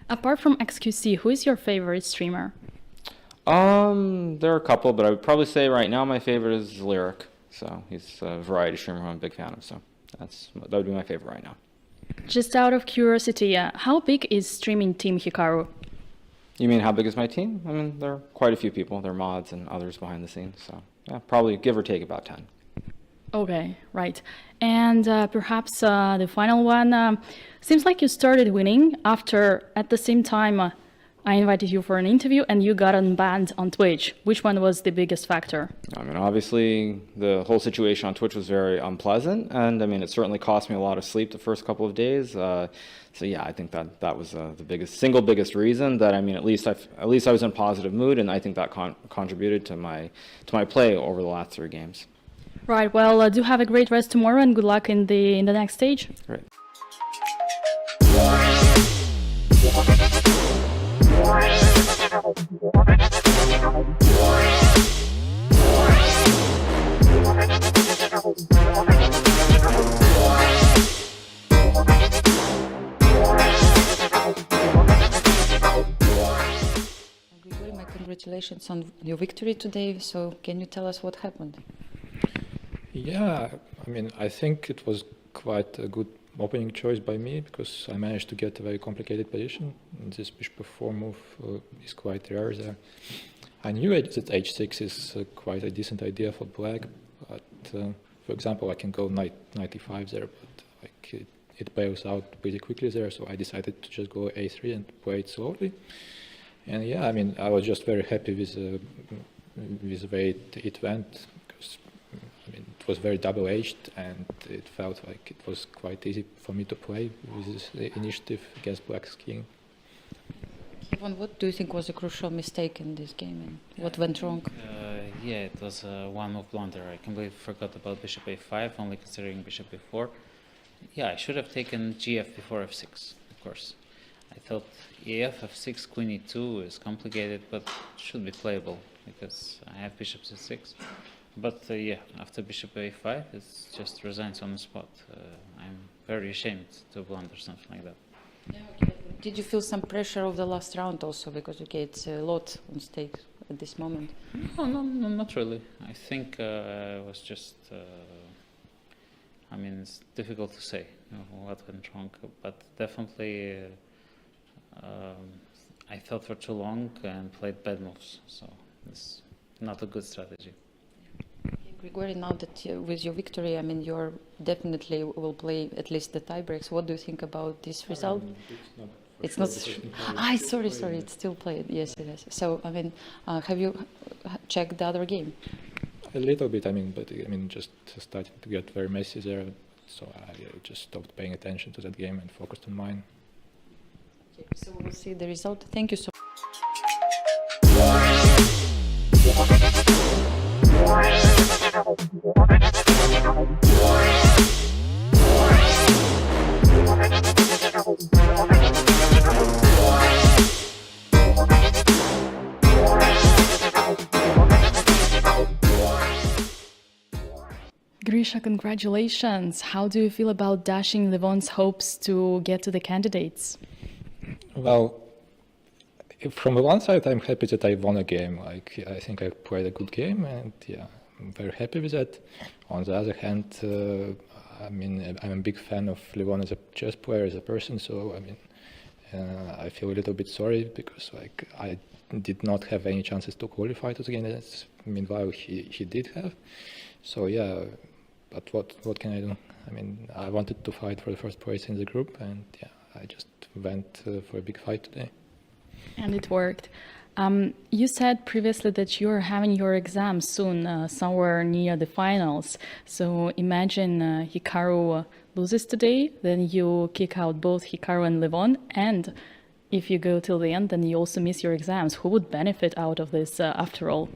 Apart from XQC, who is your favorite streamer? There are a couple, but I would probably say right now my favorite is Lyric. So he's a variety streamer who I'm a big fan of. So that would be my favorite right now. Just out of curiosity, how big is streaming Team Hikaru? You mean how big is my team? There are quite a few people. There are mods and others behind the scenes. So yeah, probably give or take about 10. Okay, right. And perhaps the final one, seems like you started winning after, at the same time, I invited you for an interview and you got unbanned on Twitch. Which one was the biggest factor? Obviously, the whole situation on Twitch was very unpleasant, and it certainly cost me a lot of sleep the first couple of days. So yeah, I think that was the single biggest reason that at least I was in a positive mood, and I think that contributed to my play over the last 3 games. Right. Well, do have a great rest tomorrow, and good luck in the next stage. Great. My congratulations on your victory today. So can you tell us what happened? Yeah, I think it was quite a good opening choice by me because I managed to get a very complicated position. And this bishop f4 move is quite rare there. I knew that h6 is quite a decent idea for black, but for example, I can go knight e5 there, but it bails out pretty quickly there, so I decided to just go a3 and play it slowly. And yeah, I was just very happy with the way it went, because it was very double-edged, and it felt like it was quite easy for me to play with this initiative against black's king. Kevin, what do you think was a crucial mistake in this game, and what went wrong? Yeah, it was a one-move blunder. I completely forgot about bishop a5, only considering bishop a4. Yeah, I should have taken gf before f6, of course. I thought ef, f6, queen e2 is complicated, but should be playable, because I have bishop c6. But yeah, after bishop a5, it's just resigns on the spot. I'm very ashamed to blunder something like that. Yeah, okay. Did you feel some pressure of the last round also? Because it's a lot on stake at this moment. No, not really. I think it was just, it's difficult to say what went wrong, but definitely I thought for too long and played bad moves, so it's not a good strategy. Grigory, now that with your victory, you definitely will play at least the tiebreaks. What do you think about this result? It's not. Sorry, it's still played. Yes, it is. So, have you checked the other game? A little bit, but just starting to get very messy there, so I just stopped paying attention to that game and focused on mine. Okay, so we'll see the result. Thank you so much. congratulations. How do you feel about dashing Levon's hopes to get to the candidates? Well, from the one side, I'm happy that I won a game. Like, I think I played a good game, and yeah, I'm very happy with that. On the other hand, I mean, I'm a big fan of Levon as a chess player, as a person. So I mean, I feel a little bit sorry because like I did not have any chances to qualify to the game. Meanwhile, he did have. So yeah, but what can I do? I mean, I wanted to fight for the first place in the group, and yeah, I just went for a big fight today. And it worked. You said previously that you're having your exams soon, somewhere near the finals. So imagine Hikaru loses today, then you kick out both Hikaru and Levon, and if you go till the end, then you also miss your exams. Who would benefit out of this after all?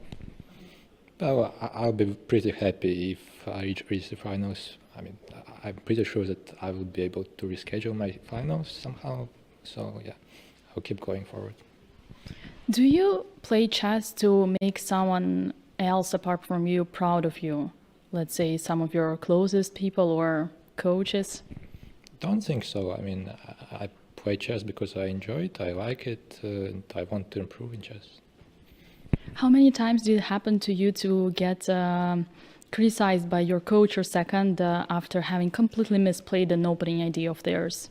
Well, I'll be pretty happy if I reach the finals. I mean, I'm pretty sure that I will be able to reschedule my finals somehow. So yeah, I'll keep going forward. Do you play chess to make someone else apart from you proud of you? Let's say some of your closest people or coaches? Don't think so. I mean, I play chess because I enjoy it, I like it, and I want to improve in chess. How many times did it happen to you to get criticized by your coach or second after having completely misplayed an opening idea of theirs?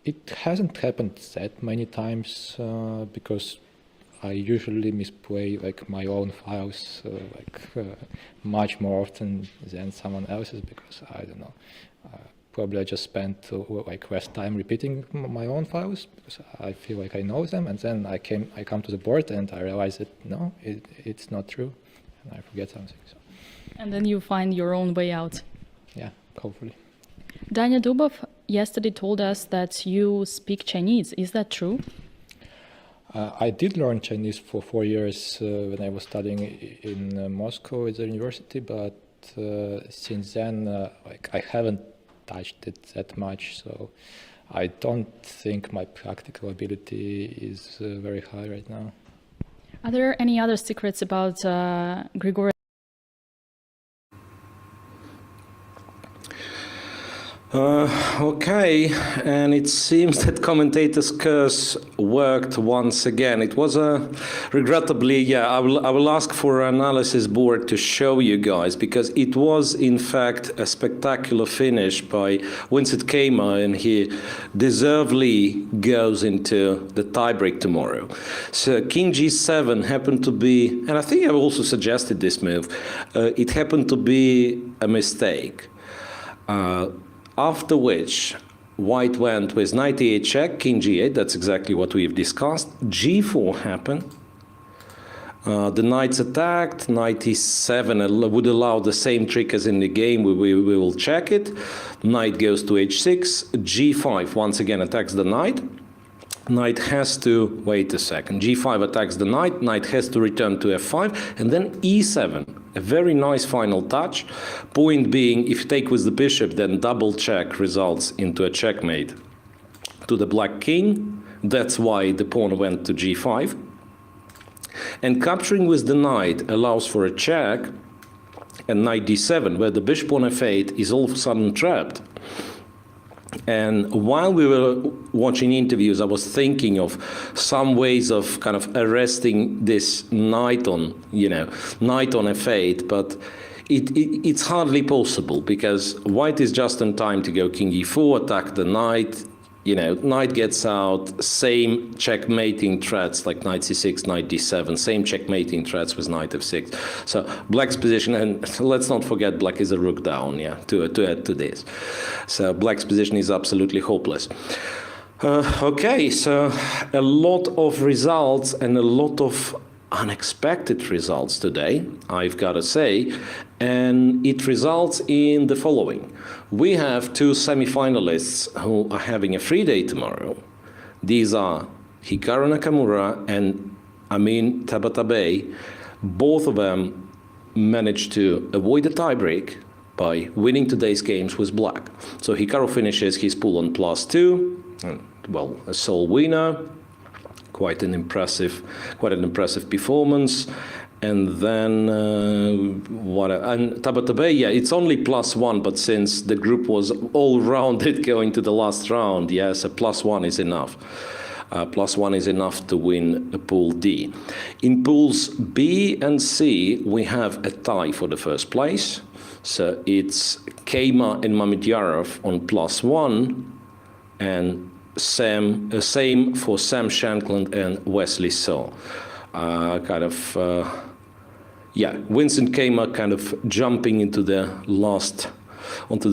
It hasn't happened that many times because I usually misplay like my own files much more often than someone else's because I don't know. Probably I just spent like less time repeating my own files because I feel like I know them, and then I come to the board and I realize that no, it's not true, and I forget something. So. And then you find your own way out. Yeah, hopefully. Danya Dubov yesterday told us that you speak Chinese. Is that true? I did learn Chinese for 4 years when I was studying in Moscow at the university, but since then, like I haven't touched it that much, so I don't think my practical ability is very high right now. Are there any other secrets about Grigori? Okay, and it seems that commentator's curse worked once again. It was regrettably, yeah, I will ask for an analysis board to show you guys, because it was in fact a spectacular finish by Vincent Kama, and he deservedly goes into the tiebreak tomorrow. So King G7 happened to be, and I think I've also suggested this move, it happened to be a mistake. After which, White went with knight e8 check, king g8, that's exactly what we've discussed. G4 happened. The knight's attacked, knight e7 would allow the same trick as in the game, we will check it. Knight goes to h6, g5 once again attacks the knight. Knight has to, wait a second, g5 attacks the knight, knight has to return to f5, and then e7. A very nice final touch. Point being, if you take with the bishop, then double check results into a checkmate to the black king. That's why the pawn went to g5. And capturing with the knight allows for a check, and knight d7, where the bishop on f8 is all of a sudden trapped. And while we were watching interviews, I was thinking of some ways of kind of arresting this knight on, knight on f8, but it's hardly possible because white is just in time to go king e4, attack the knight, knight gets out, same checkmating threats like knight c6, knight d7, same checkmating threats with knight f6. So black's position, and let's not forget black is a rook down, to add to this. So black's position is absolutely hopeless. Okay, so a lot of results and a lot of unexpected results today, I've got to say, and it results in the following. We have two semi-finalists who are having a free day tomorrow. These are Hikaru Nakamura and Amin Tabatabai. Both of them managed to avoid a tiebreak by winning today's games with black. So Hikaru finishes his pool on +2, and, well, a sole winner. Quite an impressive performance, And then and Tabatabai, yeah, it's only +1, but since the group was all rounded going to the last round, yes, a +1 is enough. +1 is enough to win Pool D. In Pools B and C, we have a tie for the first place. So it's Keima and Mamedyarov on +1, and same for Sam Shankland and Wesley So. Vincent Keima kind of jumping onto the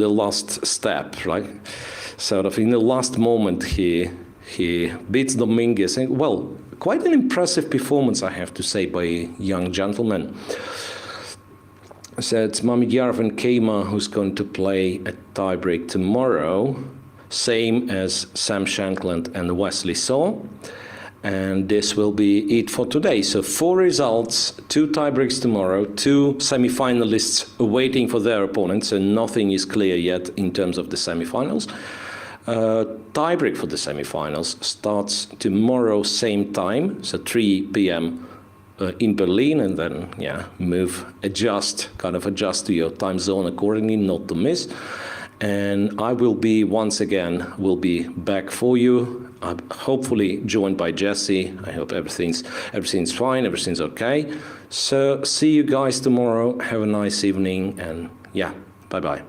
last step, right? Sort of in the last moment he beats Dominguez, and well, quite an impressive performance, I have to say, by a young gentleman. So it's Mamedyarov and Keima who's going to play a tiebreak tomorrow, same as Sam Shankland and Wesley So. And this will be it for today. So 4 results, 2 tiebreaks tomorrow, 2 semi-finalists waiting for their opponents, and nothing is clear yet in terms of the semi-finals. Tiebreak for the semi-finals starts tomorrow same time, so 3 p.m. In Berlin, and then adjust to your time zone accordingly, not to miss. And I will be back for you. Hopefully joined by Jesse. I hope everything's fine, everything's okay. So see you guys tomorrow. Have a nice evening, and bye-bye.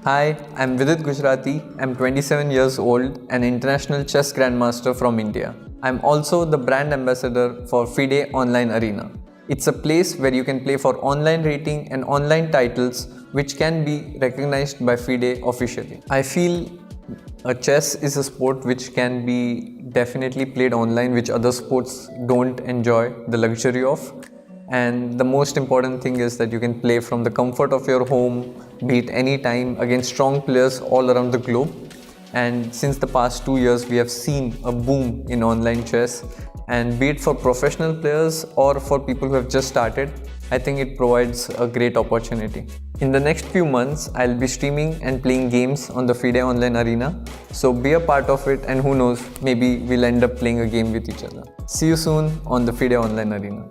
Hi, I'm Vidit Gujarati. I'm 27 years old, an international chess grandmaster from India. I'm also the brand ambassador for FIDE Online Arena. It's a place where you can play for online rating and online titles which can be recognized by FIDE officially. I feel chess is a sport which can be definitely played online, which other sports don't enjoy the luxury of. And the most important thing is that you can play from the comfort of your home, be it any time, against strong players all around the globe. And since the past 2 years, we have seen a boom in online chess, and be it for professional players or for people who have just started, I think it provides a great opportunity. In the next few months, I'll be streaming and playing games on the FIDE Online Arena. So be a part of it, and who knows, maybe we'll end up playing a game with each other. See you soon on the FIDE Online Arena.